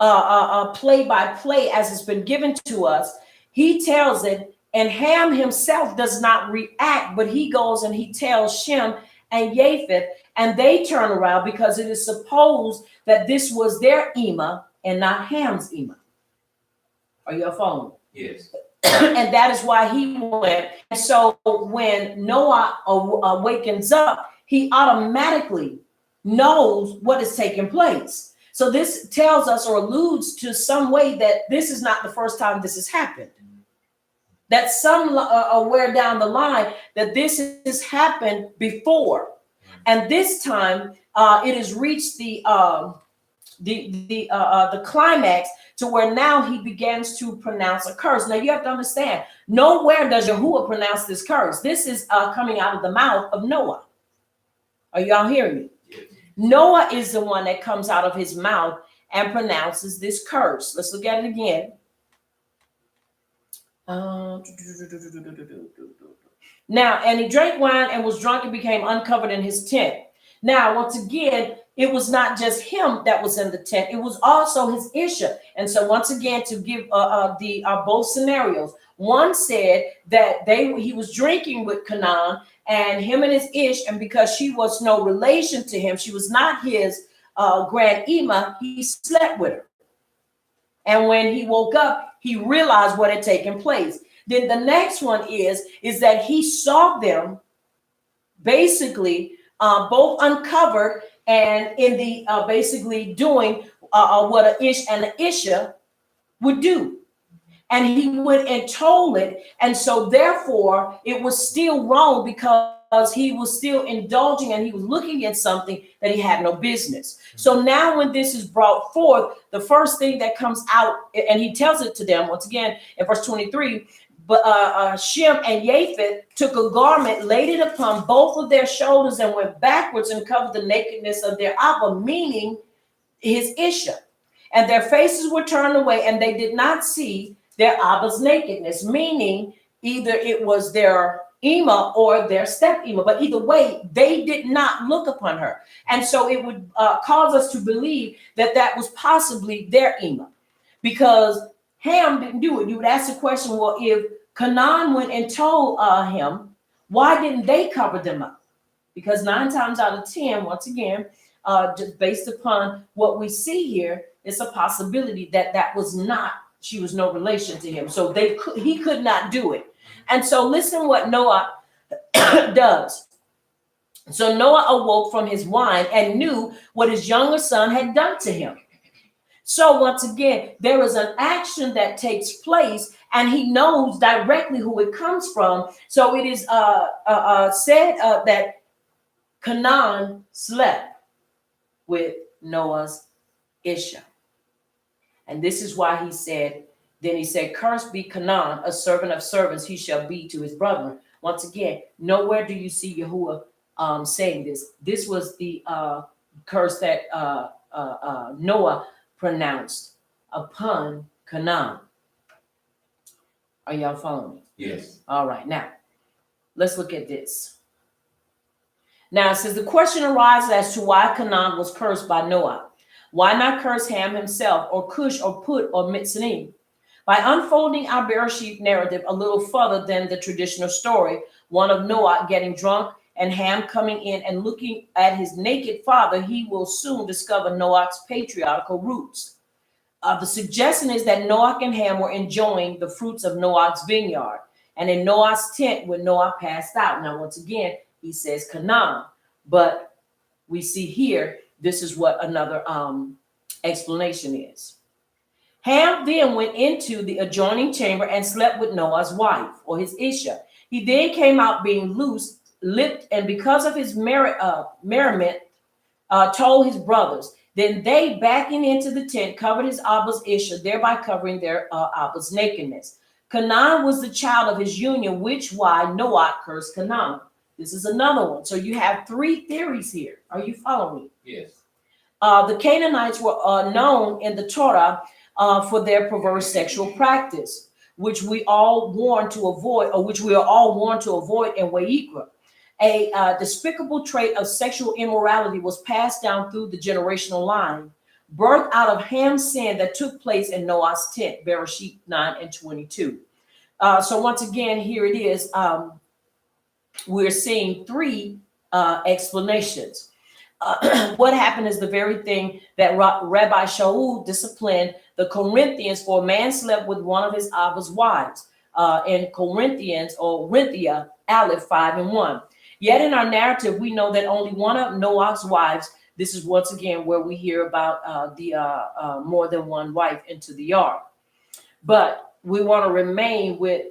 play by play as it's been given to us, he tells it, and Ham himself does not react, but he goes and he tells Shem and Japheth, and they turn around because it is supposed that this was their Ima and not Ham's Ima. Are you following? Yes. And that is why he went. And so when Noah awakens up, he automatically knows what is taking place. So this tells us or alludes to some way that this is not the first time this has happened. That somewhere down the line that this has happened before, and this time it has reached the climax to where now he begins to pronounce a curse. Now you have to understand, nowhere does Yahuwah pronounce this curse. This is coming out of the mouth of Noah. Are y'all hearing me? Yes. Noah is the one that comes out of his mouth and pronounces this curse. Let's look at it again. Now, and he drank wine and was drunk and became uncovered in his tent. Now, once again, it was not just him that was in the tent. It was also his Isha. And so once again, to give both scenarios, one said that he was drinking with Canaan and him and his Ish, and because she was no relation to him, she was not his grand Ima, he slept with her. And when he woke up, he realized what had taken place. Then the next one is that he saw them basically both uncovered and in the basically doing what an Ish and an Isha would do. And he went and told it. And so therefore it was still wrong because he was still indulging and he was looking at something that he had no business. So now when this is brought forth, the first thing that comes out, and he tells it to them once again in verse 23, but Shem and Japheth took a garment, laid it upon both of their shoulders and went backwards and covered the nakedness of their Abba, meaning his Isha. And their faces were turned away and they did not see their Abba's nakedness, meaning either it was their Ima or their step Ima, but either way, they did not look upon her. And so it would cause us to believe that that was possibly their Ima, because Ham didn't do it. You would ask the question, well, if Canaan went and told him, why didn't they cover them up? Because 9 times out of 10, once again, just based upon what we see here, it's a possibility that that was not, she was no relation to him. So he could not do it. And so listen what Noah does. So Noah awoke from his wine and knew what his younger son had done to him. So once again, there is an action that takes place and he knows directly who it comes from. So it is said that Canaan slept with Noah's Isha. And this is why he said, then he said, cursed be Canaan, a servant of servants, he shall be to his brethren. Once again, nowhere do you see Yahuwah saying this. This was the curse that Noah pronounced upon Canaan. Are y'all following me? Yes. All right, now let's look at this. Now it says the question arises as to why Canaan was cursed by Noah. Why not curse Ham himself or Cush or Put or Mitzrayim? By unfolding our Bereshit narrative a little further than the traditional story, one of Noah getting drunk and Ham coming in and looking at his naked father, he will soon discover Noah's patriarchal roots. The suggestion is that Noah and Ham were enjoying the fruits of Noah's vineyard and in Noah's tent when Noah passed out. Now, once again, he says Canaan, but we see here, this is what another explanation is. Ham then went into the adjoining chamber and slept with Noah's wife or his Isha. He then came out being loose, lipped, and because of his merriment, told his brothers. Then they, backing into the tent, covered his Abba's Isha, thereby covering their Abba's nakedness. Canaan was the child of his union, which why Noah cursed Canaan. This is another one. So you have 3 theories here. Are you following me? Yes. The Canaanites were known in the Torah for their perverse sexual practice, which we all warned to avoid, or which we are all warned to avoid in Wayikra. A despicable trait of sexual immorality was passed down through the generational line, birthed out of Ham's sin that took place in Noah's tent, Bereshit 9 and 22. So once again, here it is. We're seeing 3 explanations. What happened is the very thing that Rabbi Shaul disciplined the Corinthians for. A man slept with one of his Abba's wives. in Corinthians or Corinthia, Aleph 5:1. Yet in our narrative, we know that only one of Noah's wives, this is once again where we hear about the more than one wife into the ark. But we want to remain with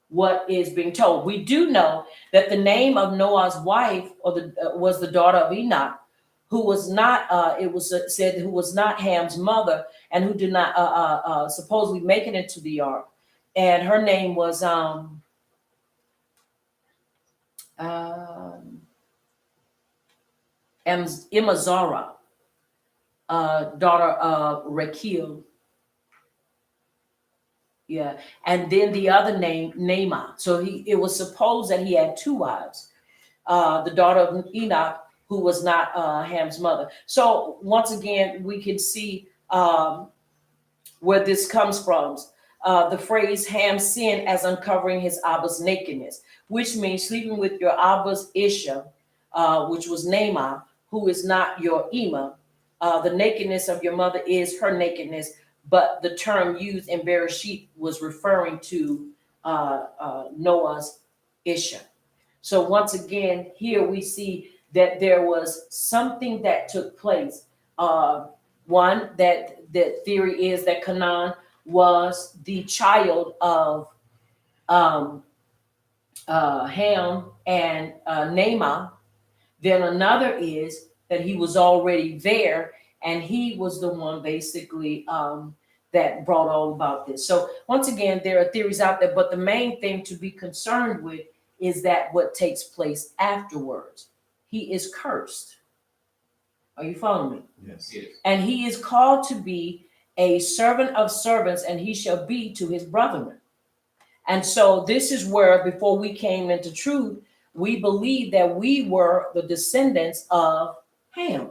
what is being told. We do know that the name of Noah's wife was the daughter of Enoch, who was not, it was said, who was not Ham's mother, and who did not supposedly make it into the ark. And her name was Imazara, daughter of Rachel. Yeah, and then the other name, Naamah. So it was supposed that he had two wives, the daughter of Enoch, who was not Ham's mother. So once again, we can see where this comes from. The phrase Ham sinned as uncovering his Abba's nakedness, which means sleeping with your Abba's Isha, which was Naamah, who is not your Ema. The nakedness of your mother is her nakedness, but the term used in Bereshit was referring to Noah's Isha. So once again, here we see that there was something that took place. One, that the theory is that Canaan was the child of Ham and Naamah. Then another is that he was already there, and he was the one basically that brought all about this. So once again, there are theories out there, but the main thing to be concerned with is that what takes place afterwards. He is cursed. Are you following me? Yes. And he is called to be a servant of servants, and he shall be to his brethren. And so this is where, before we came into truth, we believed that we were the descendants of Ham.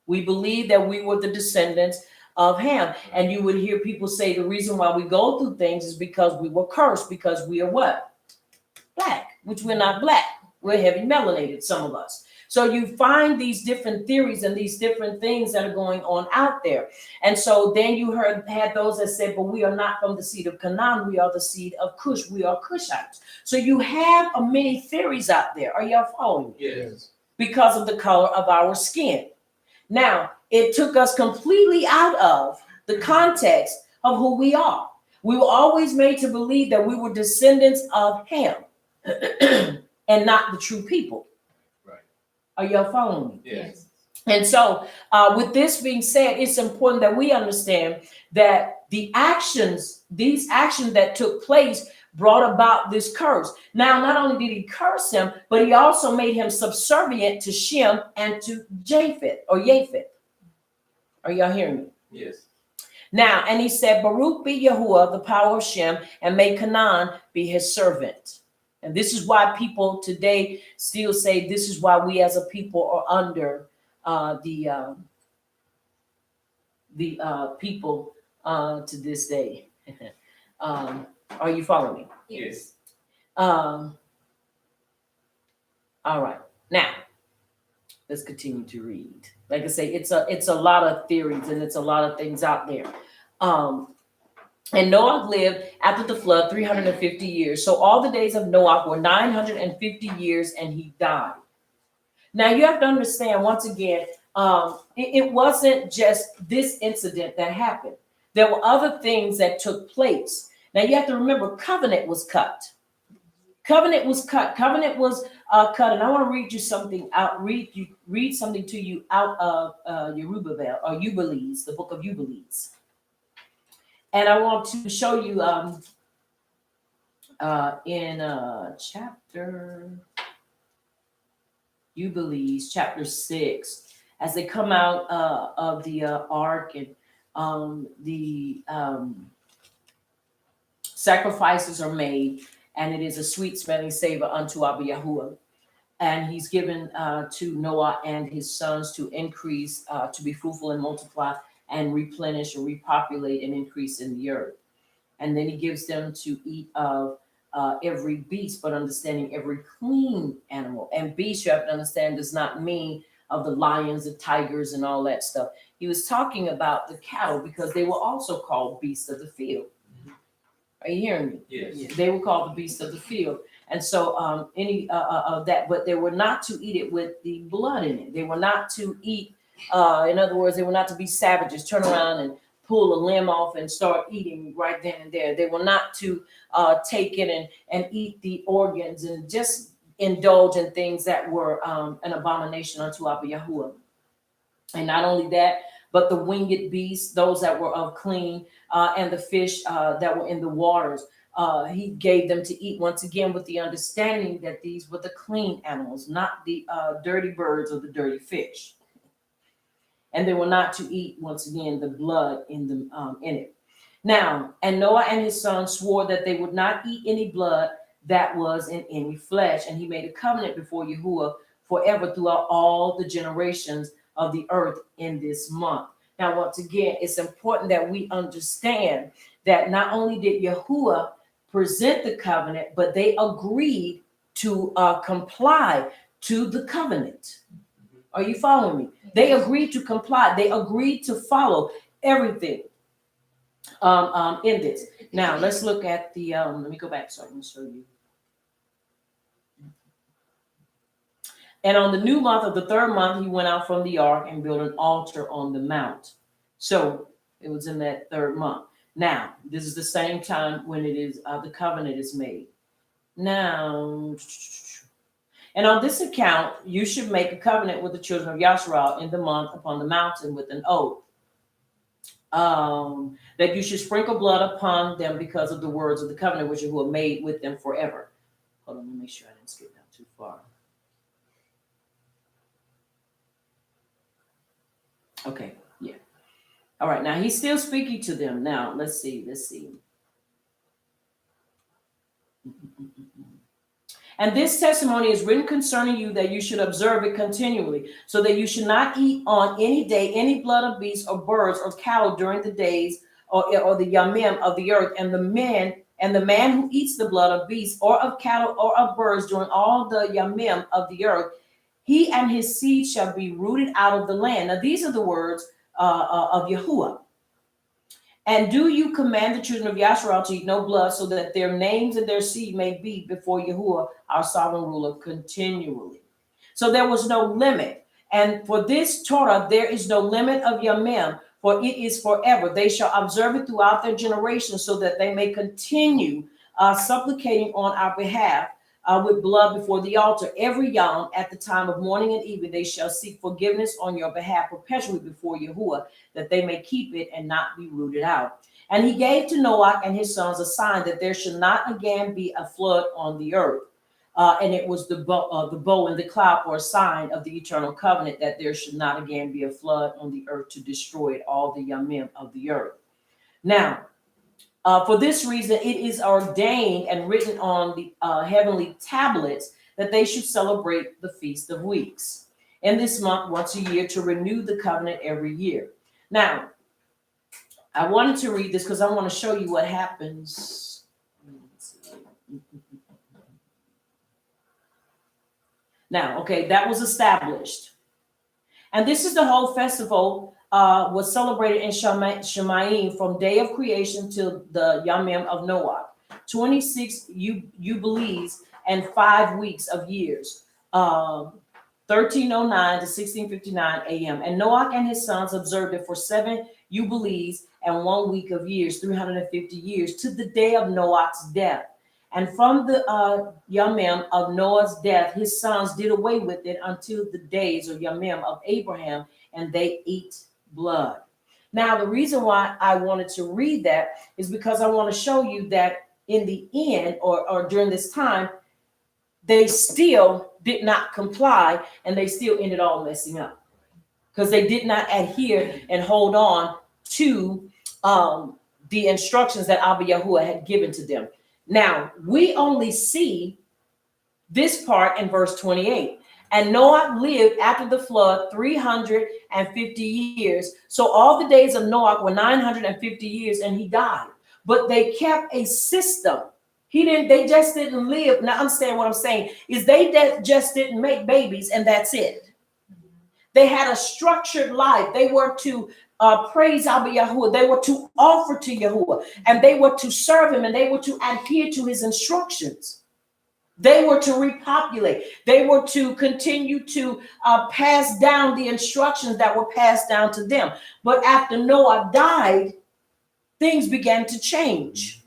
We believed that we were the descendants of Ham. And you would hear people say the reason why we go through things is because we were cursed, because we are what? Black, which we're not black. We're heavy melanated, some of us. So you find these different theories and these different things that are going on out there. And so then you had those that said, but we are not from the seed of Canaan. We are the seed of Cush. We are Cushites. So you have many theories out there. Are y'all following me? Yes. Because of the color of our skin. Now, it took us completely out of the context of who we are. We were always made to believe that we were descendants of Ham and not the true people. Right. Are y'all following me? Yes. And so with this being said, it's important that we understand that these actions that took place brought about this curse. Now, not only did he curse him, but he also made him subservient to Shem and to Japheth. Are y'all hearing me? Yes. Now, and he said, Baruch be Yahuwah, the power of Shem, and may Canaan be his servant. And this is why people today still say this is why we as a people are under the people to this day. Are you following me? Yes. All right. Now, let's continue to read. Like I say, it's a lot of theories and it's a lot of things out there. And Noah lived after the flood 350 years. So all the days of Noah were 950 years, and he died. Now you have to understand, once again, it wasn't just this incident that happened. There were other things that took place. Now you have to remember, covenant was cut. Covenant was cut. Covenant was cut. And I want to read you something out. Read something to you out of Yerubbaal or Jubilees, the book of Jubilees. And I want to show you in chapter Jubilees, chapter 6, as they come out of the ark and the sacrifices are made, and it is a sweet smelling savor unto Abba Yahuwah. And he's given to Noah and his sons to increase, to be fruitful and multiply and replenish or repopulate and increase in the earth. And then he gives them to eat of every beast, but understanding every clean animal. And beast, you have to understand, does not mean of the lions, the tigers, and all that stuff. He was talking about the cattle because they were also called beasts of the field. Are you hearing me? Yes. They were called the beasts of the field. And so any of that, but they were not to eat it with the blood in it. They were not to eat, in other words, they were not to be savages, turn around and pull a limb off and start eating right then and there. They were not to take it and eat the organs and just indulge in things that were an abomination unto Abba Yahuwah. And not only that, but the winged beasts, those that were unclean, and the fish that were in the waters. He gave them to eat, once again with the understanding that these were the clean animals, not the dirty birds or the dirty fish. And they were not to eat, once again, the blood in it. Now, and Noah and his sons swore that they would not eat any blood that was in any flesh. And he made a covenant before Yahuwah forever throughout all the generations of the earth in this month. Now, once again, it's important that we understand that not only did Yahuwah present the covenant, but they agreed to comply to the covenant. Are you following me? They agreed to comply. They agreed to follow everything in this. Now, let's look at the, let me go back so I can show you. And on the new month of the third month, he went out from the ark and built an altar on the mount. So it was in that third month. Now, this is the same time when it is the covenant is made. Now, and on this account, you should make a covenant with the children of Yasharal in the month upon the mountain with an oath. That you should sprinkle blood upon them because of the words of the covenant which you have made with them forever. Hold on, let me make sure I didn't skip down too far. Okay, yeah. All right, now he's still speaking to them. Now, let's see. And this testimony is written concerning you that you should observe it continually, so that you should not eat on any day any blood of beasts or birds or cattle during the days or the yamim of the earth. And the man who eats the blood of beasts or of cattle or of birds during all the yamim of the earth, he and his seed shall be rooted out of the land. Now, these are the words of Yahuwah. And do you command the children of Yasharal to eat no blood, so that their names and their seed may be before Yahuwah, our sovereign ruler, continually. So there was no limit. And for this Torah, there is no limit of Yamim, for it is forever. They shall observe it throughout their generations, so that they may continue supplicating on our behalf with blood before the altar. Every Yom at the time of morning and evening, they shall seek forgiveness on your behalf perpetually before Yahuwah, that they may keep it and not be rooted out. And he gave to Noah and his sons a sign that there should not again be a flood on the earth. And it was the bow and the cloud, or a sign of the eternal covenant, that there should not again be a flood on the earth to destroy it, all the yamim of the earth. Now, for this reason, it is ordained and written on the heavenly tablets that they should celebrate the Feast of Weeks in this month once a year, to renew the covenant every year. Now, I wanted to read this because I want to show you what happens. Now, okay, that was established. And this is the whole festival was celebrated in Shemayim from day of creation till the Yamim of Noah. 26 jubilees and 5 weeks of years. 1309 to 1659 a.m. And Noah and his sons observed it for 7 jubilees and 1 week of years, 350 years, to the day of Noah's death. And from the Yamim of Noah's death, his sons did away with it until the days of Yamim of Abraham, and they ate blood. Now, the reason why I wanted to read that is because I want to show you that in the end, or during this time, they still did not comply, and they still ended all messing up because they did not adhere and hold on to the instructions that Abba Yahuwah had given to them. Now, we only see this part in verse 28. And Noah lived after the flood 350 years. So all the days of Noah were 950 years, and he died. But they kept a system. They just didn't live. Now, understand what I'm saying is they just didn't make babies, and that's it. They had a structured life. They were to praise Abba Yahuwah. They were to offer to Yahuwah, and they were to serve him, and they were to adhere to his instructions. They were to repopulate. They were to continue to pass down the instructions that were passed down to them. But after Noah died, things began to change.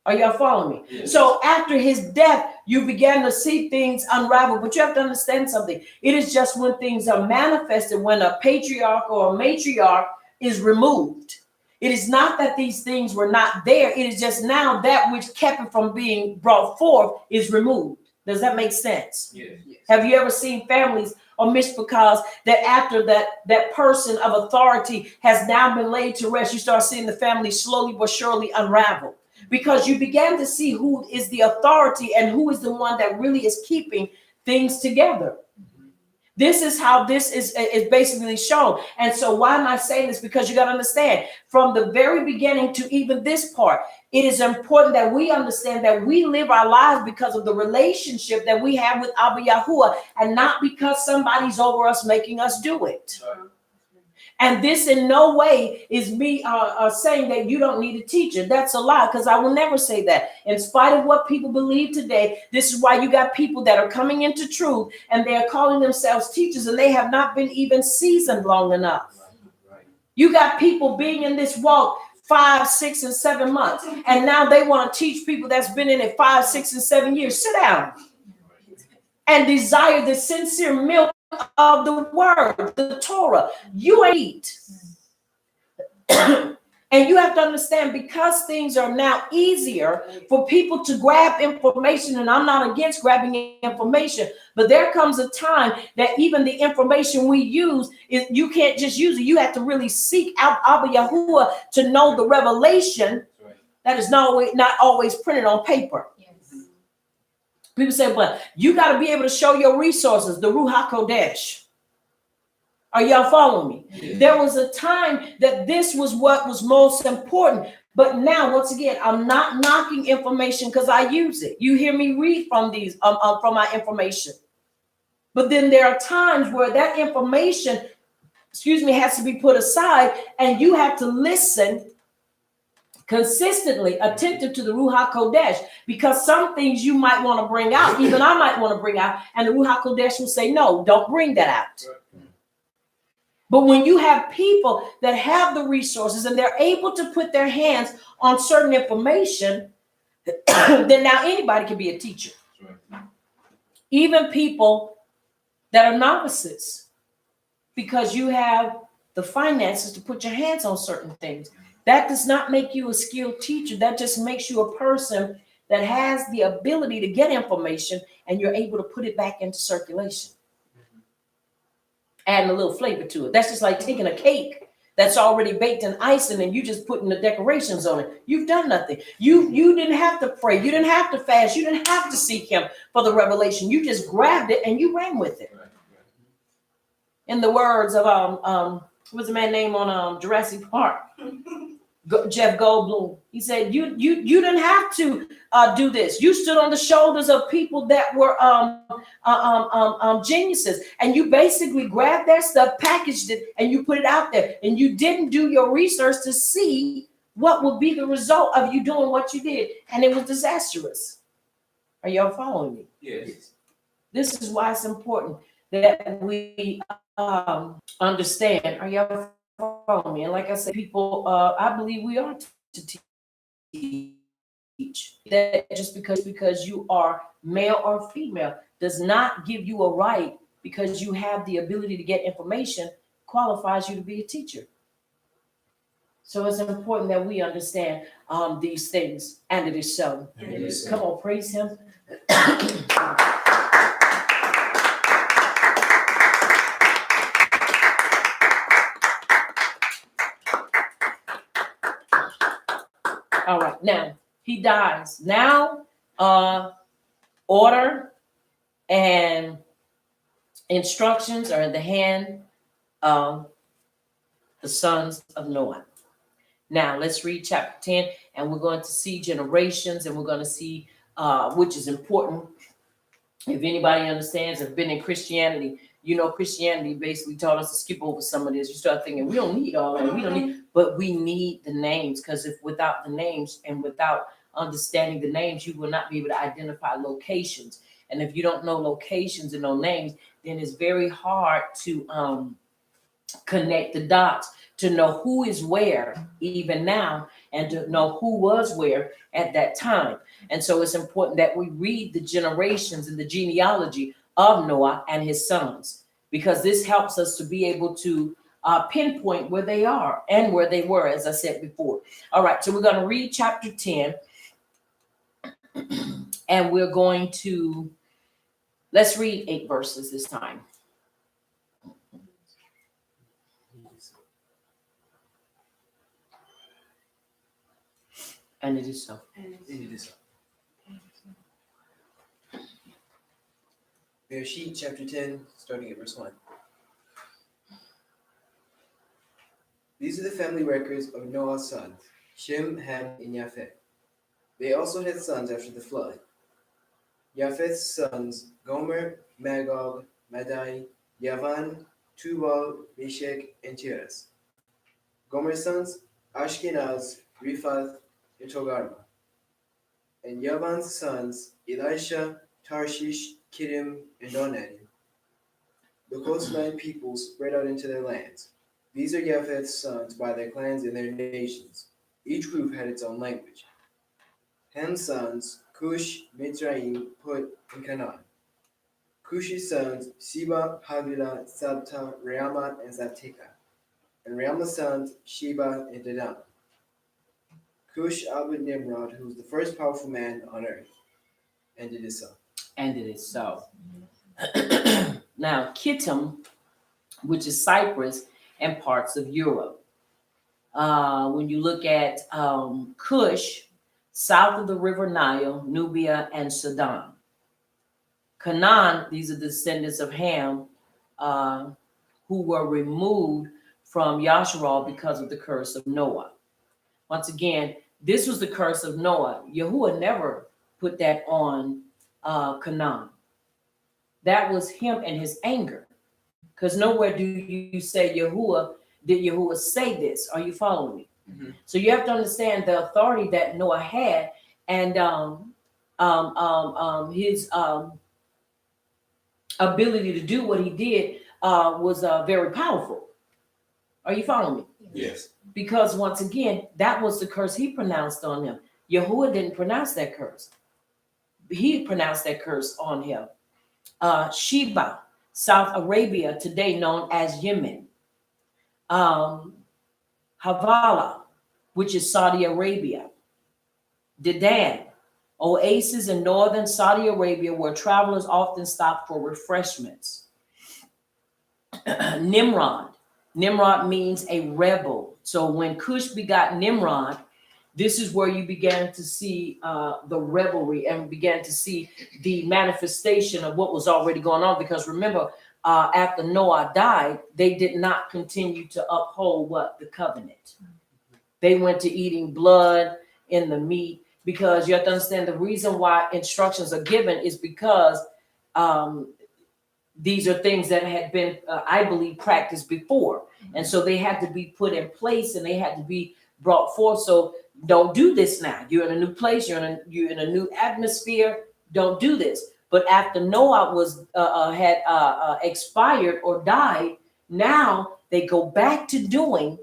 Are y'all following me? Yes. So after his death, you began to see things unravel. But you have to understand something. It is just when things are manifested, when a patriarch or a matriarch is removed. It is not that these things were not there. It is just now that which kept it from being brought forth is removed. Does that make sense? Yes. Have you ever seen families or mishpachas that after that person of authority has now been laid to rest, you start seeing the family slowly but surely unravel? Because you began to see who is the authority and who is the one that really is keeping things together. This is how this is basically shown. And so why am I saying this? Because you got to understand, from the very beginning to even this part, it is important that we understand that we live our lives because of the relationship that we have with Abba Yahuwah, and not because somebody's over us making us do it. And this in no way is me saying that you don't need a teacher. That's a lie, because I will never say that. In spite of what people believe today, this is why you got people that are coming into truth and they are calling themselves teachers, and they have not been even seasoned long enough. Right. You got people being in this walk 5, 6, and 7 months, and now they want to teach people that's been in it 5, 6, and 7 years. Sit down and desire the sincere milk of the word, the Torah. You ain't. And you have to understand, because things are now easier for people to grab information, and I'm not against grabbing information, but there comes a time that even the information we use, you can't just use it. You have to really seek out Abba Yahuwah to know the revelation that is not always printed on paper. People say, but you got to be able to show your resources, the Ruach HaKodesh. Are y'all following me? Yeah. There was a time that this was what was most important. But now, once again, I'm not knocking information because I use it. You hear me read from these, from my information. But then there are times where that information, has to be put aside, and you have to listen consistently, attentive to the Ruach HaKodesh, because some things you might want to bring out, even I might want to bring out, and the Ruach HaKodesh will say, no, don't bring that out. But when you have people that have the resources and they're able to put their hands on certain information, then now anybody can be a teacher. Even people that are novices, because you have the finances to put your hands on certain things. That does not make you a skilled teacher. That just makes you a person that has the ability to get information, and you're able to put it back into circulation. Adding a little flavor to it. That's just like taking a cake that's already baked in icing and you just putting the decorations on it. You've done nothing. You didn't have to pray. You didn't have to fast. You didn't have to seek him for the revelation. You just grabbed it and you ran with it. In the words of what's the man name on Jurassic Park? Jeff Goldblum. He said, you didn't have to do this. You stood on the shoulders of people that were geniuses, and you basically grabbed their stuff, packaged it, and you put it out there. And you didn't do your research to see what would be the result of you doing what you did, and it was disastrous. Are y'all following me? Yes. This is why it's important that we understand. Are y'all following me? And like I said, people, I believe we are to teach. That just because you are male or female does not give you a right, because you have the ability to get information, qualifies you to be a teacher. So it's important that we understand these things, and it is so. Yes. Come on, praise him. All right, now he dies. Now, order and instructions are in the hand of the sons of Noah. Now, let's read chapter 10, and we're going to see generations, and we're going to see, which is important. If anybody understands, have been in Christianity, you know, Christianity basically taught us to skip over some of this. You start thinking, we don't need all that. We don't need, but we need the names, because if without the names and without understanding the names, you will not be able to identify locations. And if you don't know locations and know names, then it's very hard to connect the dots, to know who is where even now, and to know who was where at that time. And so it's important that we read the generations and the genealogy of Noah and his sons, because this helps us to be able to pinpoint where they are and where they were, as I said before. All right, so we're going to read chapter 10, and we're going to, let's read 8 verses this time. And it is so. It is so. Bereshit chapter 10, starting at verse 1. These are the family records of Noah's sons, Shem, Ham, and Japheth. They also had sons after the flood. Japheth's sons, Gomer, Magog, Madai, Yavan, Tubal, Meshech, and Tiras. Gomer's sons, Ashkenaz, Riphath, and Togarmah. And Yavan's sons, Elisha, Tarshish, Kittim, and Donanim. The coastline peoples spread out into their lands. These are Japheth's sons by their clans and their nations. Each group had its own language. Ham's sons, Cush, Mitzrayim, Put, and Canaan. Cush's sons, Sheba, Havilah, Sabta, Raamah, and Zaptika. And Raamah's sons, Sheba, and Dedan. Cush outwit Nimrod, who was the first powerful man on earth. And it is so. And it is so. Now, Kittim, which is Cyprus and parts of Europe. When you look at Cush, south of the river Nile, Nubia, and Sudan. Canaan, these are the descendants of Ham, who were removed from Yasharal because of the curse of Noah. Once again, this was the curse of Noah. Yahuwah never put that on Canaan. That was him and his anger. Because nowhere do you say Yahuwah, did Yahuwah say this? Are you following me? Mm-hmm. So you have to understand the authority that Noah had, and his ability to do what he did was very powerful. Are you following me? Yes. Because once again, that was the curse he pronounced on him. Yahuwah didn't pronounce that curse. He pronounced that curse on him. Sheba, South Arabia, today known as Yemen. Havala, which is Saudi Arabia. Dedan, oasis in northern Saudi Arabia where travelers often stop for refreshments. Nimrod. Nimrod means a rebel. So when Cush begot Nimrod, this is where you began to see the revelry and began to see the manifestation of what was already going on. Because remember, after Noah died, they did not continue to uphold what? The covenant. They went to eating blood in the meat, because you have to understand the reason why instructions are given is because these are things that had been, I believe, practiced before. And so they had to be put in place and they had to be brought forth. So don't do this now. You're in a new place. You're in a new atmosphere. Don't do this. But after Noah was had expired or died, now they go back to doing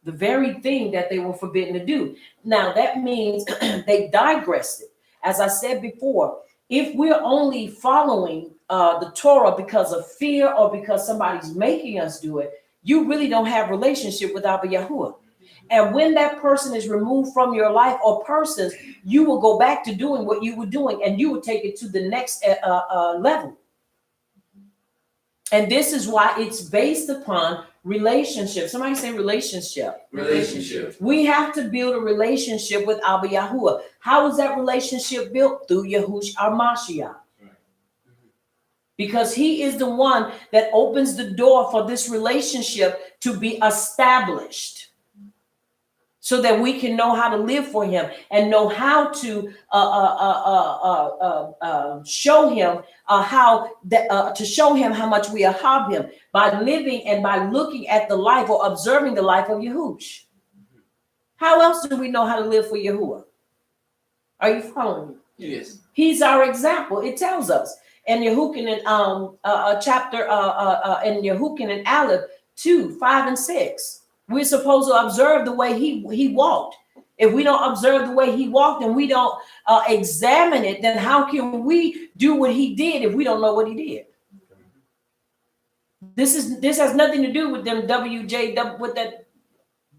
the very thing that they were forbidden to do. Now that means they digressed it. As I said before, if we're only following the Torah because of fear or because somebody's making us do it, you really don't have relationship with Abba Yahuwah. And when that person is removed from your life or persons, you will go back to doing what you were doing and you will take it to the next level. And this is why it's based upon relationship. Somebody say relationship. Relationship. We have to build a relationship with Abba Yahuwah. How is that relationship built? Through Yahush Mashiach. Because he is the one that opens the door for this relationship to be established. so that we can know how to live for him and know how to show him to show him how much we are him by living and by looking at the life or observing the life of Yahushua. How else do we know how to live for Yahuwah? Are you following me? Yes. He's our example. It tells us in Yehukin chapter in Yehukin and Aleph 2, 5, and 6. We're supposed to observe the way he walked. If we don't observe the way he walked and we don't examine it, then how can we do what he did if we don't know what he did? This has nothing to do with them WJ with that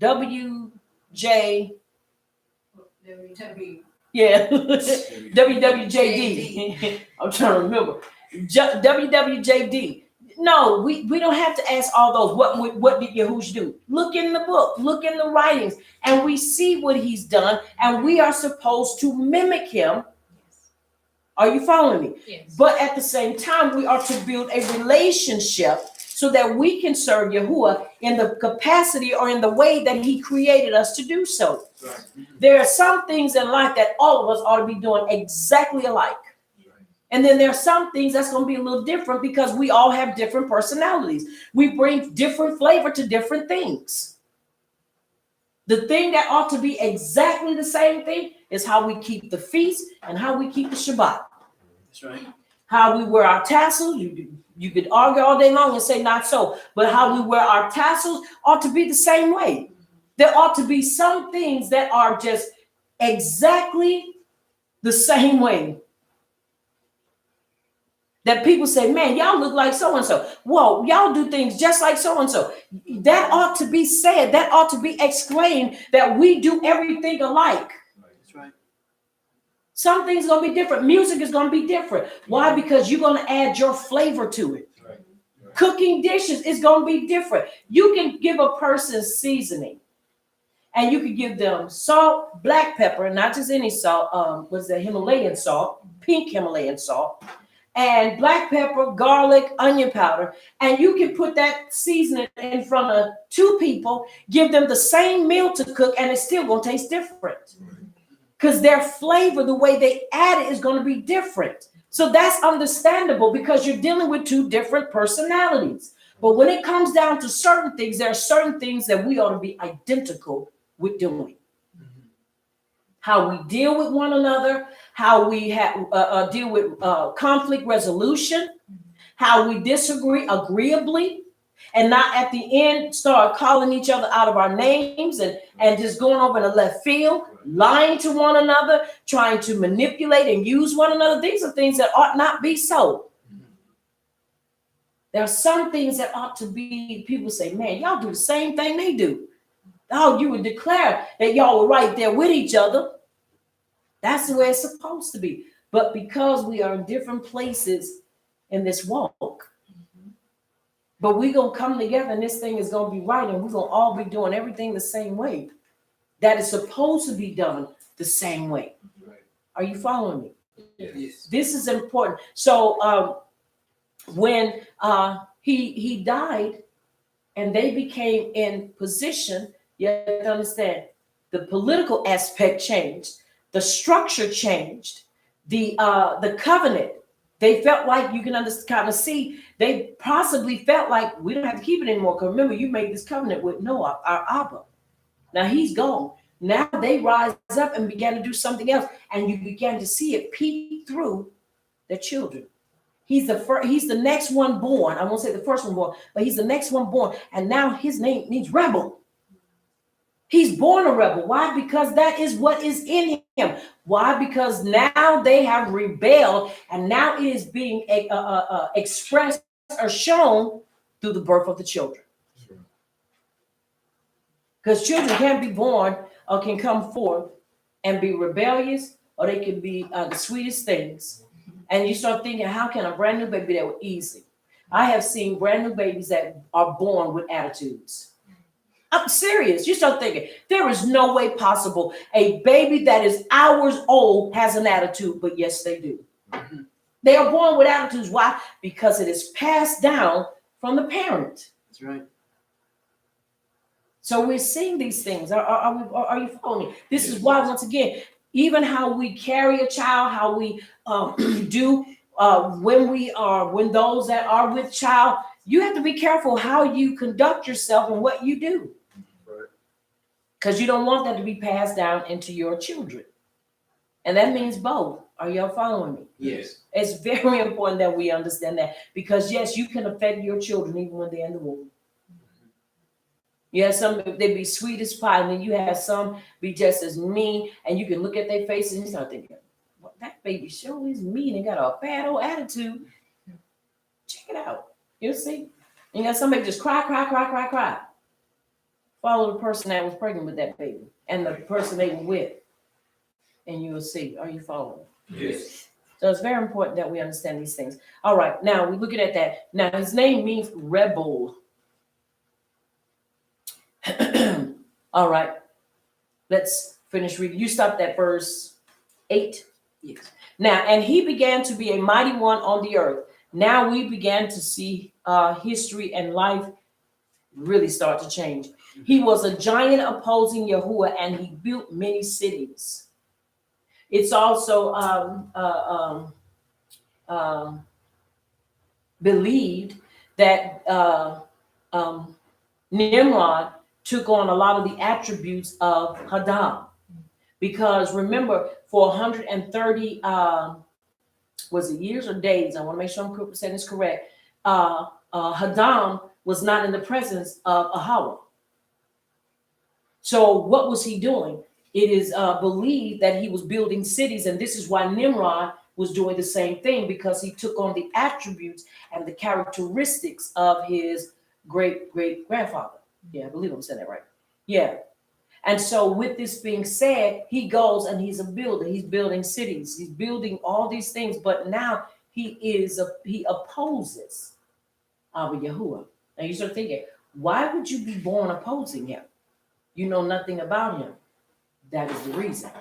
WJ. Yeah, WWJD. I'm trying to remember. WWJD. No, we don't have to ask all those. What did Yahushua do? Look in the book, look in the writings, and we see what he's done, and we are supposed to mimic him. Are you following me? Yes. But at the same time, we are to build a relationship so that we can serve Yahuwah in the capacity or in the way that he created us to do so. Right. There are some things in life that all of us ought to be doing exactly alike. And then there are some things that's going to be a little different because we all have different personalities. We bring different flavor to different things. The thing that ought to be exactly the same thing is how we keep the feast and how we keep the Shabbat. That's right. How we wear our tassels, you could argue all day long and say not so, but how we wear our tassels ought to be the same way. There ought to be some things that are just exactly the same way. That people say, man, y'all look like so-and-so. Whoa, y'all do things just like so-and-so. That ought to be said. That ought to be exclaimed that we do everything alike. That's right. Some things are going to be different. Music is going to be different. Why? Because you're going to add your flavor to it. Right. Right. Cooking dishes is going to be different. You can give a person seasoning. And you can give them salt, black pepper, not just any salt. Was the Himalayan salt, pink Himalayan salt. And black pepper, garlic, onion powder, and you can put that seasoning in front of two people, give them the same meal to cook, and it's still going to taste different. Because their flavor, the way they add it, is going to be different. So that's understandable because you're dealing with two different personalities. But when it comes down to certain things, there are certain things that we ought to be identical with doing. How we deal with one another, how we deal with conflict resolution, how we disagree agreeably, and not at the end start calling each other out of our names and just going over in the left field, lying to one another, trying to manipulate and use one another. These are things that ought not be so. There are some things that ought to be, people say, man, y'all do the same thing they do. Oh, you would declare that y'all were right there with each other. That's the way it's supposed to be. But because we are in different places in this walk, but we're going to come together and this thing is going to be right and we're going to all be doing everything the same way. That is supposed to be done the same way. Right. Are you following me? Yes. This is important. So when he died and they became in position, you have to understand the political aspect changed. The structure changed. The covenant, they felt like, you can kind of see, they possibly felt like we don't have to keep it anymore. Because remember, you made this covenant with Noah, our Abba. Now he's gone. Now they rise up and began to do something else. And you began to see it peek through their children. He's the next one born. I won't say the first one born, but he's the next one born. And now his name means rebel. He's born a rebel. Why? Because that is what is in him. Why? Because now they have rebelled and now it is being expressed or shown through the birth of the children. Because children can be born or can come forth and be rebellious, or they can be the sweetest things. And you start thinking, how can a brand new baby that was easy? I have seen brand new babies that are born with attitudes. I'm serious. You start thinking, there is no way possible a baby that is hours old has an attitude, but yes, they do. Mm-hmm. They are born with attitudes. Why? Because it is passed down from the parent. That's right. So we're seeing these things. Are you following me? This is why, once again, even how we carry a child, how we do when those that are with child, you have to be careful how you conduct yourself and what you do. Right. Because you don't want that to be passed down into your children. And that means both. Are y'all following me? Yes. It's very important that we understand that. Because yes, you can affect your children even when they're in the womb. You have some, they be sweet as pie, and then you have some be just as mean, and you can look at their faces and you start thinking, well, that baby sure is mean and got a bad old attitude. Check it out. You'll see. And you got somebody just cry. Follow the person that was pregnant with that baby and the person they were with, and you will see. Are you following? Yes. So it's very important that we understand these things. All right, now we're looking at that. Now his name means rebel. All right, let's finish reading. You stopped at verse 8. Yes. Now, and he began to be a mighty one on the earth. Now we began to see history and life really start to change. He was a giant opposing Yahuwah, and he built many cities. It's also believed that Nimrod took on a lot of the attributes of Hadam. Because remember, for 130, was it years or days? I want to make sure I'm saying this correct. Hadam was not in the presence of Ahawa. So what was he doing? It is believed that he was building cities, and this is why Nimrod was doing the same thing, because he took on the attributes and the characteristics of his great-grandfather. Yeah, I believe I'm saying that right. Yeah. And so with this being said, he goes and he's a builder. He's building cities. He's building all these things. But now he opposes Abba Yahuwah. Now you start thinking, why would you be born opposing him? You know nothing about him. That is the reason.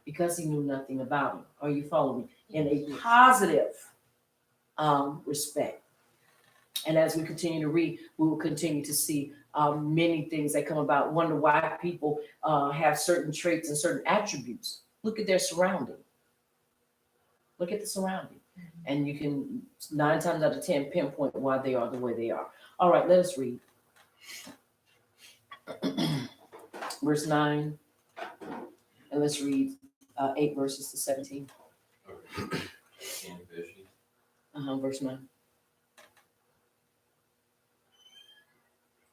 Because he knew nothing about him. Are you following me? In a positive respect. And as we continue to read, we will continue to see many things that come about. Wonder why people have certain traits and certain attributes. Look at their surrounding. Look at the surrounding. And you can 9 times out of 10 pinpoint why they are the way they are. All right, let us read. Verse 9. And let's read 8 verses to 17. Okay. Verse 9.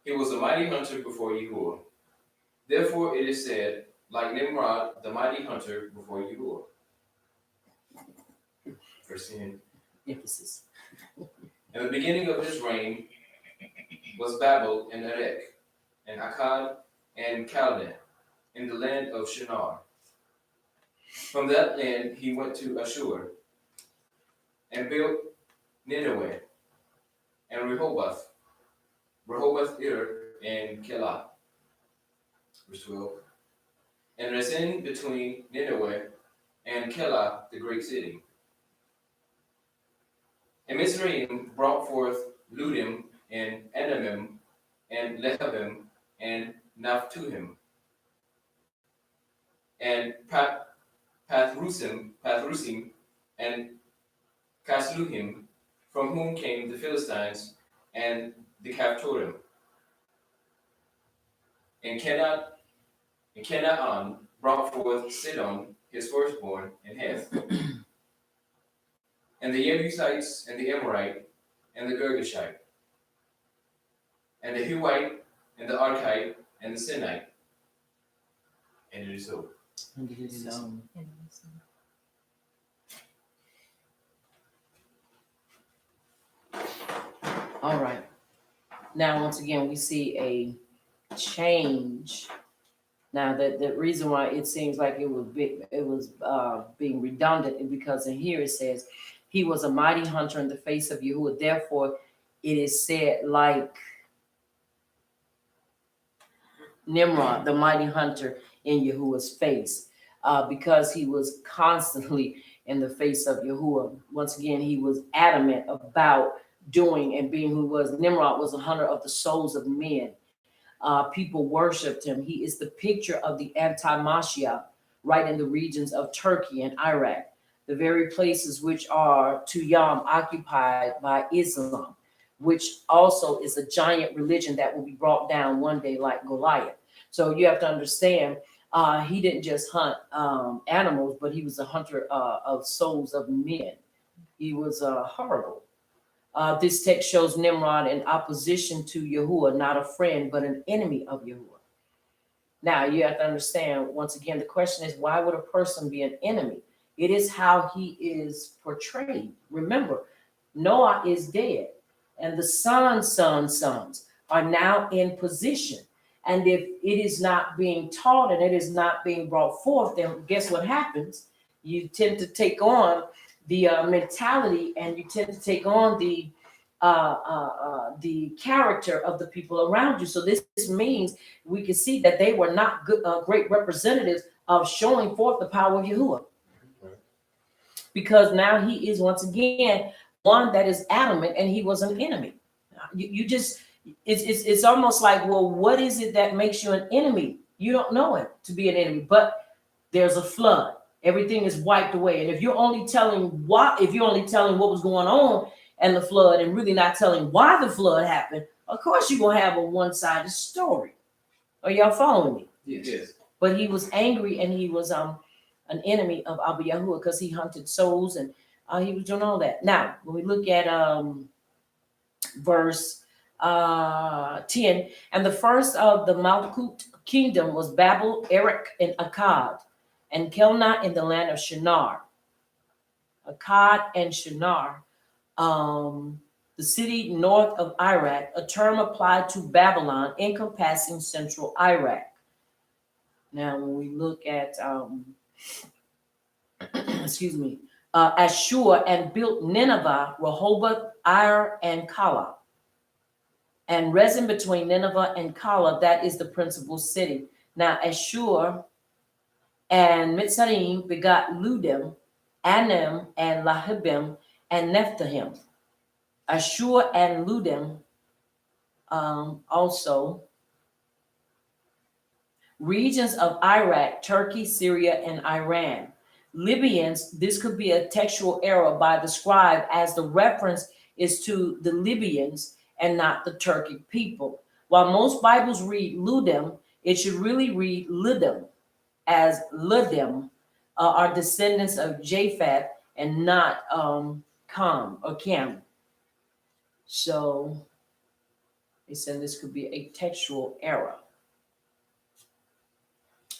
He was a mighty hunter before Yahuwah. Therefore it is said, like Nimrod, the mighty hunter before Yahuwah. Verse 10. Emphasis. In the beginning of his reign was Babel and Erech, and Akkad and Calneh, in the land of Shinar. From that land he went to Ashur, and built Nineveh, and Rehoboth, Ir, and Keilah. Verse 12. And Rezin between Nineveh and Keilah, the great city. And Mizraim brought forth Ludim, and Anamim, and Lehabim, and Naphtuhim, and Pathrusim, and Casluhim, from whom came the Philistines and the Caphtorim. And Canaan brought forth Sidon, his firstborn, and Heth, and the Jebusites, and the Amorite, and the Girgashite, and the Hivite, and the Archite, and the Sinite. And it is so. All right. Now, once again, we see a change. Now, the reason why it seems like it was being redundant is because in here it says, he was a mighty hunter in the face of Yahuwah. Therefore, it is said like Nimrod, the mighty hunter in Yahuwah's face, because he was constantly in the face of Yahuwah. Once again, he was adamant about doing and being who was. Nimrod was a hunter of the souls of men. People worshipped him. He is the picture of the anti-Mashiach, right in the regions of Turkey and Iraq, the very places which are to Yam occupied by Islam, which also is a giant religion that will be brought down one day like Goliath. So you have to understand, he didn't just hunt animals, but he was a hunter of souls of men. He was horrible. This text shows Nimrod in opposition to Yahuwah, not a friend, but an enemy of Yahuwah. Now, you have to understand, once again, the question is, why would a person be an enemy? It is how he is portrayed. Remember, Noah is dead, and the sons are now in position. And if it is not being taught and it is not being brought forth, then guess what happens? You tend to take on the mentality, and you tend to take on the character of the people around you. So this means we can see that they were not good, great representatives of showing forth the power of Yahuwah. Because now he is once again one that is adamant, and he was an enemy. You just, it's almost like, well, what is it that makes you an enemy? You don't know it to be an enemy, but there's a flood. Everything is wiped away. And if you're only telling what was going on and the flood, and really not telling why the flood happened, of course you're gonna have a one-sided story. Are y'all following me? Yes. But he was angry, and he was an enemy of Abba Yahuwah because he hunted souls, and he was doing all that. Now, when we look at verse 10, and the first of the Malkut kingdom was Babel, Erech, and Akkad, and Kelna in the land of Shinar. Akkad and Shinar, the city north of Iraq, a term applied to Babylon encompassing central Iraq. Now, when we look at, Ashur, and built Nineveh, Rehoboth, Ir, and Kala. And resin between Nineveh and Kala, that is the principal city. Now, Ashur and Mitzrayim begot Ludim, Anim, and Lahibim, and Nephtahim. Ashur and Ludim also regions of Iraq, Turkey, Syria, and Iran. Libyans, this could be a textual error by the scribe, as the reference is to the Libyans and not the Turkic people. While most Bibles read Ludim, it should really read Ludim, as Ludim are descendants of Japhet and not Cam. So they said this could be a textual error.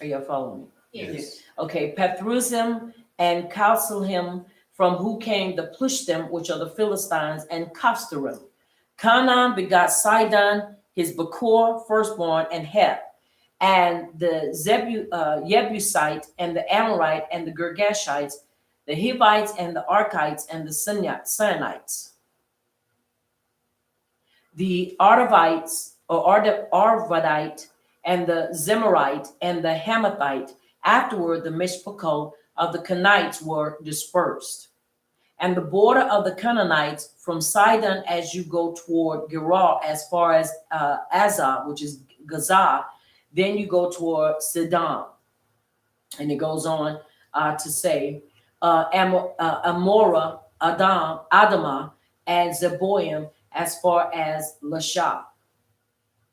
Are y'all following me? Yes. Okay, Pathrusim and Kausalhim, from who came the Plushtim, which are the Philistines, and Kaftarim. Canaan begot Sidon, his Bakor, firstborn, and Heth, and the Jebusite, and the Amorite, and the Girgashites, the Hivites, and the Archites, and the Sinites. The Arvavites, or Arvadite, and the Zemarite, and the Hamathite. Afterward, the Mishpachot of the Canaanites were dispersed. And the border of the Canaanites from Sidon as you go toward Gerar, as far as Azah, which is Gaza, then you go toward Sidon. And it goes on to say, Amorah, Adamah, and Zeboim, as far as Lasha.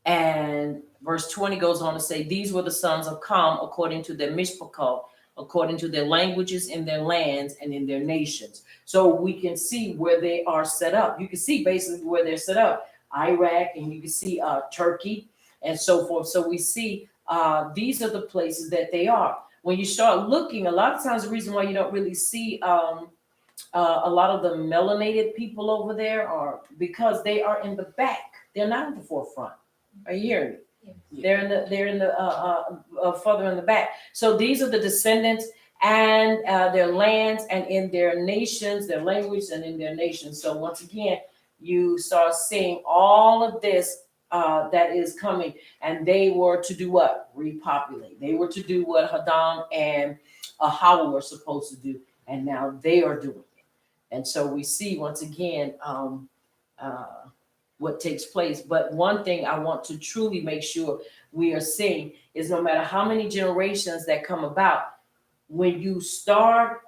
And verse 20 goes on to say, these were the sons of Cam according to their mishpachot, according to their languages in their lands and in their nations. So we can see where they are set up. You can see basically where they're set up. Iraq, and you can see Turkey and so forth. So we see these are the places that they are. When you start looking, a lot of times the reason why you don't really see a lot of the melanated people over there are because they are in the back. They're not in the forefront. Are you hearing me? Yeah. They're in the further in the back. So these are the descendants and their lands and in their nations, their language and in their nations. So once again, you start seeing all of this that is coming, and they were to do what? Repopulate. They were to do what Hadam and Hawa were supposed to do, and now they are doing it. And so we see once again what takes place. But one thing I want to truly make sure we are seeing is no matter how many generations that come about, when you start,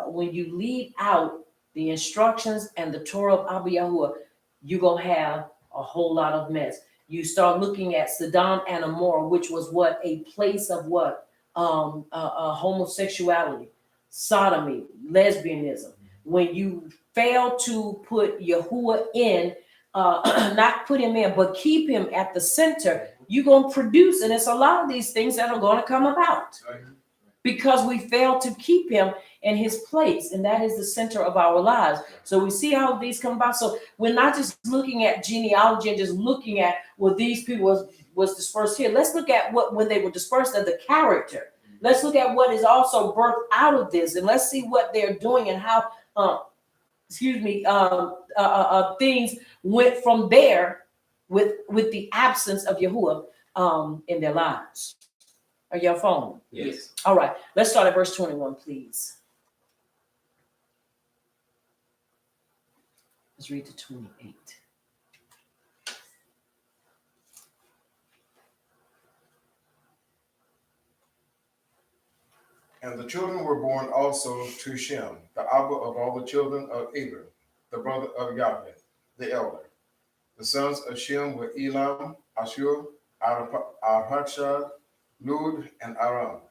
when you leave out the instructions and the Torah of Abba Yahuwah, you're going to have a whole lot of mess. You start looking at Sodom and Gomorrah, which was what? A place of what? Homosexuality, sodomy, lesbianism. When you fail to put Yahuwah in, not put him in, but keep him at the center, you're going to produce, and it's a lot of these things that are going to come about because we fail to keep him in his place, and that is the center of our lives. So we see how these come about. So we're not just looking at genealogy and just looking at, well, these people was dispersed here. Let's look at what, when they were dispersed, of the character. Let's look at what is also birthed out of this, and let's see what they're doing and how things went from there with the absence of Yahuwah in their lives. Are y'all following? Yes. All right, let's start at verse 21, please. Let's read to 28. And the children were born also to Shem, the Abba of all the children of Eber, the brother of Yahweh, the elder. The sons of Shem were Elam, Ashur, Arpachshad, Lud, and Aram.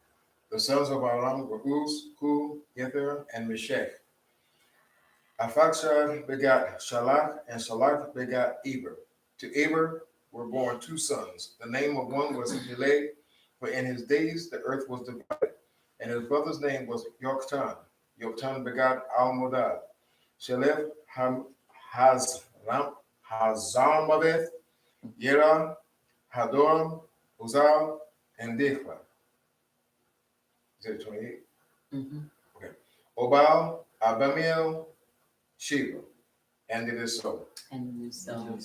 The sons of Aram were Uz, Hu, Gether, and Meshech. Arpachshad begat Shalach, and Shalach begat Eber. To Eber were born two sons. The name of one was Peleg, for in his days the earth was divided. And his brother's name was Yoktan. Yoktan begat Almodad. Shelef Hazarmaveth, Yera, Hadoram, Uzal, and Dechla. Is that 28? Mm-hmm. Okay. Obal, Abamiel, Sheba. And it is so. And so,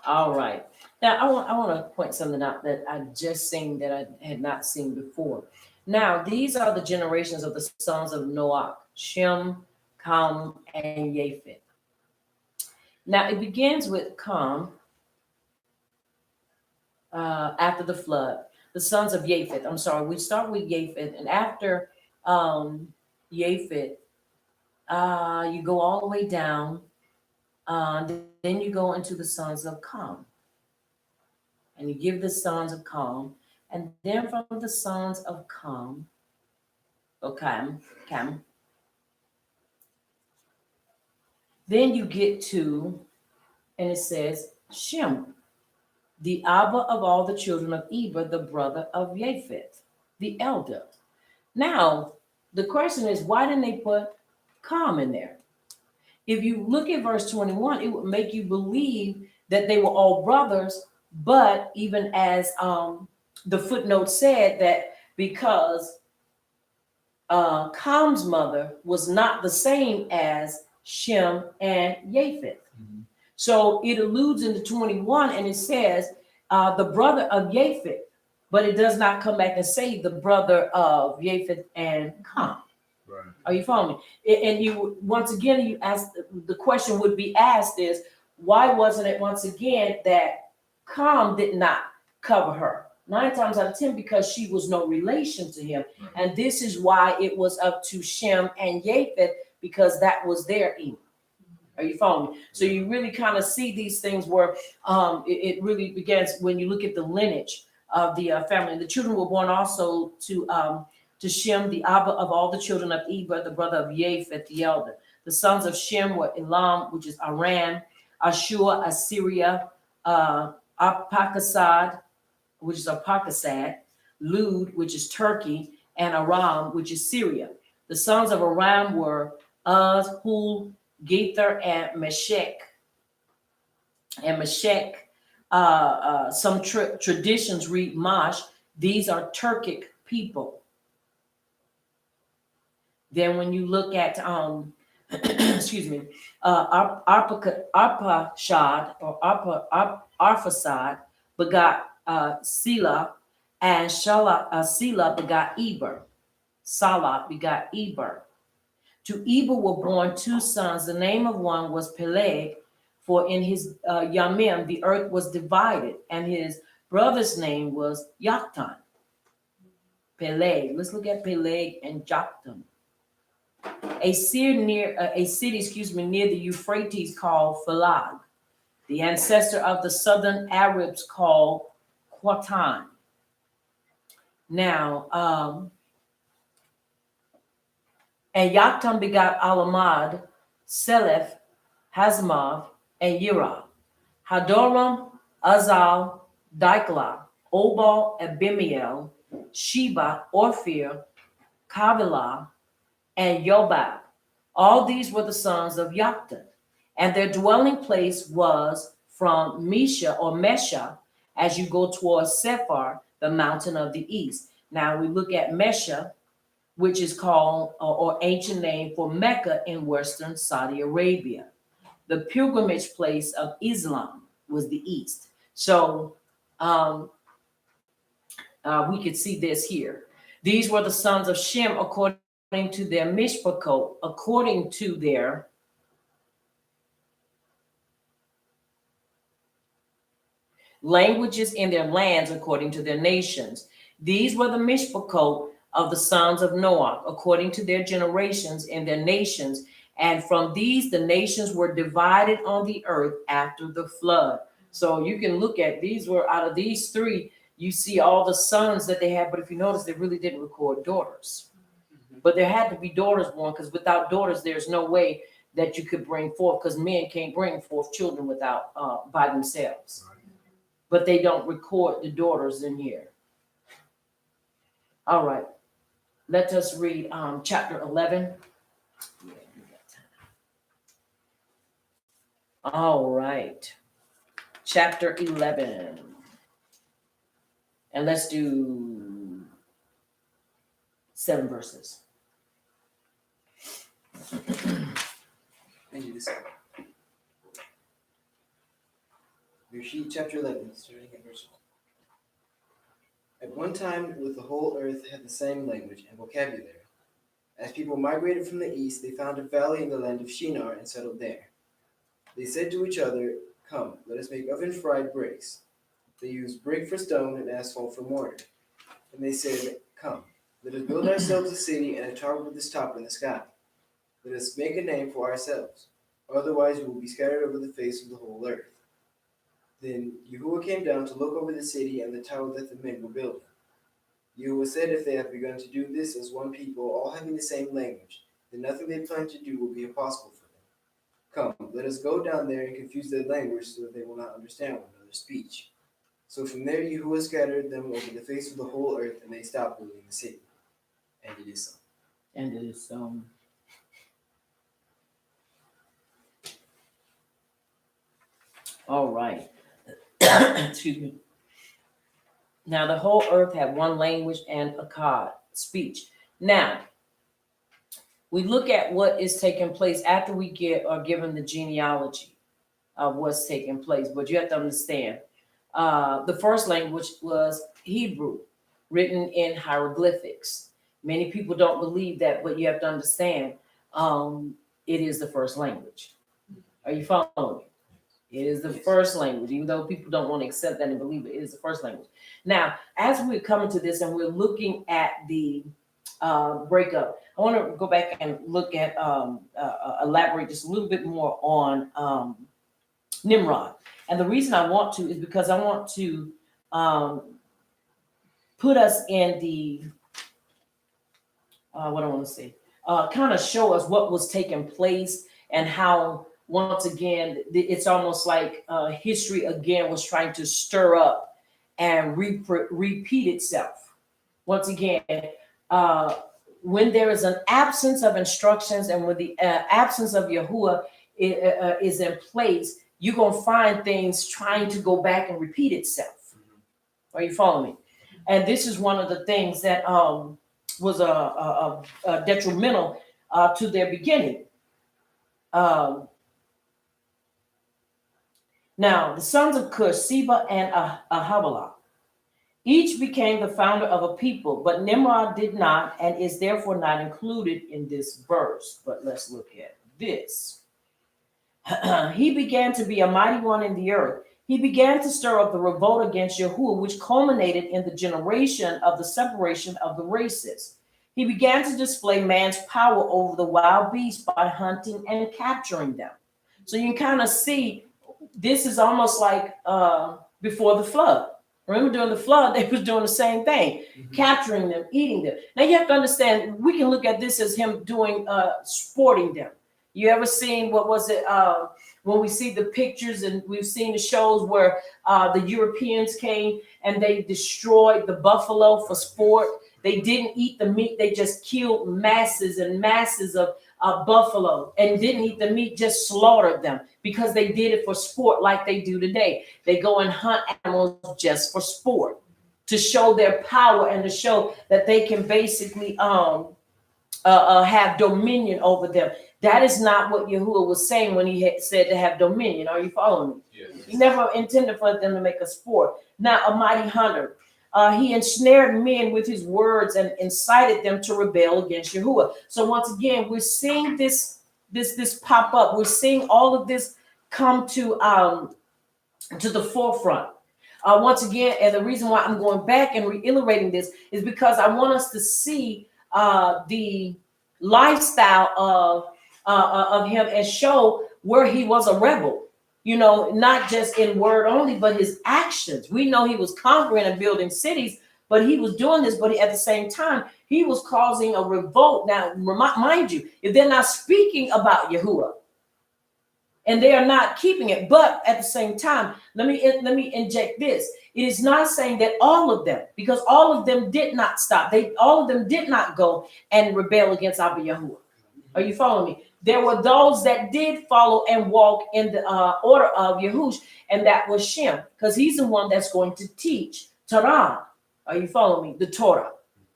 all right. Now I want to point something out that I just seen that I had not seen before. Now these are the generations of the sons of Noah: Shem, Ham, and Japheth. Now it begins with Ham after the flood. The sons of Japheth. I'm sorry, we start with Japheth, and after Japheth, you go all the way down. Then you go into the sons of Ham. And you give the sons of Ham, and then from the sons of Ham, Cam, then you get to, and it says Shem, the Abba of all the children of Eber, the brother of Japheth, the elder. Now, the question is, why didn't they put Ham in there? If you look at verse 21, it would make you believe that they were all brothers. But even as the footnote said, that because Ham's mother was not the same as Shem and Japheth. Mm-hmm. So it alludes into 21 and it says the brother of Japheth, but it does not come back and say the brother of Japheth and Ham. Right. Are you following me? And you, once again, you ask, the question would be asked is, why wasn't it once again that Ham did not cover her? 9 times out of 10, because she was no relation to him. Right. And this is why it was up to Shem and Japheth, because that was their Eve. Are you following me? So you really kind of see these things where it really begins when you look at the lineage of the family. The children were born also to Shem, the Abba of all the children of Eber, the brother of Japheth, the elder. The sons of Shem were Elam, which is Aram, Ashur, Assyria, Arpachshad, which is Arpachshad, Lud, which is Turkey, and Aram, which is Syria. The sons of Aram were Uz, Hul, Gether, and Meshech. And Meshech, some traditions read Mash. These are Turkic people. Then when you look at excuse me, Arpachshad or Arphaxad begot Selah, and Selah begot Eber. Salah begot Eber. To Eber were born 2 sons. The name of one was Peleg, for in his Yamim the earth was divided, and his brother's name was Yoktan. Peleg. Let's look at Peleg and Joktan. A city near the Euphrates called Phalag. The ancestor of the southern Arabs called Qatan. Now, and Yoktan begot Alamad, Seleph, Hazmav, and Yirah. Hadoram, Azal, Diklah, Obal, Abimiel, Sheba, Ophir, Kavilah, and Yobab. All these were the sons of Yoktan, and their dwelling place was from Mesha or Mesha as you go towards Sephar, the mountain of the east. Now we look at Mesha, which is called or ancient name for Mecca in western Saudi Arabia. The pilgrimage place of Islam was the east. So we could see this here. These were the sons of Shem according to their mishpachot, according to their languages in their lands, according to their nations. These were the mishpachot of the sons of Noah, according to their generations in their nations. And from these, the nations were divided on the earth after the flood. So you can look at these were out of these 3, you see all the sons that they had. But if you notice, they really didn't record daughters. But there had to be daughters born, because without daughters, there's no way that you could bring forth, because men can't bring forth children without by themselves. But they don't record the daughters in here. All right. Let us read chapter 11. All right. Chapter 11. And let's do 7 verses. Thank you. Bereshit chapter 11, starting at verse 1. At one time, with the whole earth had the same language and vocabulary. As people migrated from the east, they found a valley in the land of Shinar and settled there. They said to each other, "Come, let us make oven-fried bricks." They used brick for stone and asphalt for mortar. And they said, "Come, let us build ourselves a city and a tower with its top in the sky. Let us make a name for ourselves. Otherwise we will be scattered over the face of the whole earth." Then Yahuwah came down to look over the city and the tower that the men were building. Yahuwah said, "If they have begun to do this as one people, all having the same language, then nothing they plan to do will be impossible for them. Come, let us go down there and confuse their language so that they will not understand one another's speech." So from there Yahuwah scattered them over the face of the whole earth, and they stopped building the city. And it is so. And it is so. All right. Excuse me. Now the whole earth had one language and akkad, speech. Now, we look at what is taking place after we are given the genealogy of what's taking place. But you have to understand, the first language was Hebrew, written in hieroglyphics. Many people don't believe that, but you have to understand, it is the first language. Are you following me? It is the first language, even though people don't want to accept that and believe it is the first language. Now, as we're coming to this and we're looking at the breakup, I want to go back and look at, elaborate just a little bit more on Nimrod. And the reason I want to is because I want to put us in the, what I want to say, kind of show us what was taking place and how, once again, it's almost like history again was trying to stir up and repeat itself. Once again, when there is an absence of instructions and when the absence of Yahuwah is in place, you're going to find things trying to go back and repeat itself. Are you following me? And this is one of the things that was detrimental to their beginning. Now, the sons of Cush, Seba and Ahavilah. Each became the founder of a people, but Nimrod did not and is therefore not included in this verse. But let's look at this. He began to be a mighty one in the earth. He began to stir up the revolt against Yahuwah, which culminated in the generation of the separation of the races. He began to display man's power over the wild beasts by hunting and capturing them. So you can kind of see this is almost like before the flood. Remember during the flood, they was doing the same thing, capturing them, eating them. Now you have to understand, we can look at this as him doing sporting them. You ever seen, what was it, when we see the pictures and we've seen the shows where the Europeans came and they destroyed the buffalo for sport. They didn't eat the meat. They just killed masses and masses of buffalo and didn't eat the meat, just slaughtered them because they did it for sport like they do today. They go and hunt animals just for sport to show their power and to show that they can basically have dominion over them. That is not what Yahuwah was saying when he said to have dominion. Are you following me? Yes. He never intended for them to make a sport. Now, a mighty hunter. He ensnared men with his words and incited them to rebel against Yahuwah. So once again, we're seeing this pop up. We're seeing all of this come to the forefront. Once again, and the reason why I'm going back and reiterating this is because I want us to see the lifestyle of him and show where he was a rebel. You know, not just in word only, but his actions. We know he was conquering and building cities, but he was doing this, but at the same time, he was causing a revolt. Now, mind you, if they're not speaking about Yahuwah and they are not keeping it, but at the same time, let me inject this. It is not saying that all of them, because all of them did not stop. All of them did not go and rebel against Abba Yahuwah. Are you following me? There were those that did follow and walk in the order of Yahush, and that was Shem, because he's the one that's going to teach Torah. Are you following me? The Torah.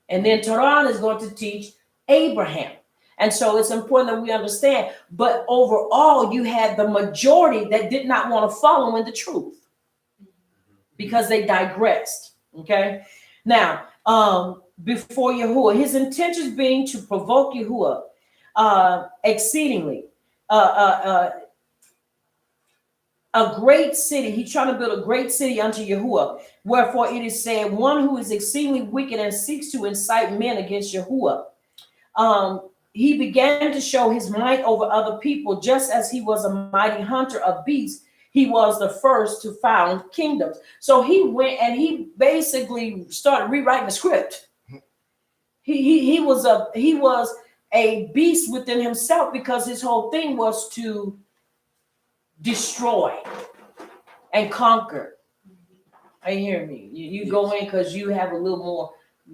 And then Torah is going to teach Abraham. And so it's important that we understand. But overall, you had the majority that did not want to follow in the truth because they digressed. Okay. Now, before Yahuwah, his intentions being to provoke Yahuwah exceedingly. A great city. He's trying to build a great city unto Yahuwah. Wherefore it is said, one who is exceedingly wicked and seeks to incite men against Yahuwah. He began to show his might over other people, just as he was a mighty hunter of beasts. He was the first to found kingdoms. So he went and he basically started rewriting the script. He was a beast within himself, because his whole thing was to destroy and conquer. Are you hearing me? You go in because you have a little more.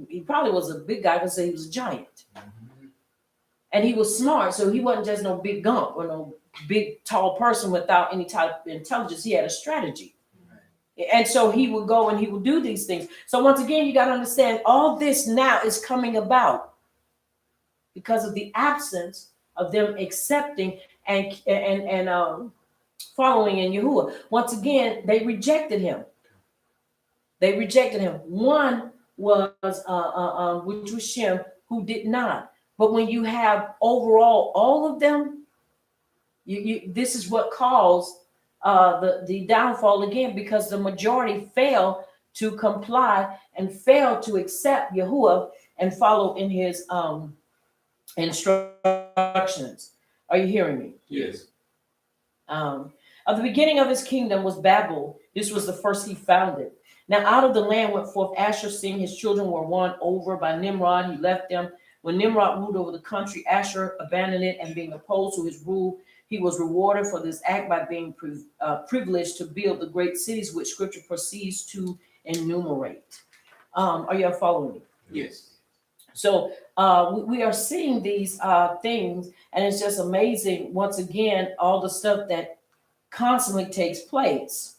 He probably was a big guy because he was a giant. And he was smart, so he wasn't just no big gump or no big tall person without any type of intelligence. He had a strategy. And so he would go and he would do these things. So once again, you got to understand, all this now is coming about because of the absence of them accepting and following in Yahuwah. Once again, they rejected him. They rejected him. One was which was Shem, who did not. But when you have overall all of them, this is what caused the downfall again, because the majority failed to comply and failed to accept Yahuwah and follow in his instructions. Are you hearing me? Yes. Of the beginning of his kingdom was Babel. This was the first he founded. Now out of the land went forth Asher, seeing his children were won over by Nimrod. He left them. When Nimrod ruled over the country, Asher abandoned it, and being opposed to his rule, he was rewarded for this act by being privileged to build the great cities which Scripture proceeds to enumerate. Are you following me? Yes. So we are seeing these things, and it's just amazing, once again, all the stuff that constantly takes place.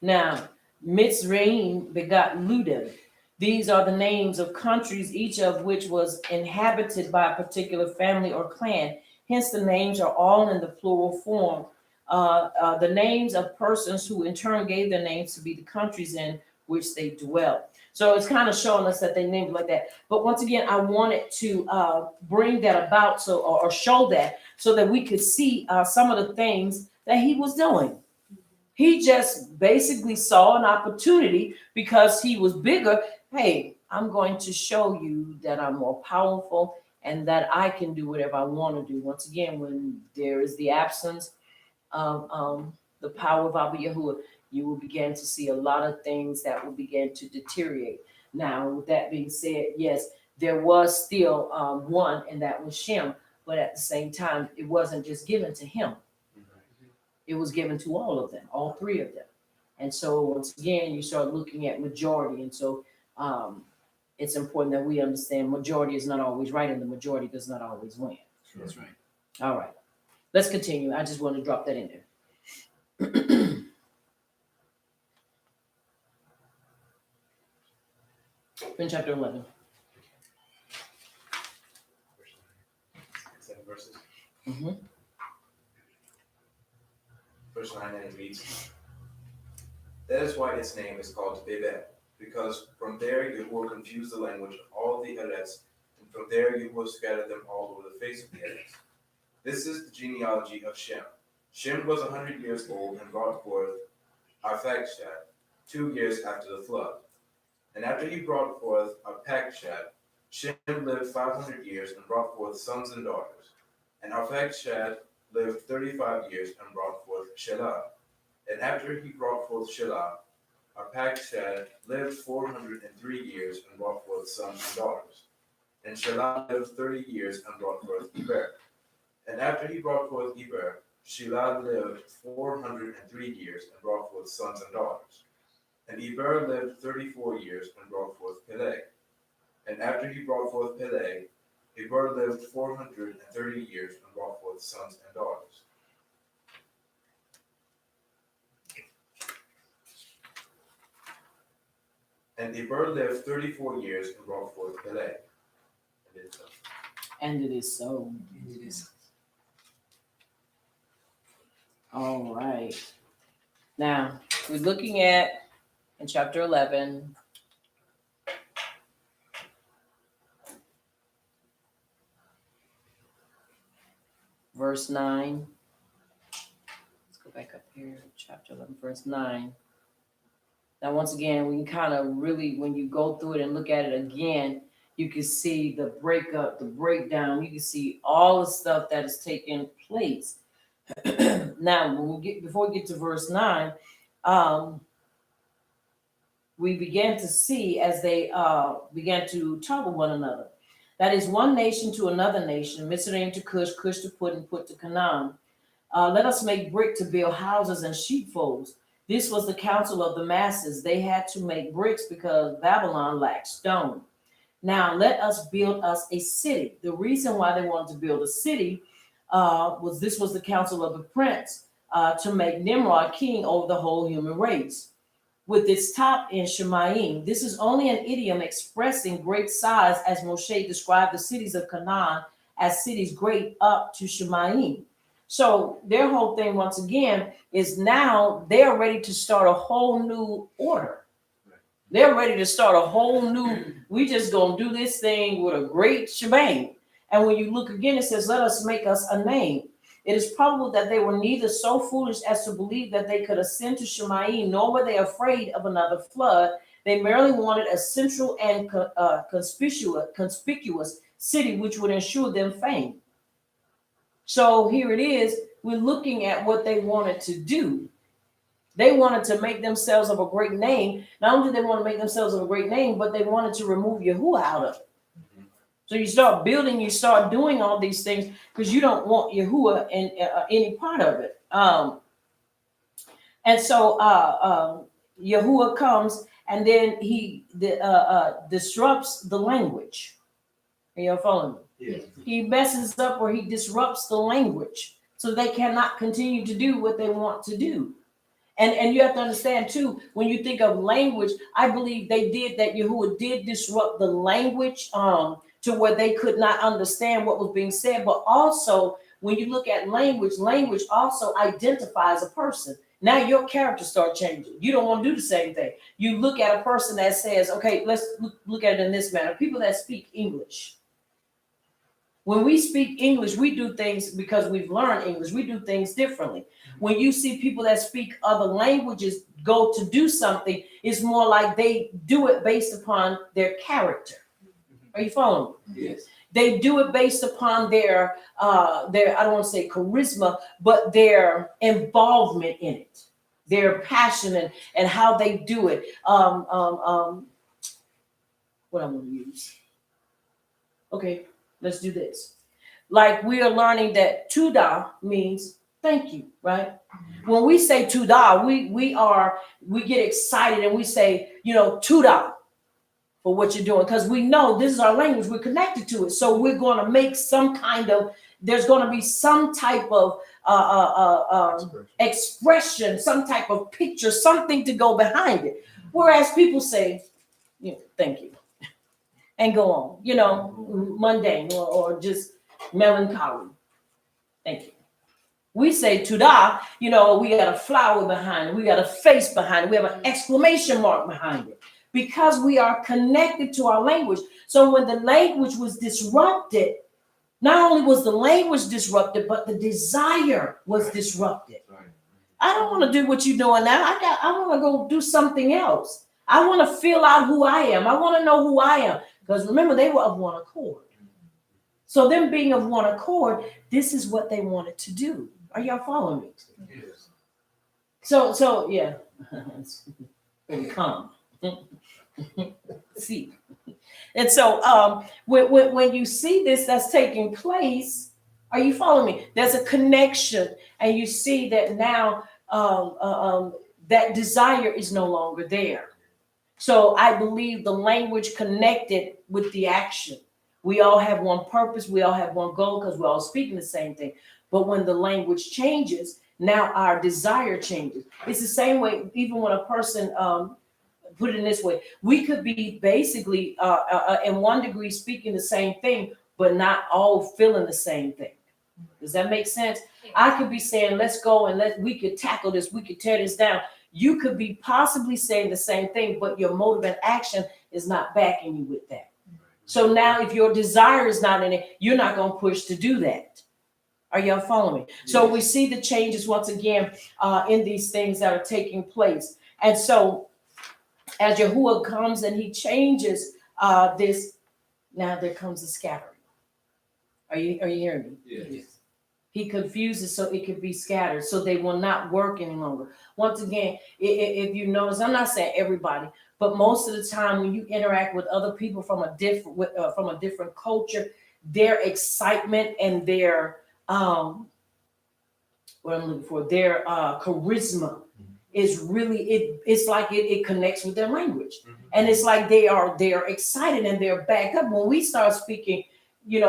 Now, Mitzrayim begot Ludim. These are the names of countries, each of which was inhabited by a particular family or clan. Hence, the names are all in the plural form. the names of persons who in turn gave their names to be the countries in which they dwell. So it's kind of showing us that they named it like that. But once again, I wanted to bring that about or show that so that we could see some of the things that he was doing. He just basically saw an opportunity because he was bigger. Hey, I'm going to show you that I'm more powerful and that I can do whatever I want to do. Once again, when there is the absence of the power of Abba Yahuwah, you will begin to see a lot of things that will begin to deteriorate. Now, with that being said, yes, there was still one, and that was Shem. But at the same time, it wasn't just given to him. It was given to all of them, all three of them. And so once again, you start looking at majority. And so it's important that we understand majority is not always right and the majority does not always win. That's right. All right, let's continue. I just want to drop that in there. In chapter 11. 7 verses. Mm-hmm. Verse 9, and it reads, that is why its name is called Bebel, because from there Yahuwah confused the language of all the Eretz, and from there Yahuwah scattered them all over the face of the Eretz. This is the genealogy of Shem. Shem was 100 years old and brought forth Arphaxad 2 years after the flood. And after he brought forth Arphaxad, Shem lived 500 years and brought forth sons and daughters. And Arphaxad lived 35 years and brought forth Shelah. And after he brought forth Shelah, Arphaxad lived 403 years and brought forth sons and daughters. And Shelah lived 30 years and brought forth Eber. And after he brought forth Eber, Shelah lived 403 years and brought forth sons and daughters. And Eber lived 34 years and brought forth Peleg. And after he brought forth Peleg, Eber lived 430 years and brought forth sons and daughters. And Eber lived 34 years and brought forth Peleg. And it is so. And it is. All right. Now, we're looking at in chapter 11. Verse 9. Let's go back up here. Chapter 11, verse 9. Now, once again, we can kind of really, when you go through it and look at it again, you can see the breakup, the breakdown. You can see all the stuff that is taking place. Now, before we get to verse 9, we began to see as they began to talk with one another. That is one nation to another nation, Mitzrayim to Cush, Cush to Put, and Put to Canaan. Let us make brick to build houses and sheepfolds. This was the counsel of the masses. They had to make bricks because Babylon lacked stone. Now let us build us a city. The reason why they wanted to build a city was the counsel of the prince to make Nimrod king over the whole human race. With its top in Shemayim. This is only an idiom expressing great size, as Moshe described the cities of Canaan as cities great up to Shemayim. So their whole thing, once again, is now they're ready to start a whole new order. They're ready to start a whole new, we just gonna do this thing with a great shebang. And when you look again, it says, let us make us a name. It is probable that they were neither so foolish as to believe that they could ascend to Shemayim, nor were they afraid of another flood. They merely wanted a central and conspicuous city which would ensure them fame. So here it is. We're looking at what they wanted to do. They wanted to make themselves of a great name. Not only did they want to make themselves of a great name, but they wanted to remove Yahuwah out of it. So you start building, you start doing all these things because you don't want Yahuwah in any part of it. And so Yahuwah comes and then he disrupts the language. Are you following me? Yeah. He messes up or he disrupts the language so they cannot continue to do what they want to do. And you have to understand too, when you think of language, I believe they did that. Yahuwah did disrupt the language to where they could not understand what was being said. But also when you look at language also identifies a person. Now your character start changing. You don't want to do the same thing. You look at a person that says, okay, let's look at it in this manner. People that speak English. When we speak English, we do things because we've learned English. We do things differently. When you see people that speak other languages go to do something, it's more like they do it based upon their character. Are you following me? Yes. They do it based upon their I don't want to say charisma, but their involvement in it, their passion and how they do it. What I'm going to use? Okay, let's do this. Like we are learning that tuda means thank you, right? When we say tuda, we get excited and we say, tuda for what you're doing, because we know this is our language, we're connected to it. So we're going to make some kind of, there's going to be some type of expression, some type of picture, something to go behind it. Whereas people say, thank you, and go on, mundane or just melancholy. Thank you. We say tuda, we got a flower behind it, we got a face behind it, we have an exclamation mark behind it, because we are connected to our language. So when the language was disrupted, not only was the language disrupted, but the desire was disrupted. Right. I don't want to do what you're doing now. I want to go do something else. I want to feel out who I am. I want to know who I am. Because remember, they were of one accord. So them being of one accord, this is what they wanted to do. Are y'all following me? Yes. So yeah. Come. See. And so when you see this that's taking place, are you following me? There's a connection, and you see that now that desire is no longer there. So I believe the language connected with the action. We all have one purpose. We all have one goal because we're all speaking the same thing. But when the language changes, now our desire changes. It's the same way, even when a person, put it in this way, we could be basically in one degree speaking the same thing, but not all feeling the same thing. Does that make sense? I could be saying, let's go and we could tackle this, we could tear this down. You could be possibly saying the same thing, but your motive and action is not backing you with that. So now if your desire is not in it, you're not going to push to do that. Are y'all following me? Yes. So we see the changes once again in these things that are taking place. And so as Yahuwah comes and he changes this, now there comes the scattering. Are you hearing me? Yes. He confuses so it could be scattered, so they will not work any longer. Once again, if you notice, I'm not saying everybody, but most of the time when you interact with other people from a different culture, their excitement and their what I'm looking for, their charisma is really it's like it connects with their language, and it's like they're excited and they're backed up. When we start speaking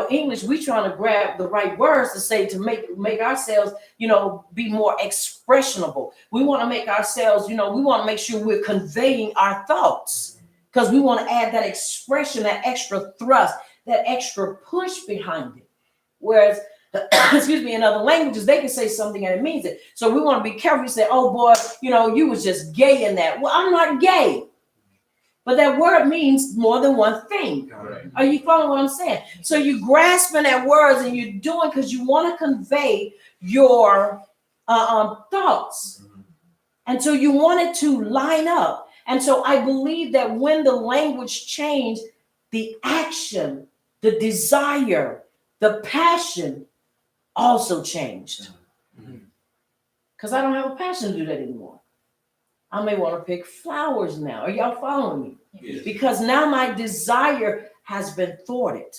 English, we trying to grab the right words to say to make ourselves, be more expressionable. We want to make ourselves, we want to make sure we're conveying our thoughts because we want to add that expression, that extra thrust, that extra push behind it. Whereas, excuse me, in other languages, they can say something and it means it. So we want to be careful. You say, oh boy, you was just gay in that. Well, I'm not gay. But that word means more than one thing. Right. Are you following what I'm saying? So you grasping at words and you're doing because you want to convey your thoughts. And so you want it to line up. And so I believe that when the language changed, the action, the desire, the passion also changed. Because I don't have a passion to do that anymore. I may want to pick flowers now. Are y'all following me? Yes. Because now my desire has been thwarted.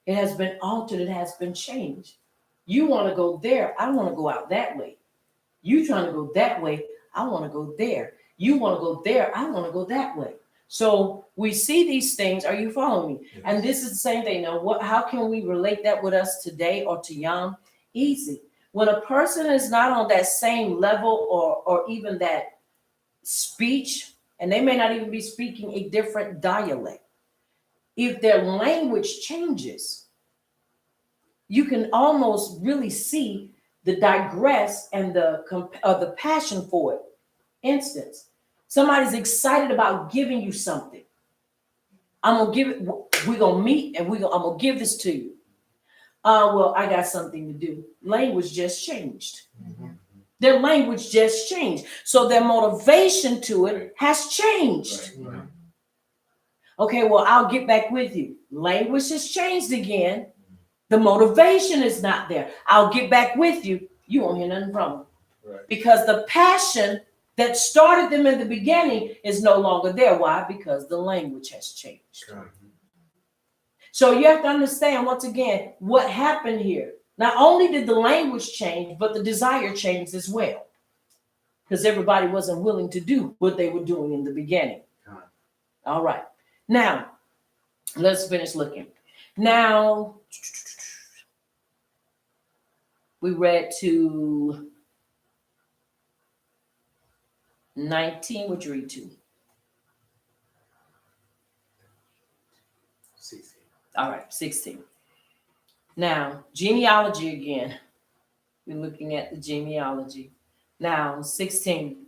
It has been altered. It has been changed. You want to go there. I want to go out that way. You trying to go that way. I want to go there. You want to go there. I want to go that way. So we see these things. Are you following me? Yes. And this is the same thing. Now, how can we relate that with us today or to young? Easy. When a person is not on that same level or even that speech, and they may not even be speaking a different dialect, if their language changes, you can almost really see the digress and the passion for it. Instance, somebody's excited about giving you something. I'm gonna give it. We're gonna meet, and I'm gonna give this to you. Well, I got something to do. Language just changed. Their language just changed, so their motivation to it has changed. Right. Okay, well, I'll get back with you. Language has changed again. The motivation is not there. I'll get back with you. You won't hear nothing from them. Right. Because the passion that started them in the beginning is no longer there. Why? Because the language has changed. Right. So you have to understand, once again, what happened here. Not only did the language change, but the desire changed as well. Because everybody wasn't willing to do what they were doing in the beginning. All right. Now, let's finish looking. Now, we read to 19. What'd you read to? 16. All right, 16. Now, genealogy again. We're looking at the genealogy. Now, 16.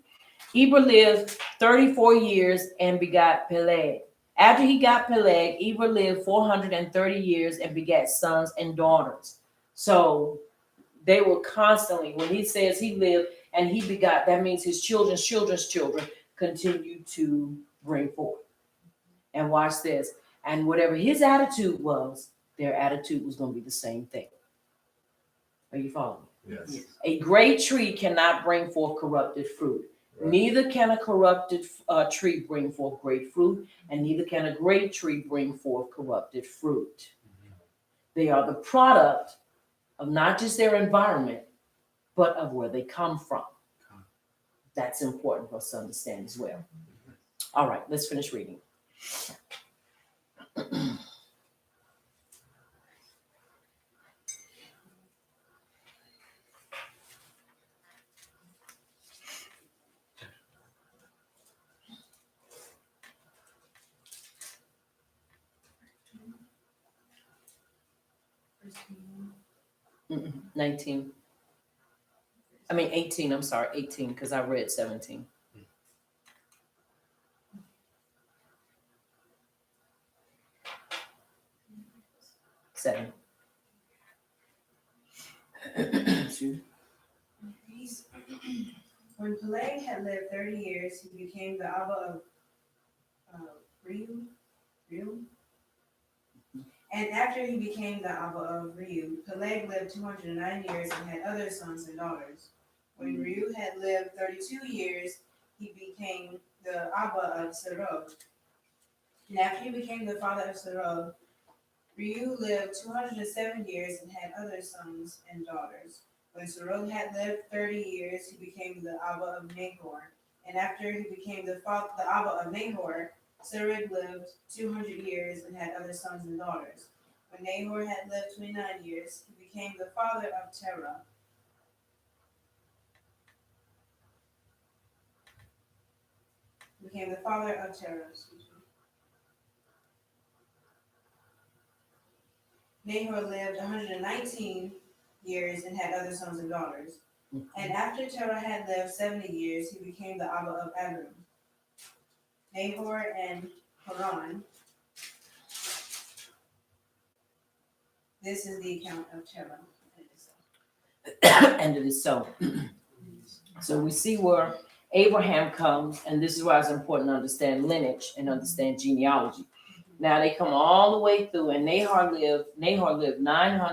Eber lived 34 years and begot Peleg. After he got Peleg, Eber lived 430 years and begat sons and daughters. So they were constantly, when he says he lived and he begot, that means his children's children's children continued to bring forth. And watch this. And whatever his attitude was, their attitude was going to be the same thing. Are you following me? Yes. A great tree cannot bring forth corrupted fruit. Right. Neither can a corrupted tree bring forth great fruit, and neither can a great tree bring forth corrupted fruit. They are the product of not just their environment, but of where they come from. That's important for us to understand as well. All right, let's finish reading. Mm-mm, 19. I mean 18, I'm sorry, 18, because I read 17. Seven. When Peleg had lived 30 years, he became the Abba of Reu. And after he became the Abba of Reu, Peleg lived 209 years and had other sons and daughters. When Reu had lived 32 years, he became the Abba of Serug. And after he became the father of Serug, Reu lived 207 years and had other sons and daughters. When Serug had lived 30 years, he became the Abba of Nahor. And after he became the Abba of Nahor, Serug lived 200 years and had other sons and daughters. When Nahor had lived 29 years, he became the father of Terah. Nahor lived 119 years and had other sons and daughters. And after Terah had lived 70 years, he became the Abba of Abram. Nahor and Haran. This is the account of Terah. And it is so. So we see where Abraham comes, and this is why it's important to understand lineage and understand genealogy. Now they come all the way through, and Nahor lived 9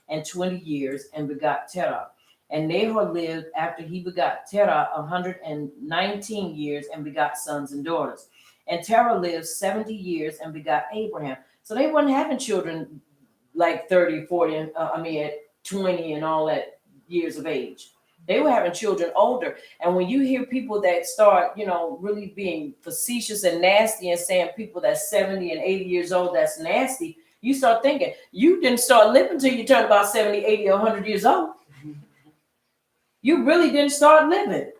and 20 years and begot Terah. And Nahor lived after he begot Terah 119 years and begot sons and daughters. And Terah lived 70 years and begot Abraham. So they weren't having children like 30, 40, at 20 and all that years of age. They were having children older. And when you hear people that start, really being facetious and nasty and saying people that's 70 and 80 years old, that's nasty, you start thinking, you didn't start living until you turned about 70, 80, or 100 years old. You really didn't start living.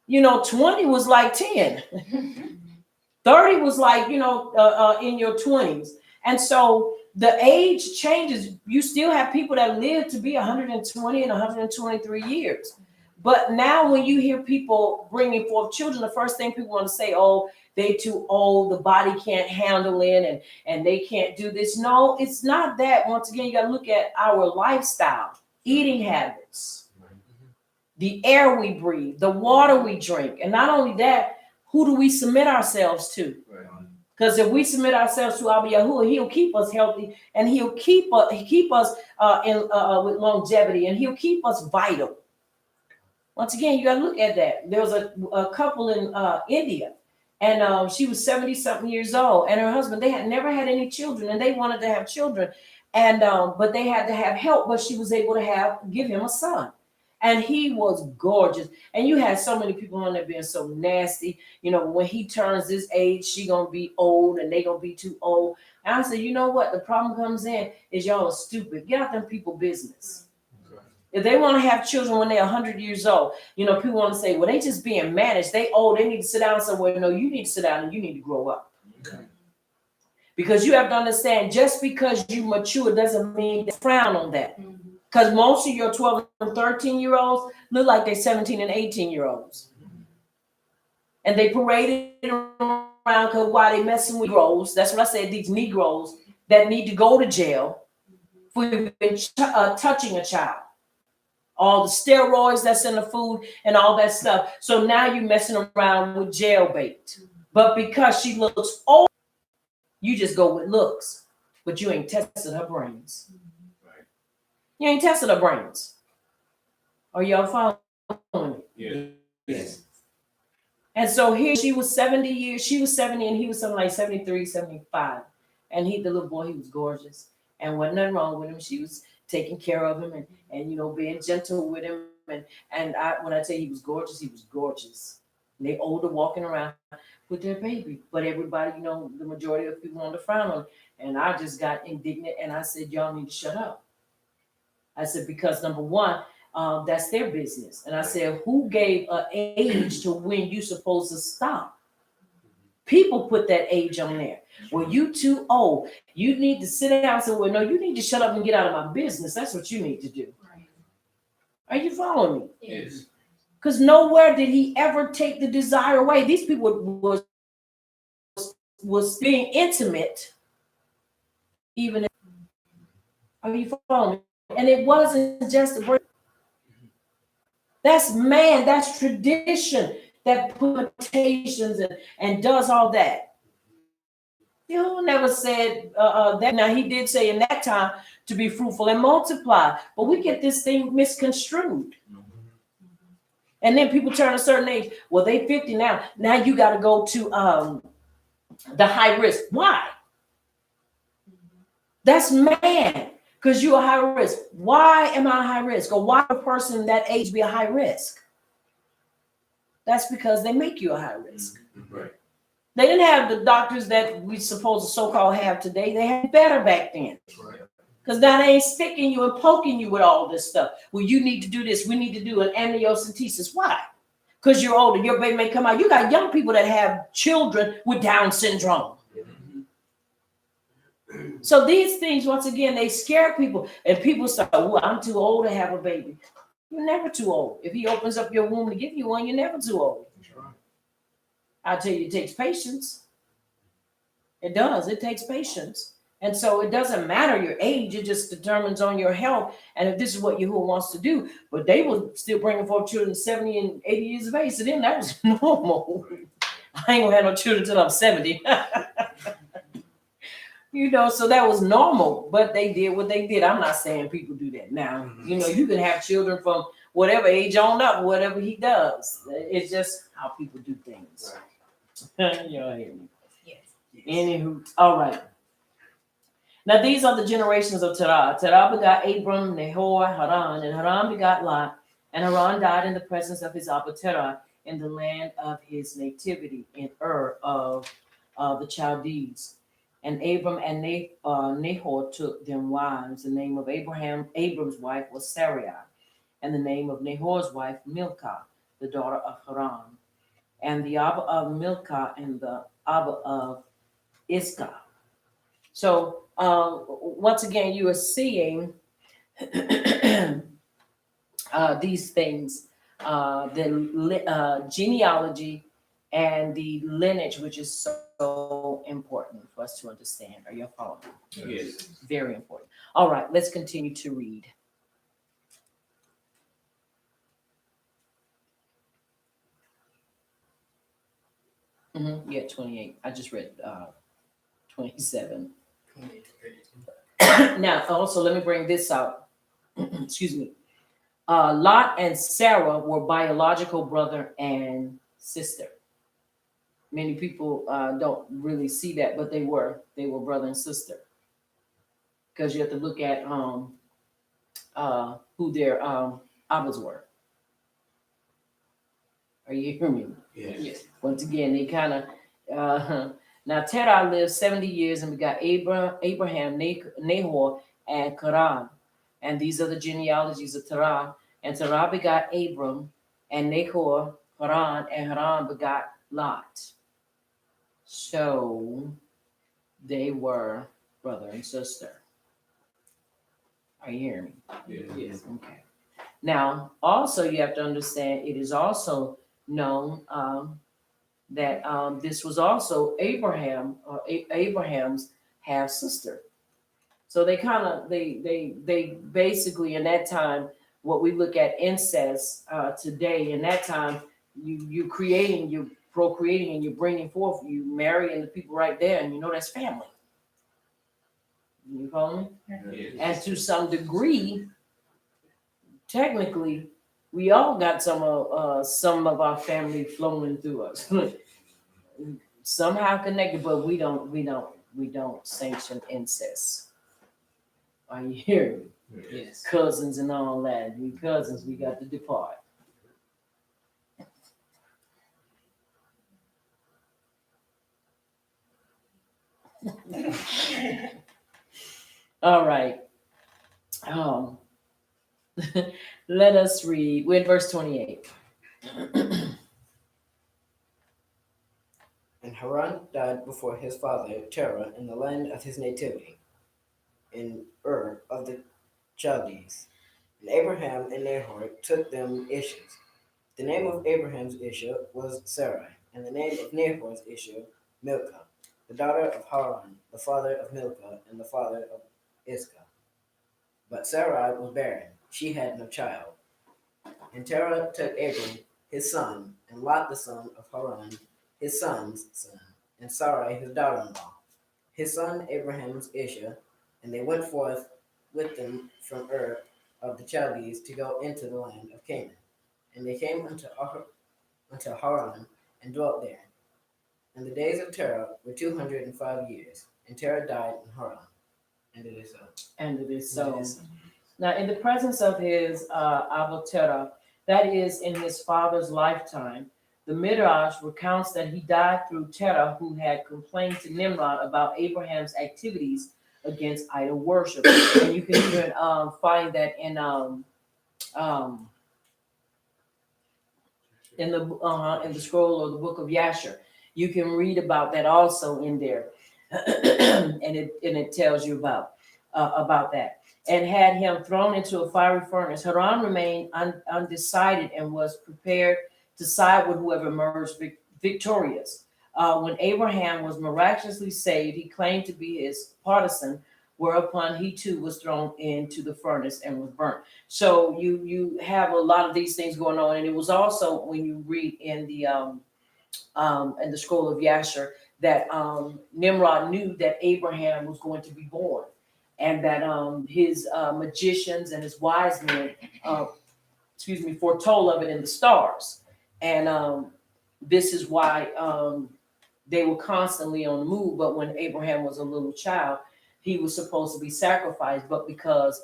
20 was like 10. 30 was like, in your 20s. And so the age changes. You still have people that live to be 120 and 123 years. But now when you hear people bringing forth children, the first thing people want to say, oh, they too old, the body can't handle it, and they can't do this. No, it's not that. Once again, you got to look at our lifestyle, eating habits, the air we breathe, the water we drink. And not only that, who do we submit ourselves to? Because if we submit ourselves to Abba Yahuwah, he'll keep us healthy, and he'll keep us with longevity, and he'll keep us vital. Once again, you got to look at that. There was a couple in India, and she was 70-something years old, and her husband, they had never had any children, and they wanted to have children, and but they had to have help, but she was able to give him a son. And he was gorgeous. And you had so many people on there being so nasty. You know, when he turns this age, she gonna be old and they gonna be too old. And I said, you know what? The problem comes in is y'all are stupid. Get out them people business. If they want to have children when they're 100 years old, you know, people want to say, well, they just being managed. They old. They need to sit down somewhere. No, you need to sit down and you need to grow up. Okay. Because you have to understand, just because you mature doesn't mean they frown on that. Because most of your 12 and 13-year-olds look like they're 17 and 18-year-olds. And they parade it around because why they messing with Negroes. That's what I said, these Negroes that need to go to jail for even touching a child. All the steroids that's in the food and all that stuff. So now you're messing around with jail bait. But because she looks old, you just go with looks. But you ain't tested her brains. You ain't tested her brains. Are y'all following me? Yes. And so here she was 70 years. She was 70 and he was something like 73, 75. And the little boy, he was gorgeous. And wasn't nothing wrong with him. She was taking care of him and you know, being gentle with him. And when I tell you he was gorgeous, he was gorgeous. And they older walking around with their baby. But everybody, you know, the majority of people wanted to frown on him. And I just got indignant and I said, y'all need to shut up. I said, because number one, that's their business. And I said, who gave an age to when you're supposed to stop? People put that age on there. Well, you too old. You need to sit down somewhere. No, you need to shut up and get out of my business. That's what you need to do. Are you following me? Yes. Because nowhere did he ever take the desire away. These people was being intimate. Even if, are you following me? And it wasn't just a break. That's man, that's tradition that limitations and does all that. He never said that. Now, he did say in that time to be fruitful and multiply, but we get this thing misconstrued. And then people turn a certain age. Well, they 50 now. Now you got to go to the high risk. Why? That's man. Because you're a high risk. Why am I a high risk? Or why a person that age be a high risk? That's because they make you a high risk. Right. They didn't have the doctors that we supposed to so-called have today. They had better back then. Because now they ain't sticking you and poking you with all this stuff. Well, you need to do this. We need to do an amniocentesis. Why? Because you're older. Your baby may come out. You got young people that have children with Down syndrome. So these things, once again, they scare people. And people say, well, I'm too old to have a baby. You're never too old. If he opens up your womb to give you one, you're never too old. I tell you, it takes patience. It does. It takes patience. And so it doesn't matter your age. It just determines on your health. And if this is what Yahuwah wants to do. But they were still bringing forth children 70 and 80 years of age. So then that was normal. I ain't going to have no children until I'm 70. You know, so that was normal, but they did what they did. I'm not saying people do that now. You know, you can have children from whatever age on up, whatever he does. It's just how people do things. Y'all hear me? Yes. Anywho, all right. Now these are the generations of Terah. Terah begot Abram, Nahor, Haran, and Haran begot Lot. And Haran died in the presence of his Abba Terah in the land of his nativity in Ur of the Chaldees. And Abram and Nahor took them wives. The name of Abram's wife was Sarai, and the name of Nahor's wife Milcah, the daughter of Haran. And the Abba of Milcah and the Abba of Iscah. So once again, you are seeing these things, the genealogy and the lineage, which is so important for us to understand. Are you following? Yes. Very important. All right, let's continue to read. Yeah, 28. I just read 27. Now, also, let me bring this out. Excuse me. Lot and Sarah were biological brother and sister. Many people don't really see that, but they were brother and sister. Because you have to look at who their abbas were. Are you hearing me? Yes. Once again, they kind of now Terah lived 70 years and begot Abraham, Nahor, and Haran. And these are the genealogies of Terah. And Terah begot Abram, and Nahor, Haran, and Haran begot Lot. So they were brother and sister. Are you hearing me? Yes. Okay. Now, also you have to understand, it is also known that this was also Abraham's half sister. So they kind of they basically in that time, what we look at incest today. In that time, you creating, you procreating, and you're bringing forth, you marrying the people right there, and that's family. You follow me? Yes. And to some degree, technically, we all got some of our family flowing through us, somehow connected, but we don't sanction incest. Are you hearing me? Yes. Cousins and all that. We cousins, we got to depart. All right. Let us read. We're in verse 28. And Haran died before his father Terah in the land of his nativity, in Ur of the Chaldees. And Abraham and Nahor took them Issues. The name of Abraham's issue was Sarai, and the name of Nahor's issue Milcah, the daughter of Haran, the father of Milcah, and the father of Iscah. But Sarai was barren; she had no child. And Terah took Abram his son, and Lot the son of Haran his son's son, and Sarai his daughter-in-law, his son Abraham's issue, and they went forth with them from Ur of the Chaldees to go into the land of Canaan. And they came unto Haran and dwelt there. And the days of Terah were 205 years, and Terah died in Haran. And it is so. And it is so. Now, in the presence of his Abba Terah, that is in his father's lifetime, the Midrash recounts that he died through Terah, who had complained to Nimrod about Abraham's activities against idol worship. And you can even find that in the scroll or the book of Yasher. You can read about that also in there, and it tells you about that. And had him thrown into a fiery furnace. Haran remained undecided and was prepared to side with whoever emerged victorious. When Abraham was miraculously saved, he claimed to be his partisan, whereupon he too was thrown into the furnace and was burnt. So you have a lot of these things going on, and it was also when you read in the scroll of Yasher that Nimrod knew that Abraham was going to be born, and that his magicians and his wise men, foretold of it in the stars, and this is why they were constantly on the move. But when Abraham was a little child, he was supposed to be sacrificed, but because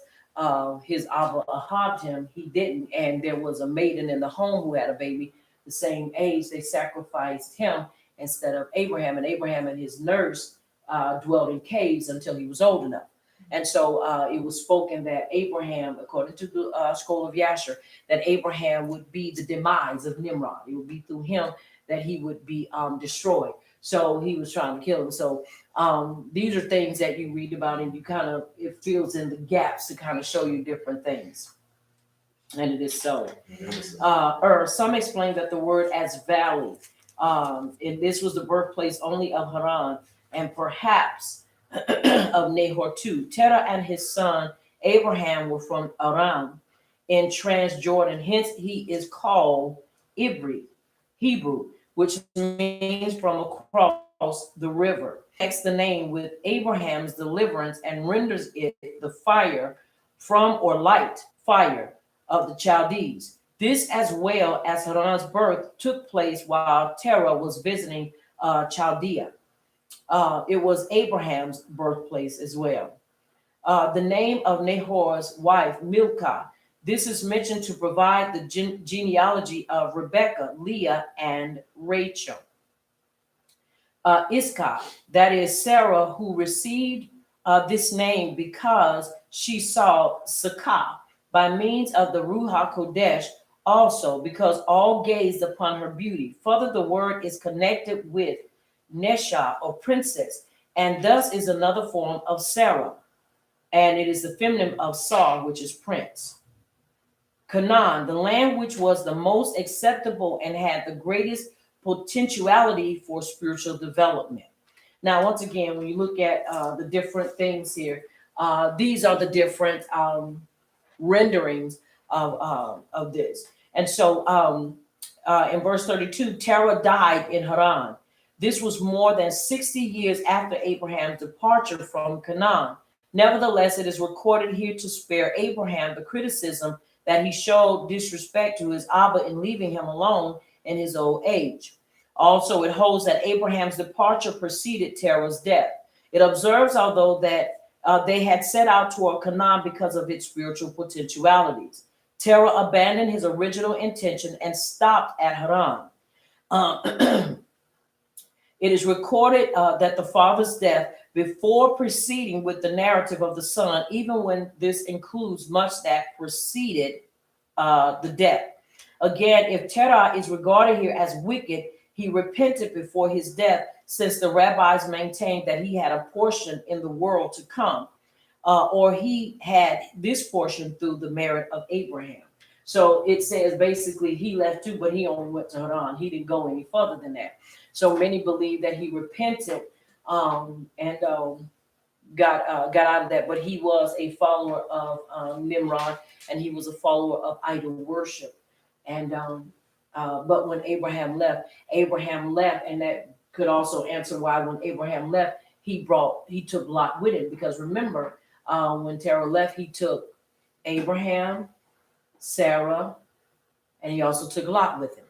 his Abba ahabed him, he didn't. And there was a maiden in the home who had a baby the same age. They sacrificed him instead of Abraham. And Abraham and his nurse dwelled in caves until he was old enough. And so it was spoken that Abraham, according to the scroll of Yasher, that Abraham would be the demise of Nimrod. It would be through him that he would be destroyed. So he was trying to kill him. So these are things that you read about, and you kind of, it fills in the gaps to kind of show you different things. And it is so. Or some explain that the word as valley. And this was the birthplace only of Haran, and perhaps of Nahor too. Terah and his son Abraham were from Aram in Transjordan. Hence he is called Hebrew, which means from across the river. Connects the name with Abraham's deliverance and renders it the fire from or light fire of the Chaldees. This, as well as Haran's birth, took place while Terah was visiting Chaldea. It was Abraham's birthplace as well. The name of Nahor's wife, Milcah. This is mentioned to provide the genealogy of Rebekah, Leah, and Rachel. Iscah, that is Sarah, who received this name because she saw Sakah by means of the Ruach Kodesh, also because all gazed upon her beauty. Further, the word is connected with Nesha, or princess, and thus is another form of Sarah, and it is the feminine of Sar, which is prince. Canaan, the land which was the most acceptable and had the greatest potentiality for spiritual development. Now, once again, when you look at the different things here, these are the different renderings of this. And so in verse 32, Terah died in Haran. This was more than 60 years after Abraham's departure from Canaan. Nevertheless, it is recorded here to spare Abraham the criticism that he showed disrespect to his Abba in leaving him alone in his old age. Also, it holds that Abraham's departure preceded Terah's death. It observes, although, that they had set out toward Canaan because of its spiritual potentialities. Terah abandoned his original intention and stopped at Haran. It is recorded that the father's death before proceeding with the narrative of the son, even when this includes much that preceded the death. Again, if Terah is regarded here as wicked, he repented before his death, since the rabbis maintained that he had a portion in the world to come, or he had this portion through the merit of Abraham. So it says basically he left too, but he only went to Haran. He didn't go any further than that. So many believe that he repented and got out of that, but he was a follower of Nimrod, and he was a follower of idol worship. And but when Abraham left, and that could also answer why when Abraham left, he took Lot with him, because remember, when Terah left, he took Abraham, Sarah, and he also took Lot with him.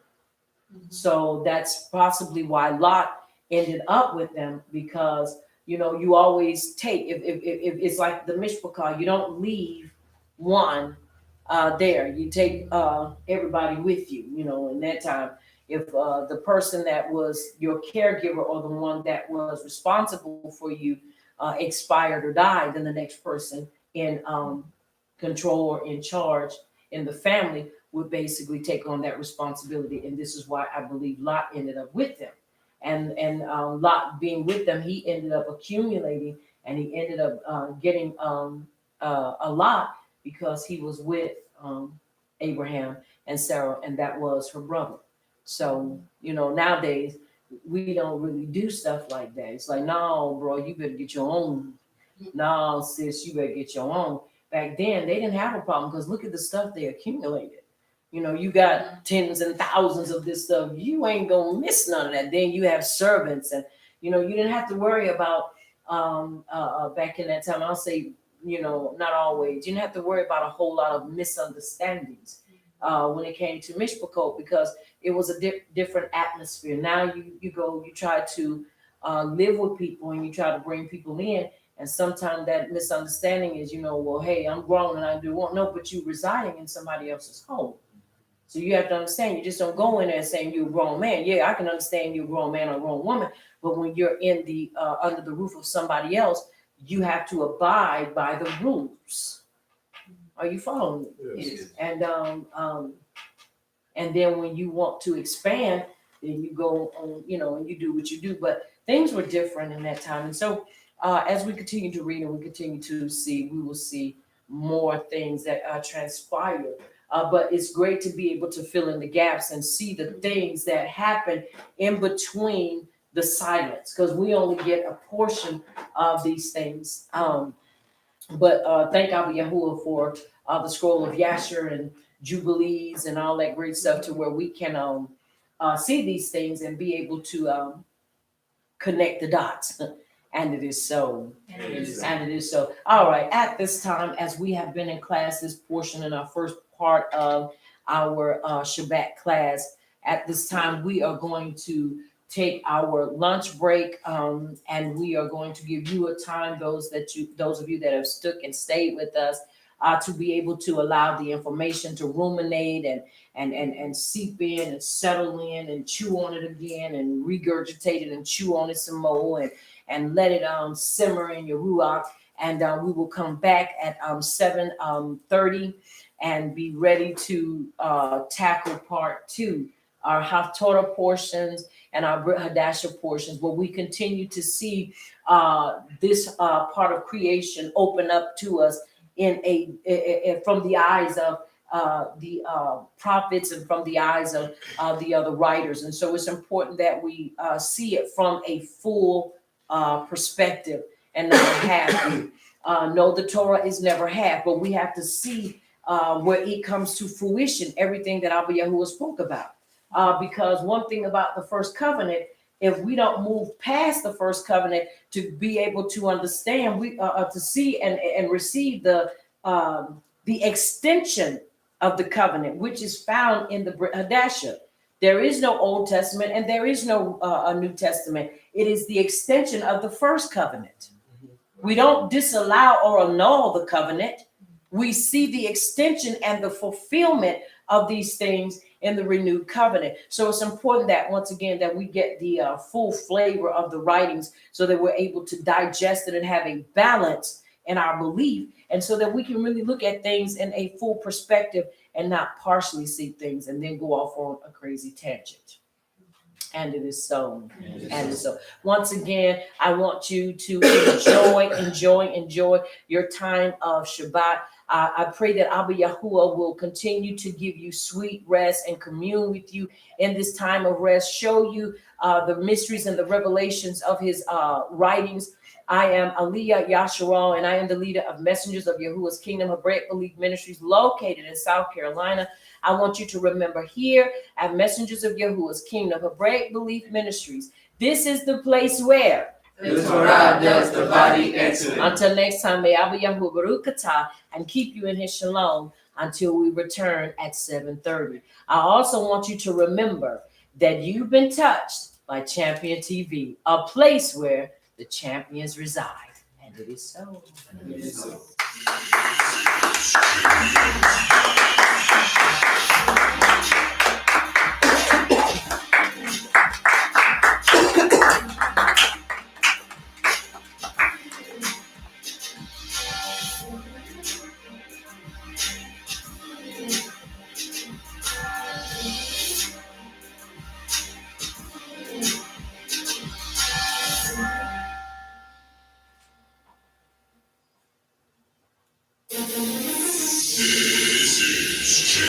Mm-hmm. So that's possibly why Lot ended up with them, because you always take, if it's like the mishpachah, you don't leave one there. You take everybody with you. In that time, if the person that was your caregiver or the one that was responsible for you expired or died, then the next person in control or in charge in the family would basically take on that responsibility. And this is why I believe Lot ended up with them. And Lot being with them, he ended up accumulating, and he ended up getting a lot, because he was with Abraham and Sarah, and that was her brother. So, nowadays we don't really do stuff like that. It's like, no, bro, you better get your own. No, sis, you better get your own. Back then, they didn't have a problem, because look at the stuff they accumulated. You got tens and thousands of this stuff. You ain't gonna miss none of that. Then you have servants, and you didn't have to worry about back in that time. I'll say, not always. You didn't have to worry about a whole lot of misunderstandings when it came to mishpachot, because it was a different atmosphere. Now you try to live with people, and you try to bring people in. And sometimes that misunderstanding is, well, hey, I'm grown and I do want no, but you residing in somebody else's home. So you have to understand, you just don't go in there saying you're a grown man. Yeah, I can understand you're a grown man or a grown woman, but when you're in the under the roof of somebody else, you have to abide by the rules. Are you following me? Yes. And then when you want to expand, then you go on, and you do what you do. But things were different in that time. And so as we continue to read and we continue to see, we will see more things that transpire. But it's great to be able to fill in the gaps and see the things that happen in between the silence, because we only get a portion of these things. But thank Abba Yahuwah for the scroll of Yasher and Jubilees and all that great stuff, to where we can see these things and be able to connect the dots. And it is so. And it is so. All right. At this time, as we have been in class, this portion in our first part of our Shabbat class, at this time, we are going to take our lunch break, and we are going to give you a time, those of you that have stuck and stayed with us, to be able to allow the information to ruminate and seep in and settle in and chew on it again and regurgitate it and chew on it some more and let it simmer in your ruach. And we will come back at 7:30 and be ready to tackle part 2, our Haftorah portions and our Brit Hadashah portions, where we continue to see this part of creation open up to us in from the eyes of the prophets and from the eyes of the other writers. And so it's important that we see it from a full perspective and not half. No, the Torah is never half, but we have to see where it comes to fruition, everything that Abba Yahuwah spoke about. Because one thing about the first covenant, if we don't move past the first covenant to be able to understand, we to see and receive the extension of the covenant, which is found in the Brit Hadashah. There is no Old Testament and there is no New Testament. It is the extension of the first covenant. We don't disallow or annul the covenant. We see the extension and the fulfillment of these things in the renewed covenant. So it's important that, once again, that we get the full flavor of the writings, so that we're able to digest it and have a balance in our belief, and so that we can really look at things in a full perspective and not partially see things and then go off on a crazy tangent. And it is so. And it's so. Once again, I want you to enjoy your time of Shabbat. I pray that Abba Yahuwah will continue to give you sweet rest and commune with you in this time of rest, show you the mysteries and the revelations of his writings. I am Aliyah Yasharal, and I am the leader of Messengers of Yahuwah's Kingdom Hebraic Belief Ministries, located in South Carolina. I want you to remember, here at Messengers of Yahuwah's Kingdom Hebraic Belief Ministries, this is the place where the Torah does the body excellent. Until next time, may Abba Yahuwah Baruch Atah and keep you in his shalom until we return at 7:30. I also want you to remember that you've been touched by Champion TV, a place where the champions reside. And it is so. And it is so.